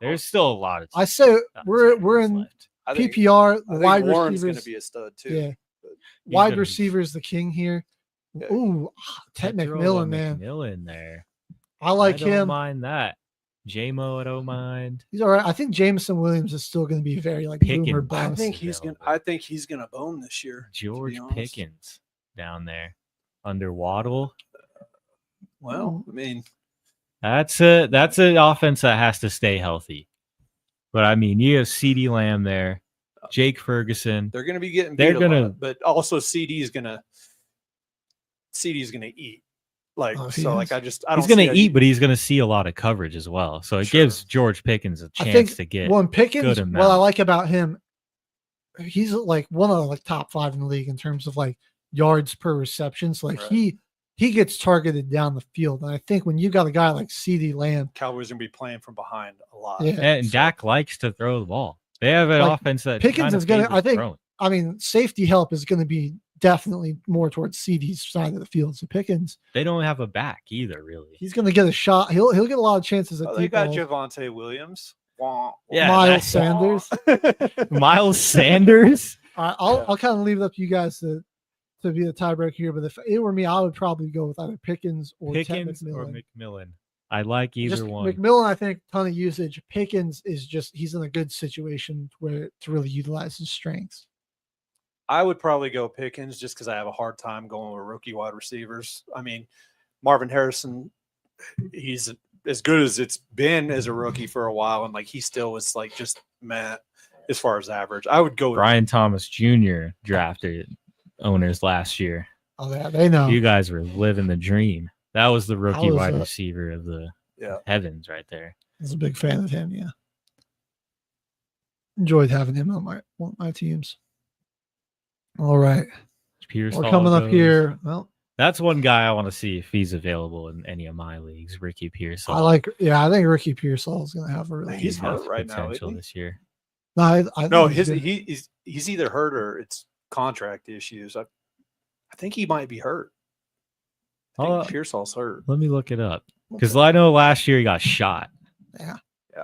Speaker 5: There's still a lot of.
Speaker 6: I say
Speaker 5: tight
Speaker 6: we're
Speaker 5: ends
Speaker 6: in
Speaker 5: left.
Speaker 10: I think,
Speaker 6: PPR.
Speaker 10: I think
Speaker 6: Wide
Speaker 10: Warren's going to
Speaker 6: receivers.
Speaker 10: be a stud too.
Speaker 6: Yeah,
Speaker 10: but
Speaker 5: He's
Speaker 6: wide
Speaker 5: gonna be-
Speaker 6: receiver is the king here.
Speaker 10: Yeah.
Speaker 6: Ooh, Ted
Speaker 5: Tetro
Speaker 6: McMillan, man.
Speaker 5: McMillan there.
Speaker 6: I like
Speaker 5: I don't
Speaker 6: him.
Speaker 5: mind that. J-Mo, I don't mind.
Speaker 6: He's all right. I think Jameson Williams is still going to be very like
Speaker 5: Pickens.
Speaker 6: boomer
Speaker 10: I
Speaker 6: bust.
Speaker 10: think he's going. I think he's going to bone this year. to be
Speaker 5: George
Speaker 10: honest.
Speaker 5: Pickens down there under Waddle.
Speaker 10: Well, I mean,
Speaker 5: That's an offense that has to stay healthy. But I mean, you have CeeDee Lamb there, Jake Ferguson.
Speaker 10: they're going to be getting.
Speaker 5: They're
Speaker 10: beat
Speaker 5: gonna-
Speaker 10: a lot, but also CD's going to eat. Like
Speaker 6: Oh, he
Speaker 10: so,
Speaker 6: is.
Speaker 10: like I don't.
Speaker 5: He's going
Speaker 10: see
Speaker 5: to
Speaker 10: how
Speaker 5: eat,
Speaker 10: you-
Speaker 5: but he's going to see a lot of coverage as well. So it
Speaker 10: Sure.
Speaker 5: gives George Pickens a
Speaker 6: I
Speaker 5: chance
Speaker 6: think
Speaker 5: to get
Speaker 6: one Pickens.
Speaker 5: good
Speaker 6: What I
Speaker 5: amount.
Speaker 6: like about him, he's like one of the like top 5 in the league in terms of like yards per reception. So like
Speaker 10: Right.
Speaker 6: he gets targeted down the field, and I think when you got a guy like CeeDee Lamb,
Speaker 10: Cowboys going to be playing from behind a lot.
Speaker 6: Yeah.
Speaker 5: And Dak likes to throw the ball. They have an
Speaker 6: Like,
Speaker 5: offense that
Speaker 6: Pickens
Speaker 5: kinda
Speaker 6: is gonna.
Speaker 5: favors
Speaker 6: I think.
Speaker 5: throwing.
Speaker 6: I mean, safety help is going to be definitely more towards CD's side of the field. So Pickens,
Speaker 5: They don't have a back either, really.
Speaker 6: he's going to get a shot. He'll get a lot of chances at
Speaker 10: Oh, they
Speaker 6: deep
Speaker 10: got
Speaker 6: ball.
Speaker 10: Javonte Williams. Wah,
Speaker 5: Yeah,
Speaker 6: Miles
Speaker 5: that's-
Speaker 6: Sanders.
Speaker 5: Miles Sanders.
Speaker 6: I'll kind of leave it up to you guys to be the tiebreaker here. But if it were me, I would probably go with either Pickens or Ted
Speaker 5: Pickens or
Speaker 6: McMillan.
Speaker 5: McMillan. I like either
Speaker 6: Just
Speaker 5: one.
Speaker 6: McMillan, I think, ton of usage. Pickens is just he's in a good situation where to really utilize his strengths.
Speaker 10: I would probably go Pickens just because I have a hard time going with rookie wide receivers. I mean, Marvin Harrison, he's as good as it's been as a rookie for a while, and like he still was like just meh as far as average. I would go with
Speaker 5: Brian Thomas Jr. drafted owners last year.
Speaker 6: Oh, yeah, they know.
Speaker 5: You guys were living the dream. That was the rookie
Speaker 6: was
Speaker 5: wide
Speaker 6: a-
Speaker 5: receiver of the
Speaker 10: Yeah.
Speaker 5: heavens right there.
Speaker 6: I was a big fan of him. Yeah, enjoyed having him on my teams. All right,
Speaker 5: Pearsall
Speaker 6: we're coming up
Speaker 5: goes.
Speaker 6: here. Well,
Speaker 5: That's one guy I want to see if he's available in any of my leagues. Ricky Pearsall.
Speaker 6: I think Ricky Pearsall is going to have a really
Speaker 10: He's
Speaker 6: good year.
Speaker 10: hurt right now,
Speaker 5: potential
Speaker 10: isn't he?
Speaker 5: this year.
Speaker 6: No, I
Speaker 10: No,
Speaker 6: think
Speaker 10: he's either hurt or it's contract issues. I think he might be hurt. I think
Speaker 5: Oh,
Speaker 10: Pearsall's hurt.
Speaker 5: let me look it up because I know last year he got shot.
Speaker 10: Yeah,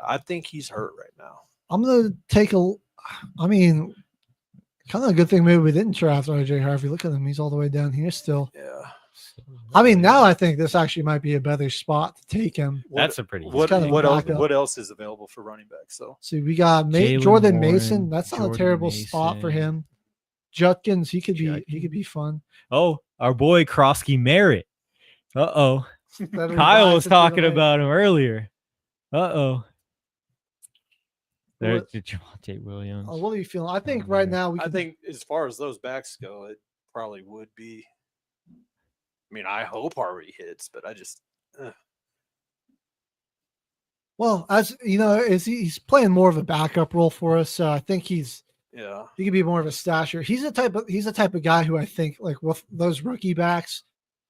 Speaker 10: I think he's hurt right now.
Speaker 6: I'm going to take a. I mean, kind of a good thing maybe we didn't draft RJ Harvey. Look at him; he's all the way down here still.
Speaker 10: Yeah,
Speaker 6: I mean, now I think this actually might be a better spot to take him.
Speaker 5: That's a pretty.
Speaker 10: What
Speaker 6: kind of
Speaker 10: what else?
Speaker 6: backup.
Speaker 10: What else is available for running backs? So
Speaker 6: See, we got
Speaker 5: Jalen
Speaker 6: Jordan
Speaker 5: Warren,
Speaker 6: Mason. That's not a
Speaker 5: Jordan
Speaker 6: terrible spot for
Speaker 5: Mason.
Speaker 6: him. Judkins, he could be fun.
Speaker 5: Oh, our boy Krosky Merritt. Uh-oh.
Speaker 6: Better
Speaker 5: Kyle
Speaker 6: advise
Speaker 5: was
Speaker 6: it to the
Speaker 5: talking
Speaker 6: right.
Speaker 5: about him earlier. Uh-oh. There's
Speaker 6: What-
Speaker 5: Javonte Williams.
Speaker 6: What are you feeling? I think right now we
Speaker 10: I
Speaker 6: can
Speaker 10: think as far as those backs go, it probably would be. I mean, I hope Harvey hits, but I just.
Speaker 6: well, as you know, he's playing more of a backup role for us. So I think he could be more of a stasher. He's the type of guy who I think, like with those rookie backs,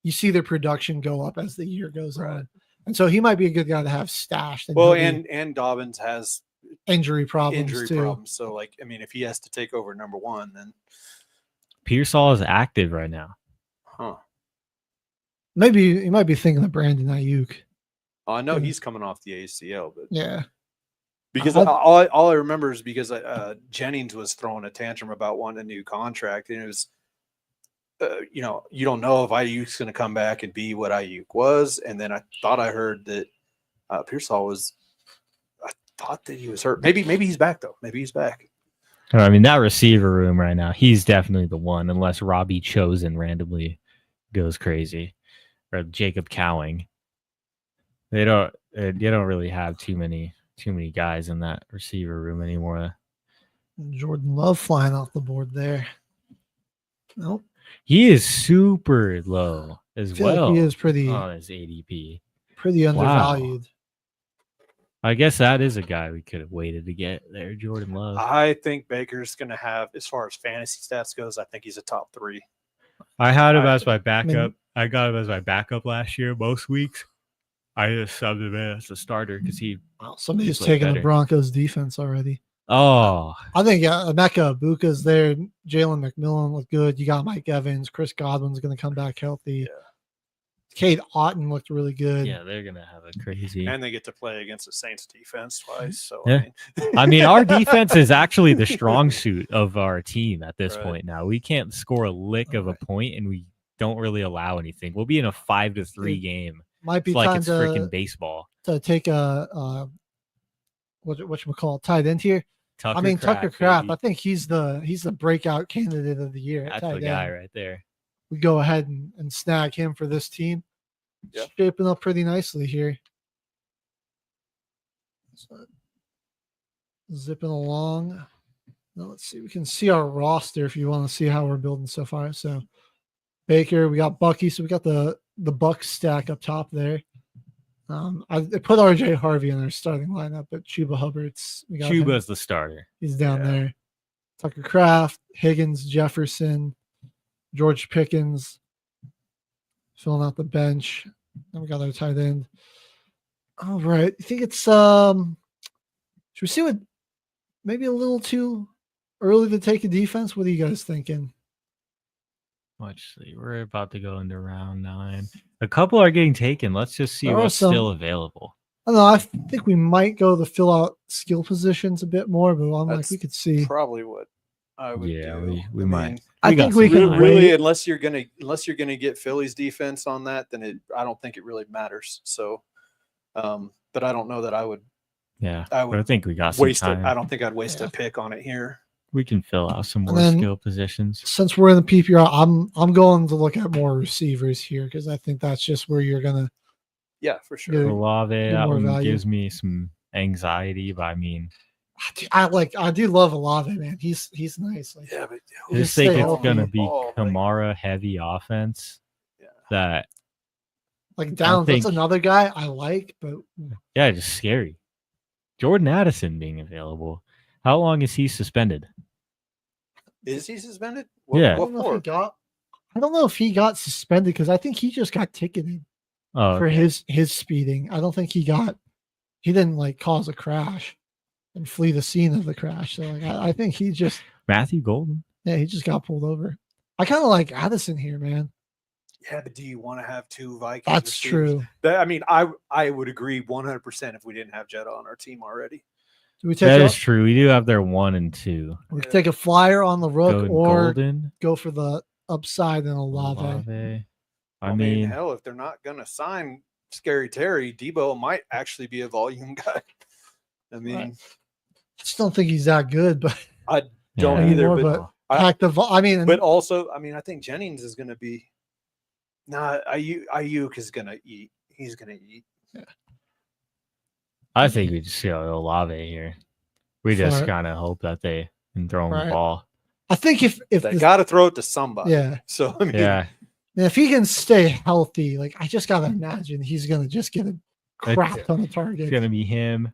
Speaker 6: you see their production go up as the year goes on. And so he might be a good guy to have stashed.
Speaker 10: Well,
Speaker 6: he'll be-
Speaker 10: and Dobbins has
Speaker 6: injury problems too.
Speaker 10: So, like, I mean, if he has to take over number one, then
Speaker 5: Pearsall is active right now.
Speaker 10: huh?
Speaker 6: Maybe you might be thinking of Brandon Ayuk.
Speaker 10: Oh, I know
Speaker 6: Yeah.
Speaker 10: he's coming off the ACL, but
Speaker 6: Yeah.
Speaker 10: because
Speaker 6: I-
Speaker 10: all I remember is because Jennings was throwing a tantrum about wanting a new contract, and it was, you don't know if Ayuk's going to come back and be what Ayuk was, and then I thought I heard that Pearsall was. I thought that he was hurt. Maybe he's back though. Maybe he's back.
Speaker 5: I mean, that receiver room right now, he's definitely the one, unless Robbie Chosen randomly goes crazy, or Jacob Cowing. They don't really have too many guys in that receiver room anymore.
Speaker 6: Jordan Love flying off the board there. Nope.
Speaker 5: He is super low as
Speaker 6: I feel like
Speaker 5: well.
Speaker 6: he is pretty
Speaker 5: on his ADP.
Speaker 6: pretty undervalued.
Speaker 5: I guess that is a guy we could have waited to get there, Jordan Love.
Speaker 10: I think Baker's going to have, as far as fantasy stats goes, I think he's a top 3.
Speaker 5: I had him as my backup. I got him as my backup last year most weeks. I just subbed him in as a starter because
Speaker 6: Somebody's
Speaker 5: played
Speaker 6: taking the
Speaker 5: better.
Speaker 6: Broncos defense already.
Speaker 5: Oh,
Speaker 6: I think Emeka Ibuka's there. Jalen McMillan looked good. You got Mike Evans. Chris Godwin's going to come back healthy. Cade Otton looked really good.
Speaker 5: yeah, they're gonna have a crazy.
Speaker 10: And they get to play against the Saints defense twice. So
Speaker 5: Yeah. I mean, our defense is actually the strong suit of our team at this point now. We can't score a lick of a point, and we don't really allow anything. We'll be in a 5-3 game.
Speaker 6: Might be
Speaker 5: It's like
Speaker 6: time
Speaker 5: it's
Speaker 6: to
Speaker 5: freaking baseball.
Speaker 6: to take a whatchamacallit tight end here.
Speaker 5: Tucker
Speaker 6: Tucker
Speaker 5: Kraft,
Speaker 6: Kraft.
Speaker 5: baby.
Speaker 6: I think he's the breakout candidate of the year. at
Speaker 5: That's
Speaker 6: tight
Speaker 5: the guy
Speaker 6: end.
Speaker 5: right there.
Speaker 6: We go ahead and snag him for this team.
Speaker 10: Yep.
Speaker 6: Shaping up pretty nicely here. So, zipping along. Now let's see. We can see our roster if you want to see how we're building so far. So Baker, we got Bucky, so we got the Buck stack up top there. I put RJ Harvey in our starting lineup, but Chuba Hubbard's we got him.
Speaker 5: Chuba's the starter.
Speaker 6: He's down there. Tucker Kraft, Higgins, Jefferson, George Pickens, filling out the bench. Then we got our tight end. All right. I think it's should we see what maybe a little too early to take a defense? What are you guys thinking?
Speaker 5: Let's see. We're about to go into round 9. A couple are getting taken. Let's just see
Speaker 6: There are
Speaker 5: what's
Speaker 6: some-
Speaker 5: still available.
Speaker 6: I don't know. I think we might go to fill out skill positions a bit more, but I'm like, we could see.
Speaker 10: Probably what I would do.
Speaker 5: we might.
Speaker 6: I think we can
Speaker 10: really,
Speaker 6: wait.
Speaker 10: unless you're gonna get Philly's defense on that, then I don't think it really matters. So, but I don't know that I would.
Speaker 5: Yeah,
Speaker 10: I
Speaker 5: but
Speaker 10: would
Speaker 5: I think we got some
Speaker 10: waste it.
Speaker 5: time.
Speaker 10: I don't think I'd waste a pick on it here.
Speaker 5: We can fill out some
Speaker 6: And
Speaker 5: more
Speaker 6: then-
Speaker 5: skill positions.
Speaker 6: Since we're in the PPR, I'm going to look at more receivers here because I think that's just where you're gonna.
Speaker 10: Yeah, for sure.
Speaker 6: Yeah.
Speaker 5: Olave,
Speaker 6: Get
Speaker 5: that
Speaker 6: more
Speaker 5: one
Speaker 6: value.
Speaker 5: gives me some anxiety, but I mean,
Speaker 6: I do love Olave, man. He's nice. Like,
Speaker 10: yeah, but
Speaker 6: he'll
Speaker 5: just
Speaker 6: stay
Speaker 5: think it's
Speaker 6: healthy.
Speaker 5: gonna be Kamara heavy offense. That
Speaker 6: Like Downs,
Speaker 5: think-
Speaker 6: that's another guy I like, but
Speaker 5: yeah, just scary. Jordan Addison being available. How long is he suspended?
Speaker 10: Is he suspended?
Speaker 5: Yeah.
Speaker 6: I don't know if he got suspended because I think he just got ticketed
Speaker 5: Oh,
Speaker 6: for
Speaker 5: okay.
Speaker 6: his speeding. I don't think he didn't like cause a crash and flee the scene of the crash. So like I think he just
Speaker 5: Matthew Golden.
Speaker 6: he just got pulled over. I kind of like Addison here, man.
Speaker 10: Yeah, but do you want to have 2 Vikings?
Speaker 6: That's true.
Speaker 10: I mean, I would agree 100% if we didn't have Jetta on our team already.
Speaker 6: Do we take
Speaker 5: That
Speaker 6: a,
Speaker 5: is true. We do have their 1 and 2.
Speaker 6: we could take a flyer on the rook
Speaker 5: Go
Speaker 6: or
Speaker 5: Golden.
Speaker 6: go for the upside and Olave.
Speaker 5: Olave. I mean,
Speaker 10: hell, if they're not going to sign Scary Terry, Debo might actually be a volume guy. I mean,
Speaker 6: I just don't think he's that good, but
Speaker 10: I don't either.
Speaker 6: anymore,
Speaker 10: But
Speaker 6: but
Speaker 10: also, I mean, I think Jennings is going to be. Nah, Ayuk is going to eat. He's going to eat.
Speaker 6: Yeah.
Speaker 5: I think we just see Olave here. We just kind of hope that they can throw him the ball.
Speaker 6: I think if
Speaker 10: they got to throw it to somebody.
Speaker 6: Yeah.
Speaker 10: So I mean,
Speaker 5: yeah.
Speaker 6: If he can stay healthy, like I just gotta imagine he's gonna just get a crap ton of targets.
Speaker 5: It's gonna be him,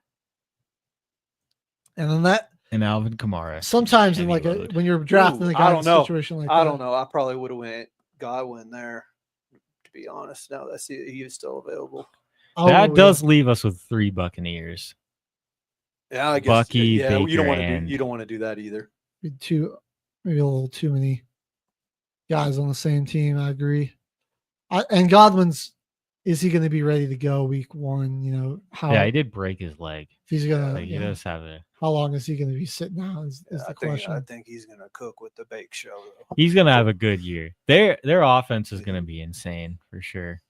Speaker 6: and then
Speaker 5: and Alvin Kamara.
Speaker 6: Sometimes in like when you're drafting a guy in a situation like that,
Speaker 10: I don't know. I probably would have went Godwin there. To be honest, now that he is still available.
Speaker 5: That does leave us with 3 Buccaneers.
Speaker 10: Yeah, I guess.
Speaker 5: Bucky,
Speaker 10: yeah,
Speaker 5: Baker,
Speaker 10: you don't want to do that either.
Speaker 6: Maybe a little too many guys on the same team. I agree. And Godwin's, is he going to be ready to go week 1? You know how?
Speaker 5: Yeah, he did break his leg.
Speaker 6: He's gonna.
Speaker 5: He does have a.
Speaker 6: How long is he going to be sitting out? Is the question.
Speaker 10: I think he's going to cook with the bake show. Though.
Speaker 5: He's going to have a good year. Their offense is going to be insane for sure.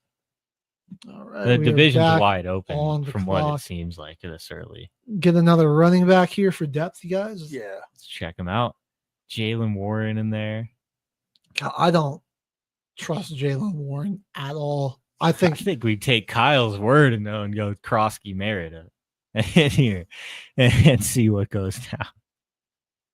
Speaker 6: All right,
Speaker 5: the division's wide open from what it seems like this early.
Speaker 6: Get another running back here for depth, you guys.
Speaker 10: Yeah,
Speaker 5: let's check him out. Jalen Warren in there.
Speaker 6: God, I don't trust Jalen Warren at all. I think
Speaker 5: we take Kyle's word and go Krosky Merida in here and see what goes down.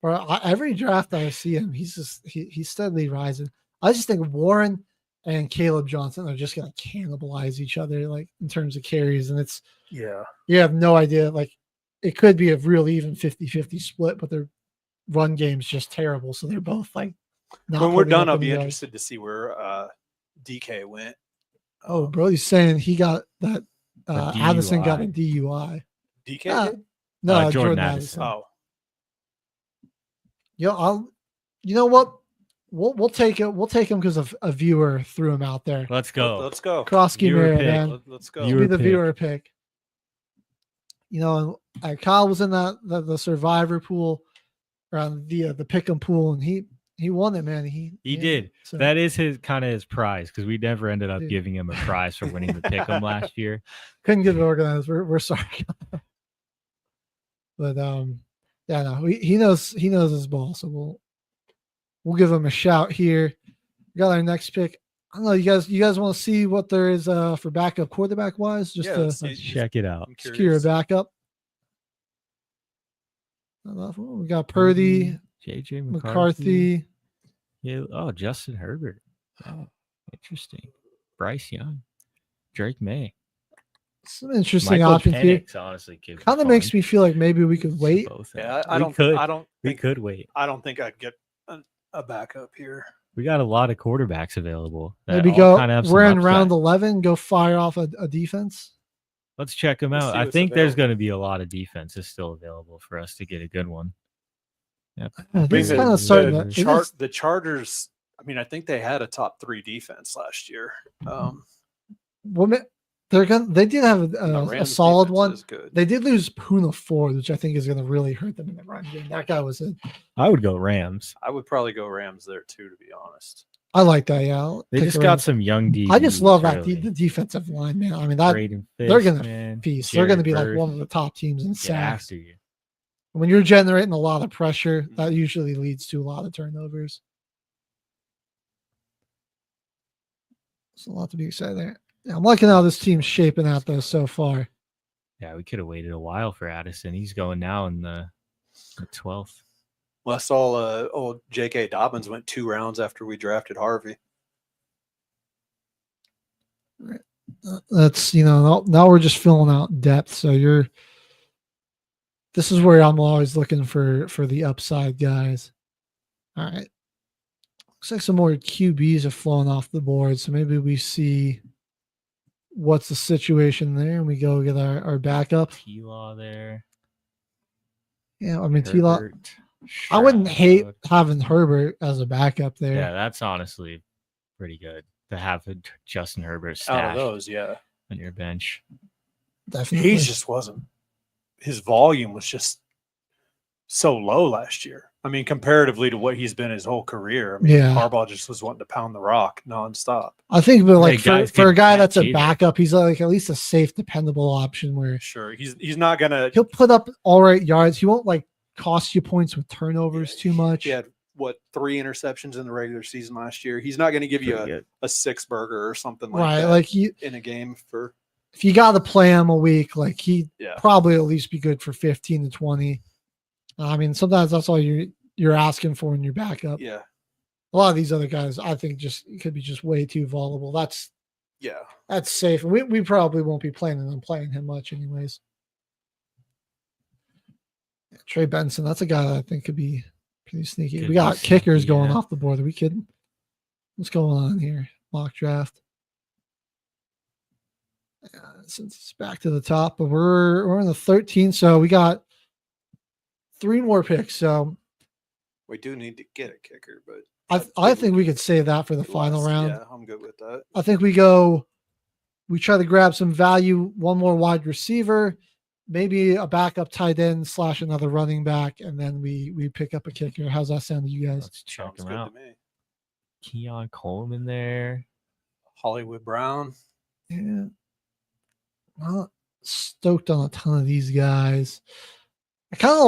Speaker 6: Bro, every draft I see him, he's steadily rising. I just think Warren and Caleb Johnson are just going to cannibalize each other, like in terms of carries. And you have no idea. Like it could be a real even 50-50 split, but their run game's just terrible. So they're both like,
Speaker 10: when we're done, I'll be interested to see where DK went.
Speaker 6: Oh, bro, he's saying he got that. Addison got a DUI.
Speaker 10: DK?
Speaker 6: No, Jordan Addison. Oh. You know what? We'll take it. We'll take him because a viewer threw him out there.
Speaker 5: Let's go.
Speaker 10: Let's go.
Speaker 6: Krosky Merritt, man.
Speaker 10: Let's go.
Speaker 6: Be the viewer pick. You know, Kyle was in the survivor pool, around the pick'em pool, and he won it, man. He
Speaker 5: did. So, that is his prize because we never ended up giving him a prize for winning the pick'em last year.
Speaker 6: Couldn't get it organized. We're sorry. But yeah, no, he knows his ball, so we'll give him a shout here. We got our next pick. I don't know, you guys want to see what there is for backup quarterback wise? Just
Speaker 5: let's check it out.
Speaker 6: Secure a backup. We got Purdy,
Speaker 5: JJ
Speaker 6: McCarthy.
Speaker 5: Yeah. Oh, Justin Herbert. Oh, interesting. Bryce Young, Drake May.
Speaker 6: Some interesting options here.
Speaker 5: Honestly,
Speaker 6: kind of makes me feel like maybe we could wait.
Speaker 10: Yeah,
Speaker 5: we could wait.
Speaker 10: I don't think I'd get a backup here.
Speaker 5: We got a lot of quarterbacks available.
Speaker 6: Maybe we're in round 11. Go fire off a defense.
Speaker 5: Let's check them out. I think there's going to be a lot of defenses still available for us to get a good one. Yep.
Speaker 10: The Chargers. I mean, I think they had a top 3 defense last year.
Speaker 6: They did have a solid one. They did lose Puna Ford, which I think is going to really hurt them in the run game. That guy was it.
Speaker 5: I would go Rams.
Speaker 10: I would probably go Rams there too, to be honest.
Speaker 6: I like that. Yeah,
Speaker 5: they just got some young DBs.
Speaker 6: I just love that the defensive line, man. I mean, they're going to feast. They're going to be like one of the top teams in sacks. When you're generating a lot of pressure, that usually leads to a lot of turnovers. There's a lot to be excited there. Yeah, I'm liking how this team's shaping out though so far.
Speaker 5: Yeah, we could have waited a while for Addison. He's going now in the 12th.
Speaker 10: Well, I saw old J.K. Dobbins went 2 rounds after we drafted Harvey.
Speaker 6: That's now we're just filling out depth. So this is where I'm always looking for the upside guys. All right. Looks like some more QBs are flowing off the board. So maybe we see what's the situation there, and we go get our backup.
Speaker 5: T-Law there.
Speaker 6: Yeah, I mean T-Law. I wouldn't hate having Herbert as a backup there.
Speaker 5: Yeah, that's honestly pretty good to have Justin Herbert stash
Speaker 10: out of those. Yeah,
Speaker 5: on your bench.
Speaker 6: Definitely,
Speaker 10: he just wasn't. His volume was just so low last year. I mean, comparatively to what he's been his whole career, I mean,
Speaker 6: Yeah.
Speaker 10: Harbaugh just was wanting to pound the rock nonstop.
Speaker 6: I think, but like
Speaker 5: guys
Speaker 6: for a
Speaker 5: can
Speaker 6: guy that's a
Speaker 5: catch either.
Speaker 6: backup, he's like at least a safe, dependable option where
Speaker 10: Sure, he's not gonna.
Speaker 6: he'll put up all right yards. He won't like cost you points with turnovers too much.
Speaker 10: He had 3 interceptions in the regular season last year. He's not going to give you a 6 burger or something like
Speaker 6: Right,
Speaker 10: that.
Speaker 6: like
Speaker 10: in a game for.
Speaker 6: If you got to play him a week, like he'd
Speaker 10: Yeah.
Speaker 6: probably at least be good for 15 to 20. I mean, sometimes that's all you're asking for in your backup.
Speaker 10: Yeah.
Speaker 6: A lot of these other guys, I think, just could be just way too vulnerable. That's safe. We probably won't be planning on playing him much, anyways. Yeah, Trey Benson, that's a guy that I think could be pretty sneaky. We got kickers going off the board. Are we kidding? What's going on here? Mock draft. Since it's back to the top, but we're in the 13th, so we got 3 more picks. So
Speaker 10: we do need to get a kicker, but
Speaker 6: I think we could save that for the final round.
Speaker 10: Yeah, I'm good with that.
Speaker 6: I think we try to grab some value, one more wide receiver, maybe a backup tight end / another running back, and then we pick up a kicker. How's that sound to you guys?
Speaker 5: Let's check him out. Keon Coleman there.
Speaker 10: Hollywood Brown.
Speaker 6: Yeah. Not stoked on a ton of these guys. I kind of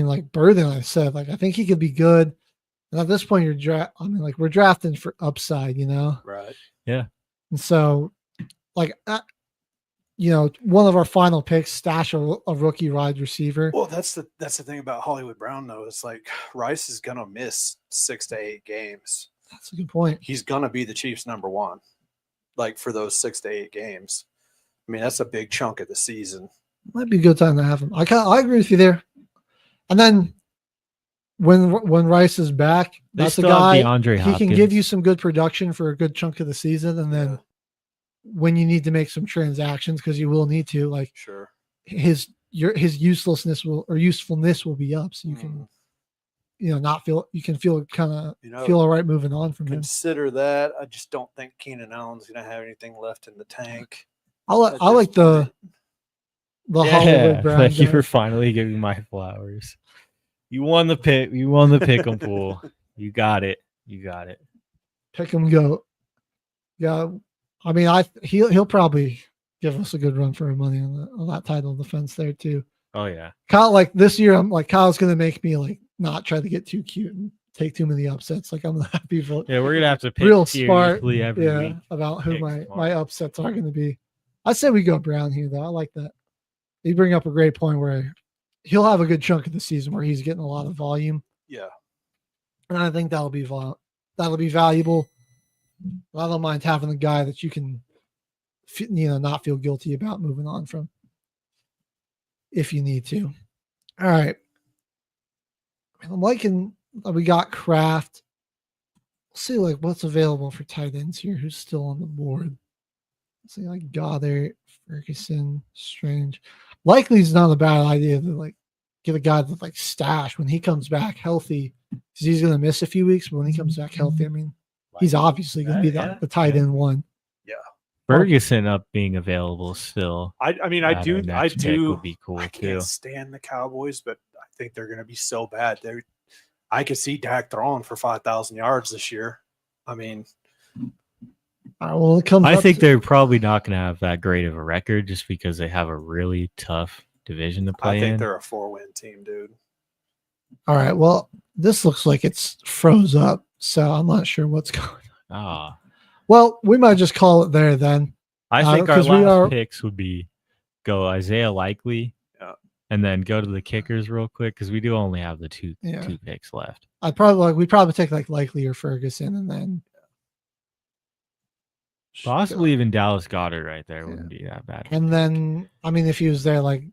Speaker 6: like Burden. I said, like, I think he could be good. And at this point, we're drafting for upside, you know?
Speaker 10: Right.
Speaker 5: Yeah.
Speaker 6: And so, like, one of our final picks, stash a rookie wide receiver.
Speaker 10: Well, that's the thing about Hollywood Brown, though. It's like Rice is gonna miss 6 to 8 games.
Speaker 6: That's a good point.
Speaker 10: He's gonna be the Chiefs' #1, like for those 6 to 8 games. I mean, that's a big chunk of the season.
Speaker 6: Might be a good time to have him. I agree with you there. And then when Rice is back, that's a guy he can give you some good production for a good chunk of the season. And then when you need to make some transactions, because you will need to, like,
Speaker 10: sure,
Speaker 6: his usefulness will be up, so you can feel all right moving on from him.
Speaker 10: Consider that. I just don't think Keenan Allen's going to have anything left in the tank.
Speaker 6: I like the Hollywood Brown.
Speaker 5: Thank you for finally giving my flowers. You won the pick. You won the pick 'em pool. You got it.
Speaker 6: Pick 'em go. Yeah, I mean, he'll probably give us a good run for our money on that title defense there too.
Speaker 5: Oh yeah.
Speaker 6: Kyle, like this year, I'm like Kyle's gonna make me like not try to get too cute and take too many upsets. Like I'm gonna have people.
Speaker 5: Yeah, we're gonna have to pick
Speaker 6: real smart.
Speaker 5: every week
Speaker 6: about who my upsets are gonna be. I say we go Brown here though. I like that. You bring up a great point where he'll have a good chunk of the season where he's getting a lot of volume.
Speaker 10: Yeah,
Speaker 6: and I think that'll be valuable. I don't mind having a guy that you can, not feel guilty about moving on from if you need to. All right. I'm liking that we got Kraft. Let's see like what's available for tight ends here. Who's still on the board? Let's see, like Goddard, Ferguson, Strange. Likely it's not a bad idea to like get a guy that like stash when he comes back healthy, because he's going to miss a few weeks. But when he comes back healthy, I mean, he's obviously going to be the tight end one.
Speaker 10: Yeah,
Speaker 5: Ferguson up being available still.
Speaker 10: I do.
Speaker 5: Would be cool
Speaker 10: I
Speaker 5: too.
Speaker 10: can't stand the Cowboys, but I think they're going to be so bad. I could see Dak throwing for 5,000 yards this year. I mean,
Speaker 6: well, it comes.
Speaker 5: I think they're probably not going to have that great of a record just because they have a really tough division to play in.
Speaker 10: I think they're a 4-win team, dude.
Speaker 6: All right. Well, this looks like it's froze up, so I'm not sure what's going on. Well, we might just call it there then.
Speaker 5: I think our last picks would be go Isaiah Likely, and then go to the kickers real quick because we do only have the two picks left.
Speaker 6: We'd probably take like Likely or Ferguson, and then
Speaker 5: possibly even Dallas Goedert right there wouldn't be that bad.
Speaker 6: And then, I mean, if he was there, like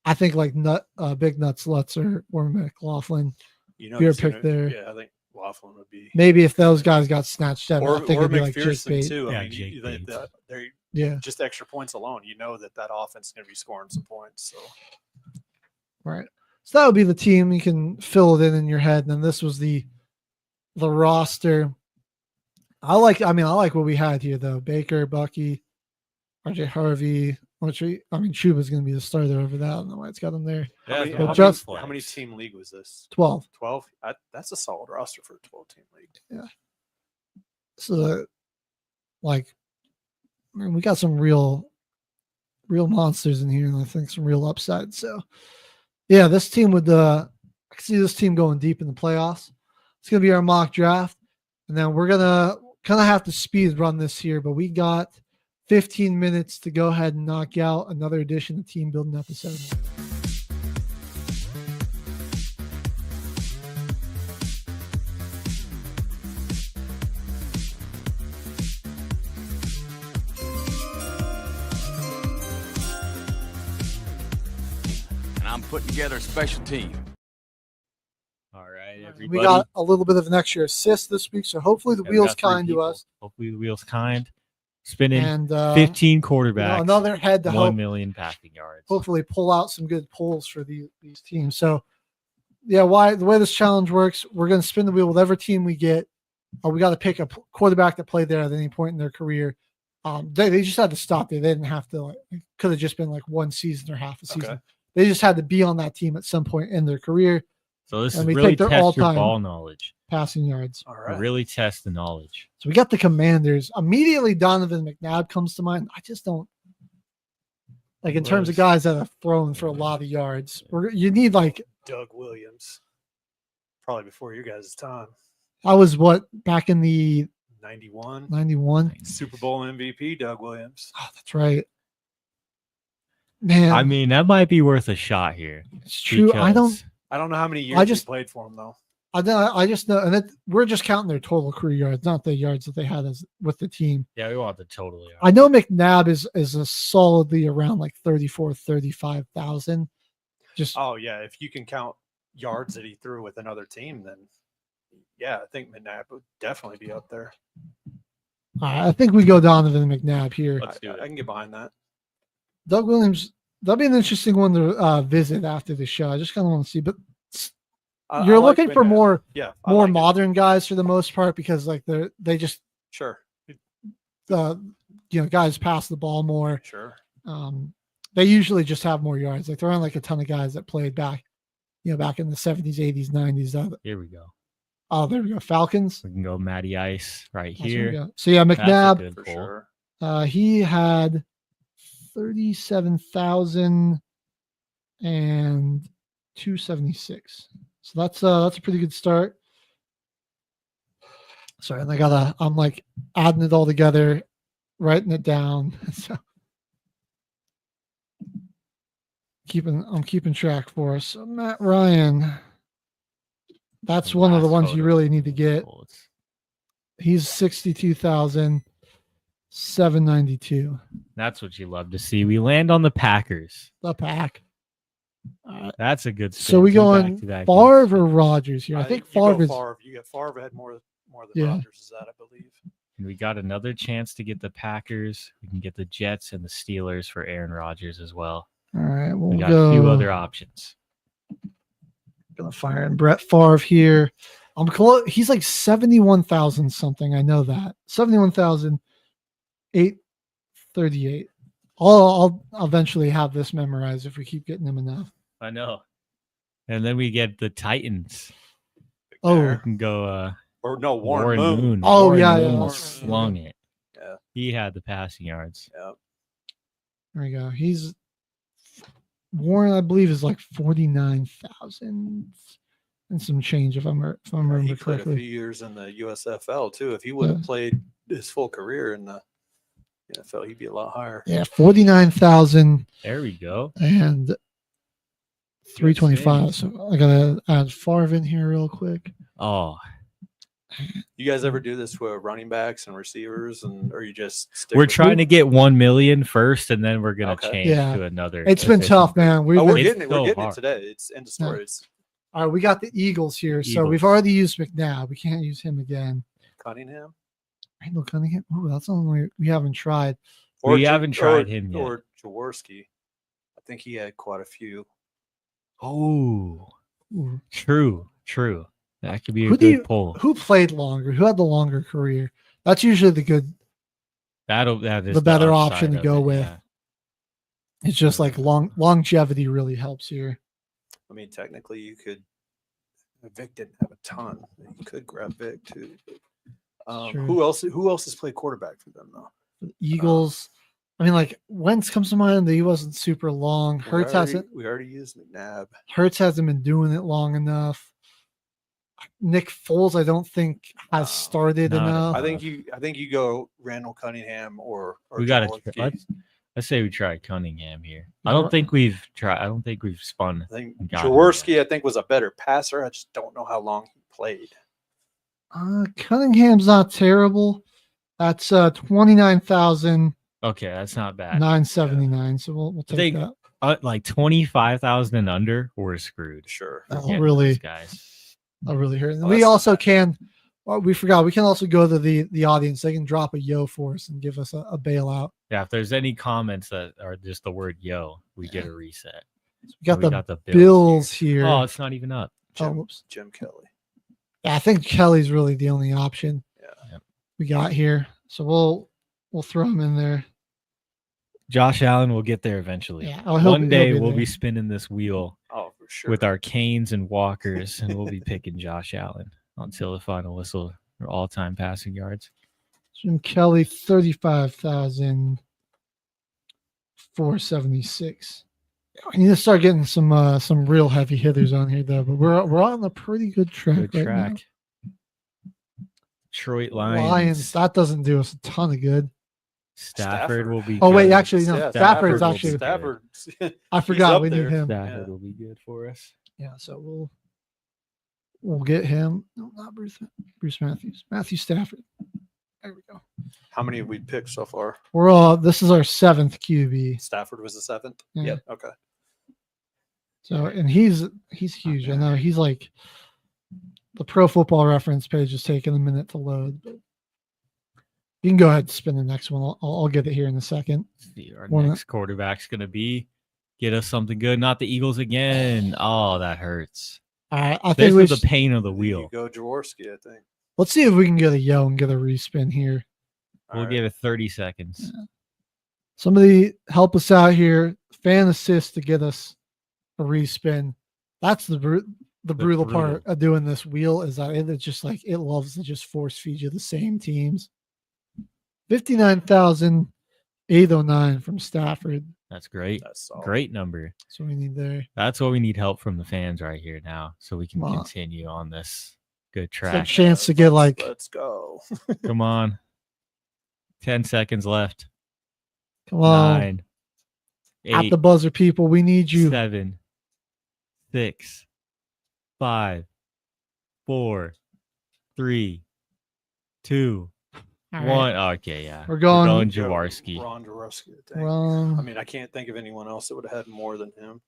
Speaker 6: I think like Big Nuts Lutzer or McLaughlin, your pick there.
Speaker 10: Yeah, I think Laughlin would be.
Speaker 6: Maybe if those guys got snatched up,
Speaker 10: or
Speaker 6: I think it'd be like Jake Bates.
Speaker 10: too.
Speaker 5: Yeah,
Speaker 10: I mean,
Speaker 5: Jake
Speaker 10: Bates. Just extra points alone, that offense is going to be scoring some points. So,
Speaker 6: right. So that would be the team. You can fill it in your head. And then this was the roster. I like what we had here though. Baker, Bucky, RJ Harvey, Chuba's going to be the starter over that. I don't know why it's got him there.
Speaker 10: How many team league was this?
Speaker 6: 12.
Speaker 10: 12? That's a solid roster for a 12-team league.
Speaker 6: Yeah. So, we got some real monsters in here, and I think some real upside. So, yeah, this team would I can see this team going deep in the playoffs. It's going to be our mock draft, and then we're going to kind of have to speed run this here, but we got 15 minutes to go ahead and knock out another edition of Team Building episode.
Speaker 2: And I'm putting together a special team.
Speaker 5: All right, everybody.
Speaker 6: We got a little bit of an extra assist this week, so hopefully the wheel's kind to us.
Speaker 5: Hopefully the wheel's kind. Spinning
Speaker 6: And
Speaker 5: 15 quarterbacks,
Speaker 6: another head to
Speaker 5: 1
Speaker 6: help
Speaker 5: million passing yards.
Speaker 6: hopefully pull out some good pulls for these teams. So, yeah, the way this challenge works, we're going to spin the wheel with every team we get. We got to pick a quarterback to play there at any point in their career. They just had to stop there. They didn't have to. It could have just been like one season or half a season.
Speaker 10: Okay.
Speaker 6: They just had to be on that team at some point in their career.
Speaker 5: So this
Speaker 6: And
Speaker 5: is
Speaker 6: we
Speaker 5: really
Speaker 6: take their
Speaker 5: test your
Speaker 6: all-time
Speaker 5: ball knowledge.
Speaker 6: passing yards.
Speaker 10: All right.
Speaker 5: Really test the knowledge.
Speaker 6: So we got the Commanders. Immediately, Donovan McNabb comes to mind. I just don't in terms of guys that have thrown for a lot of yards. You need
Speaker 10: Doug Williams. Probably before your guys' time.
Speaker 6: I was back in the
Speaker 10: 91.
Speaker 6: 91
Speaker 10: Super Bowl MVP, Doug Williams.
Speaker 6: Oh, that's right. Man,
Speaker 5: I mean, that might be worth a shot here.
Speaker 6: It's true. I don't
Speaker 10: know how many years he played for him though.
Speaker 6: I just know, and we're just counting their total career yards, not the yards that they had with the team.
Speaker 5: Yeah, we want the total yards.
Speaker 6: I know McNabb is a solidly around 35,000.
Speaker 10: Oh yeah, if you can count yards that he threw with another team, then yeah, I think McNabb would definitely be up there.
Speaker 6: I think we go Donovan McNabb here.
Speaker 10: Let's do it. I can get behind that.
Speaker 6: Doug Williams, that'll be an interesting one to visit after the show. I just kind of want to see, but you're looking for more modern guys for the most part because they just guys pass the ball more.
Speaker 10: Sure.
Speaker 6: They usually just have more yards. They're on a ton of guys that played back in the 70s, 80s, 90s.
Speaker 5: Here we go.
Speaker 6: Oh, there we go. Falcons.
Speaker 5: We can go Matty Ice right here.
Speaker 6: So yeah, McNabb.
Speaker 10: For sure.
Speaker 6: He had 37,276. So that's a pretty good start. Sorry, and I'm adding it all together, writing it down. So I'm keeping track for us. So Matt Ryan. That's one of the ones you really need to get. He's 62,792.
Speaker 5: That's what you love to see. We land on the Packers.
Speaker 6: The Pack.
Speaker 5: That's a good.
Speaker 6: So we going Favre or Rodgers here? I think Favre is.
Speaker 10: You get Favre had more than
Speaker 6: Yeah.
Speaker 10: Rodgers is that, I believe.
Speaker 5: And we got another chance to get the Packers. We can get the Jets and the Steelers for Aaron Rodgers as well.
Speaker 6: All right,
Speaker 5: we got a few other options.
Speaker 6: Gonna fire in Brett Favre here. I'm close. He's 71,000 something. I know that 71,838. I'll eventually have this memorized if we keep getting them enough.
Speaker 5: I know. And then we get the Titans.
Speaker 6: Oh,
Speaker 5: we can go.
Speaker 10: Warren Moon.
Speaker 6: Oh,
Speaker 5: Warren
Speaker 6: yeah,
Speaker 5: Moon
Speaker 6: yeah.
Speaker 5: slung it.
Speaker 10: Yeah,
Speaker 5: he had the passing yards.
Speaker 10: Yeah.
Speaker 6: There we go. He's Warren, I believe, is 49,000 and some change if I remember
Speaker 10: he played
Speaker 6: correctly.
Speaker 10: a few years in the USFL too. If he would have played his full career in the NFL, he'd be a lot higher.
Speaker 6: Yeah, 49,000.
Speaker 5: There we go.
Speaker 6: And 325. So I gotta add Favre in here real quick.
Speaker 5: Oh,
Speaker 10: you guys ever do this with running backs and receivers, or you just
Speaker 5: we're trying to get 1 million first, and then we're gonna change to another.
Speaker 6: It's been tough, man.
Speaker 10: We're getting it today. It's end of story.
Speaker 6: All right, we got the Eagles here. So we've already used McNabb. We can't use him again.
Speaker 10: Cunningham.
Speaker 6: Randall Cunningham. Oh, that's the one we haven't tried.
Speaker 5: We haven't tried him yet.
Speaker 10: Or Jaworski. I think he had quite a few.
Speaker 5: Oh, true. That could be a
Speaker 6: Who
Speaker 5: good pull.
Speaker 6: Who played longer? Who had the longer career? That's usually the good.
Speaker 5: That is
Speaker 6: the better option to go with.
Speaker 5: Yeah.
Speaker 6: It's just like longevity really helps here.
Speaker 10: I mean, technically, you could. Vic didn't have a ton. You could grab Vic too.
Speaker 6: True.
Speaker 10: Who else? Who else has played quarterback for them though?
Speaker 6: The Eagles. I mean, like Wentz comes to mind. He wasn't super long. Hurts hasn't.
Speaker 10: We already used McNabb.
Speaker 6: Hurts hasn't been doing it long enough. Nick Foles, I don't think has started enough.
Speaker 10: I think you go Randall Cunningham or
Speaker 5: we got to. Let's say we try Cunningham here. I don't think we've spun.
Speaker 10: I think Jaworski, I think, was a better passer. I just don't know how long he played.
Speaker 6: Cunningham's not terrible. That's 29,000.
Speaker 5: Okay, that's not bad.
Speaker 6: 979. So we'll take that.
Speaker 5: Like 25,000 and under, we're screwed.
Speaker 10: Sure.
Speaker 6: That'll really hurt.
Speaker 10: Oh,
Speaker 6: We also can. We forgot. We can also go to the audience. They can drop a yo for us and give us a bailout.
Speaker 5: Yeah, if there's any comments that are just the word yo, we get a reset.
Speaker 6: We got the Bills here.
Speaker 5: Oh, it's not even up.
Speaker 10: Jim Kelly.
Speaker 6: Yeah, I think Kelly's really the only option
Speaker 10: Yeah.
Speaker 6: we got here. So we'll throw him in there.
Speaker 5: Josh Allen will get there eventually.
Speaker 6: Yeah,
Speaker 5: one day we'll be spinning this wheel.
Speaker 10: Oh, for sure.
Speaker 5: With our Canes and Walkers, and we'll be picking Josh Allen until the final whistle for all-time passing yards.
Speaker 6: Jim Kelly, 35,476. We need to start getting some real heavy hitters on here, though. But we're on a pretty good track. Now.
Speaker 5: Detroit Lions.
Speaker 6: That doesn't do us a ton of good.
Speaker 5: Stafford will be.
Speaker 6: Oh wait, actually no.
Speaker 10: Yeah,
Speaker 6: Stafford's actually.
Speaker 10: Stafford.
Speaker 6: I forgot we need him.
Speaker 5: Stafford will be good for us.
Speaker 6: Yeah, so we'll get him. No, not Bruce Matthews. Matthew Stafford. There we go.
Speaker 10: How many have we picked so far?
Speaker 6: This is our 7th QB.
Speaker 10: Stafford was the 7th.
Speaker 6: Yeah.
Speaker 10: Yep. Okay.
Speaker 6: So and he's huge. I know he's like the Pro Football Reference page is taking a minute to load, but you can go ahead and spin the next one. I'll get it here in a second.
Speaker 5: See, our next quarterback's going to be get us something good. Not the Eagles again. Oh, that hurts.
Speaker 6: I think
Speaker 5: this is the pain of the wheel.
Speaker 10: You go Jaworski, I think.
Speaker 6: Let's see if we can get a yo and get a respin here.
Speaker 5: We'll give it 30 seconds.
Speaker 6: Yeah. Somebody help us out here. Fan assist to get us a respin. That's the brutal part of doing this wheel is that it's just like it loves to just force feed you the same teams. 59,809 from Stafford.
Speaker 5: That's great.
Speaker 10: That's solid.
Speaker 5: Great number.
Speaker 6: That's what we need there.
Speaker 5: That's what we need help from the fans right here now, so we can continue on this good track.
Speaker 6: It's a chance to get
Speaker 10: let's go.
Speaker 5: Come on. 10 seconds left.
Speaker 6: Come on.
Speaker 5: 9, 8,
Speaker 6: at the buzzer, people. We need you.
Speaker 5: 7, 6, 5, 4, 3, 2,
Speaker 6: All
Speaker 5: 1. Okay, yeah.
Speaker 6: We're going
Speaker 5: Jaworski.
Speaker 10: Ron Jaworski, I think.
Speaker 6: Wrong.
Speaker 10: I mean, I can't think of anyone else that would have had more than him.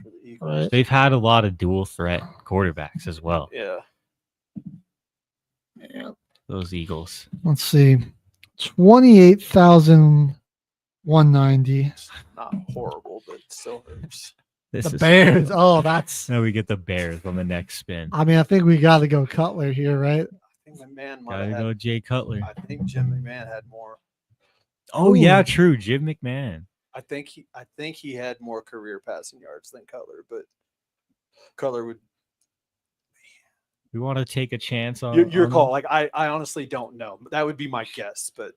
Speaker 10: For the Eagles.
Speaker 6: Right.
Speaker 5: They've had a lot of dual threat quarterbacks as well.
Speaker 10: Yeah.
Speaker 5: Those Eagles.
Speaker 6: Let's see. 28,190.
Speaker 10: Not horrible, but still hurts.
Speaker 6: The Bears. Oh, that's.
Speaker 5: Now we get the Bears on the next spin.
Speaker 6: I mean, I think we got to go Cutler here, right?
Speaker 10: I think McMahon might
Speaker 5: Gotta
Speaker 10: have
Speaker 5: go
Speaker 10: had,
Speaker 5: Jay Cutler.
Speaker 10: I think Jim McMahon had more.
Speaker 5: Oh yeah, true. Jim McMahon.
Speaker 10: I think he had more career passing yards than Cutler, but Cutler would.
Speaker 5: We want to take a chance on
Speaker 10: your call. Like I honestly don't know. That would be my guess, but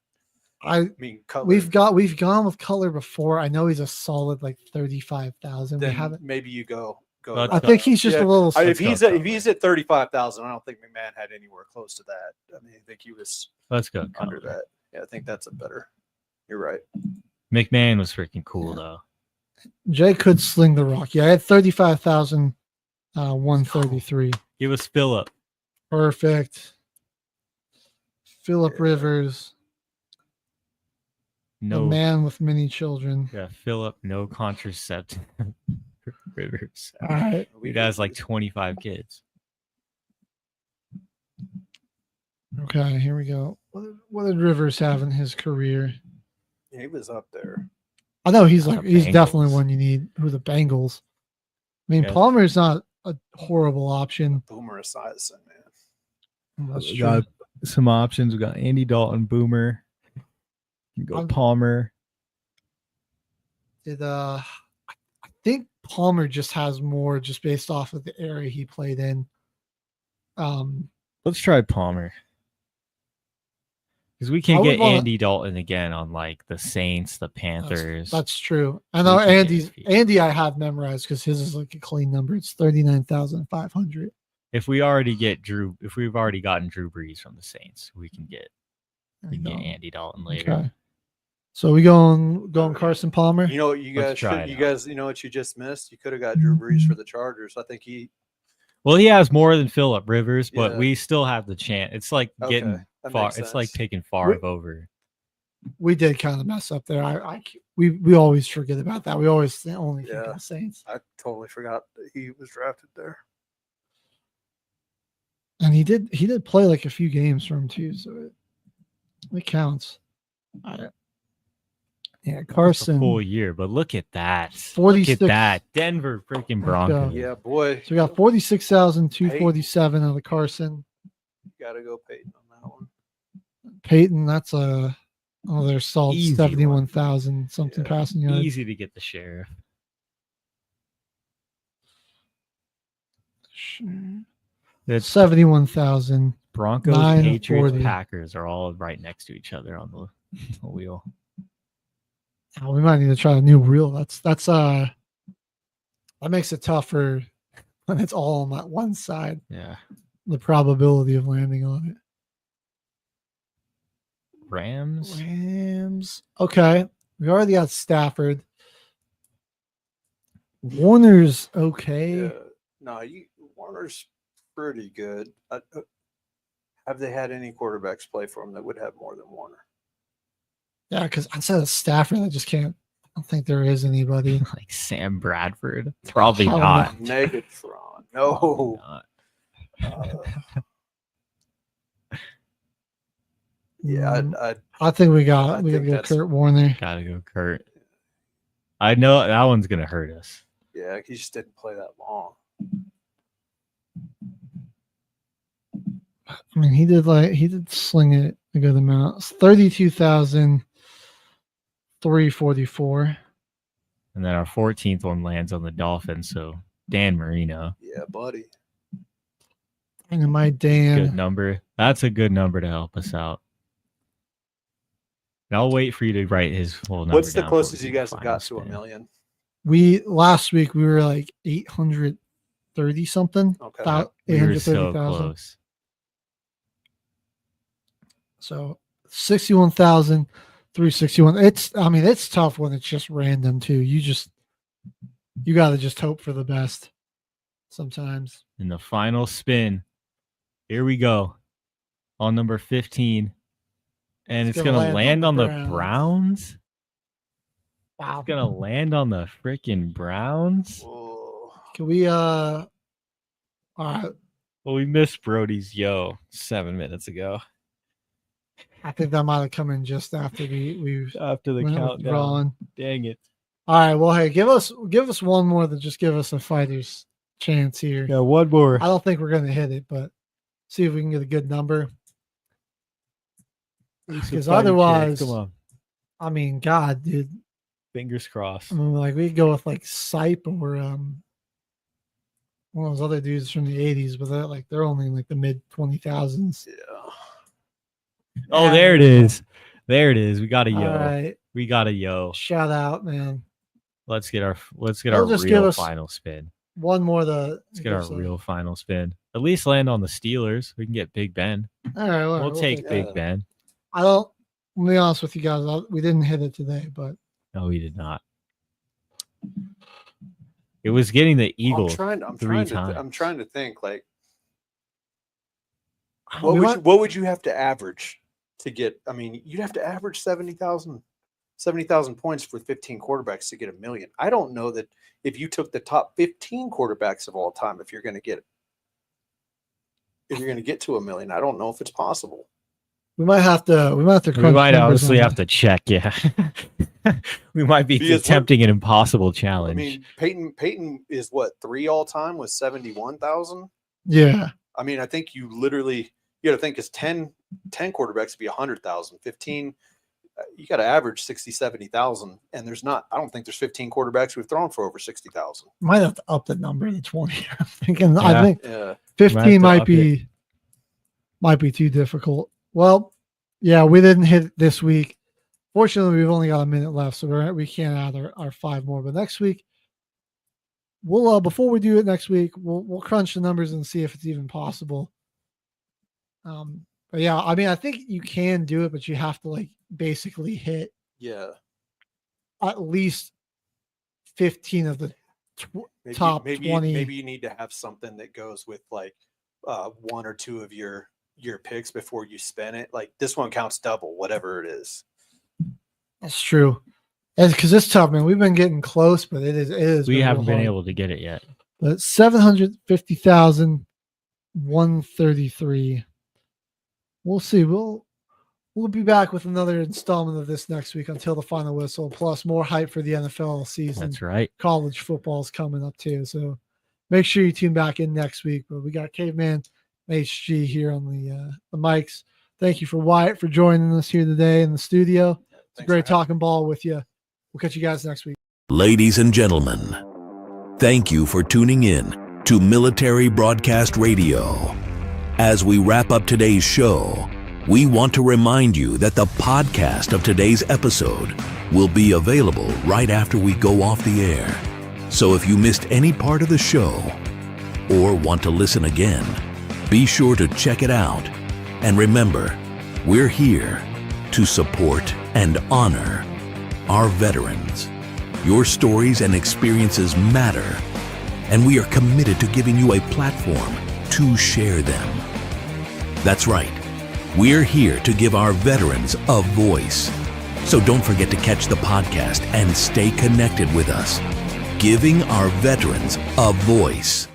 Speaker 6: I
Speaker 10: mean, Cutler,
Speaker 6: we've gone with Cutler before. I know he's a solid like 35,000. We haven't.
Speaker 10: Maybe you go.
Speaker 6: I think he's just a little.
Speaker 10: If he's at 35,000, I don't think McMahon had anywhere close to that. I mean, I think he was.
Speaker 5: Let's go
Speaker 10: under that. Yeah, I think that's a better. You're right.
Speaker 5: McMahon was freaking cool though.
Speaker 6: Jay could sling the rock. Yeah, I had 35,133.
Speaker 5: Give us Phillip.
Speaker 6: Perfect. Phillip Rivers.
Speaker 5: No
Speaker 6: the man with many children.
Speaker 5: Yeah, Phillip, no contraceptive. Rivers.
Speaker 6: All right.
Speaker 5: He has like 25 kids.
Speaker 6: Okay, here we go. What did Rivers have in his career?
Speaker 10: Yeah, he was up there.
Speaker 6: I know he's definitely one you need. Who the Bengals? I mean, Palmer's not a horrible option.
Speaker 10: Boomer Esiason, man.
Speaker 6: That's
Speaker 5: We
Speaker 6: true.
Speaker 5: got some options. We got Andy Dalton, Boomer. You can go Palmer.
Speaker 6: I think Palmer just has more just based off of the area he played in.
Speaker 5: Let's try Palmer. Because we can get Andy Dalton again on like the Saints, the Panthers.
Speaker 6: That's true. I know Andy I have memorized because his is like a clean number. It's 39,500.
Speaker 5: If we've already gotten Drew Brees from the Saints, we can get Andy Dalton later. Okay.
Speaker 6: So we going Carson Palmer?
Speaker 10: You know what you guys you know what you just missed? You could have got Drew Brees for the Chargers. I think he
Speaker 5: has more than Phillip Rivers, but we still have the chance. It's like getting far. It's like taking Favre over.
Speaker 6: We did kind of mess up there. We always forget about that. We always only think of the Saints.
Speaker 10: I totally forgot that he was drafted there.
Speaker 6: And he did play like a few games for him too, so it counts. All right. Yeah, Carson.
Speaker 5: Full year, but look at that.
Speaker 6: 46.
Speaker 5: Look at that. Denver freaking Broncos.
Speaker 10: Yeah, boy.
Speaker 6: So we got 46,247 out of Carson.
Speaker 10: Got to go Peyton on that one.
Speaker 6: Peyton, that's another solid 71,000 something passing yards.
Speaker 5: Easy to get the sheriff.
Speaker 6: That's 71,000.
Speaker 5: Broncos, Patriots, Packers are all right next to each other on the wheel.
Speaker 6: Oh, we might need to try a new reel. That makes it tougher when it's all on that one side.
Speaker 5: Yeah.
Speaker 6: The probability of landing on it.
Speaker 5: Rams.
Speaker 6: Okay. We already got Stafford. Warner's okay.
Speaker 10: Yeah. No, Warner's pretty good. Have they had any quarterbacks play for him that would have more than Warner?
Speaker 6: Yeah, because outside of Stafford, I don't think there is anybody.
Speaker 5: Like Sam Bradford? Probably not.
Speaker 10: Megatron. No.
Speaker 6: I think we gotta go Kurt Warner.
Speaker 5: Gotta go Kurt. I know that one's gonna hurt us.
Speaker 10: Yeah, he just didn't play that long.
Speaker 6: I mean, he did sling it a good amount. 32,344.
Speaker 5: And then our 14th one lands on the Dolphins. So Dan Marino.
Speaker 10: Yeah, buddy.
Speaker 6: And my Dan.
Speaker 5: Good number. That's a good number to help us out. And I'll wait for you to write his full number.
Speaker 10: What's the closest you guys have got to $1 million?
Speaker 6: Last week we were like 830 something.
Speaker 10: Okay.
Speaker 6: About
Speaker 5: We were
Speaker 6: 830,000.
Speaker 5: so close.
Speaker 6: So 61,361. It's tough when it's just random too. You gotta just hope for the best sometimes.
Speaker 5: In the final spin, here we go. On number 15. And it's gonna land on the Browns.
Speaker 6: Wow.
Speaker 5: It's gonna land on the freaking Browns.
Speaker 10: Whoa.
Speaker 6: Can we all right.
Speaker 5: Well, we missed Brody's 7 minutes ago.
Speaker 6: I think that might have come in just after the
Speaker 5: countdown. Dang it.
Speaker 6: All right. Well, hey, give us one more to just give us a fighter's chance here.
Speaker 5: Yeah, one more.
Speaker 6: I don't think we're gonna hit it, but see if we can get a good number. Because otherwise,
Speaker 5: come on.
Speaker 6: I mean, God, dude.
Speaker 5: Fingers crossed.
Speaker 6: I mean, like we could go with like Sipe or one of those other dudes from the 80s, but they're only in like the mid 20,000s.
Speaker 10: Yeah.
Speaker 5: Oh, there it is. There it is. We got a yo.
Speaker 6: All right.
Speaker 5: We got a yo.
Speaker 6: Shout out, man.
Speaker 5: Let's get our
Speaker 6: just
Speaker 5: real final spin.
Speaker 6: One more
Speaker 5: Let's get our real final spin. At least land on the Steelers. We can get Big Ben.
Speaker 6: All right.
Speaker 5: We'll take Big Ben.
Speaker 6: I'll be honest with you guys. We didn't hit it today, but
Speaker 5: no, we did not. It was getting the Eagles
Speaker 10: I'm
Speaker 5: three times.
Speaker 10: I'm trying to think like what would you have to average to get? I mean, you'd have to average 70,000 points for 15 quarterbacks to get $1 million. I don't know that if you took the top 15 quarterbacks of all time, if you're going to get to $1 million, I don't know if it's possible.
Speaker 6: We might have to. We might
Speaker 5: honestly have to check. Yeah, we might be attempting an impossible challenge.
Speaker 10: I mean, Peyton is what 3 all time with 71,000.
Speaker 6: Yeah.
Speaker 10: I mean, I think you got to think is 10 quarterbacks would be 100,000. 15 you got to average 60, 70,000. And I don't think there's 15 quarterbacks we've thrown for over 60,000.
Speaker 6: Might have to up the number to 20. I'm thinking, I think 15 might be too difficult. Well, yeah, we didn't hit it this week. Fortunately, we've only got a minute left, so we can't add our 5 more. But next week, we'll before we do it next week, we'll crunch the numbers and see if it's even possible. But yeah, I mean, I think you can do it, but you have to like basically hit at least 15 of the top 20.
Speaker 10: Maybe you need to have something that goes with like 1 or 2 of your picks before you spend it. Like this one counts double, whatever it is.
Speaker 6: That's true. Because it's tough, man. We've been getting close, but it is.
Speaker 5: We haven't been able to get it yet.
Speaker 6: But 750,133. We'll see. We'll be back with another installment of this next week until the final whistle, plus more hype for the NFL season.
Speaker 5: That's right.
Speaker 6: College football is coming up too. So make sure you tune back in next week. But we got Caveman HG here on the mics. Thank you for Wyatt for joining us here today in the studio. It's great talking ball with you. We'll catch you guys next week.
Speaker 1: Ladies and gentlemen, thank you for tuning in to Military Broadcast Radio. As we wrap up today's show, we want to remind you that the podcast of today's episode will be available right after we go off the air. So if you missed any part of the show or want to listen again, be sure to check it out. And remember, we're here to support and honor our veterans. Your stories and experiences matter, and we are committed to giving you a platform to share them. That's right. We're here to give our veterans a voice. So don't forget to catch the podcast and stay connected with us. Giving our veterans a voice.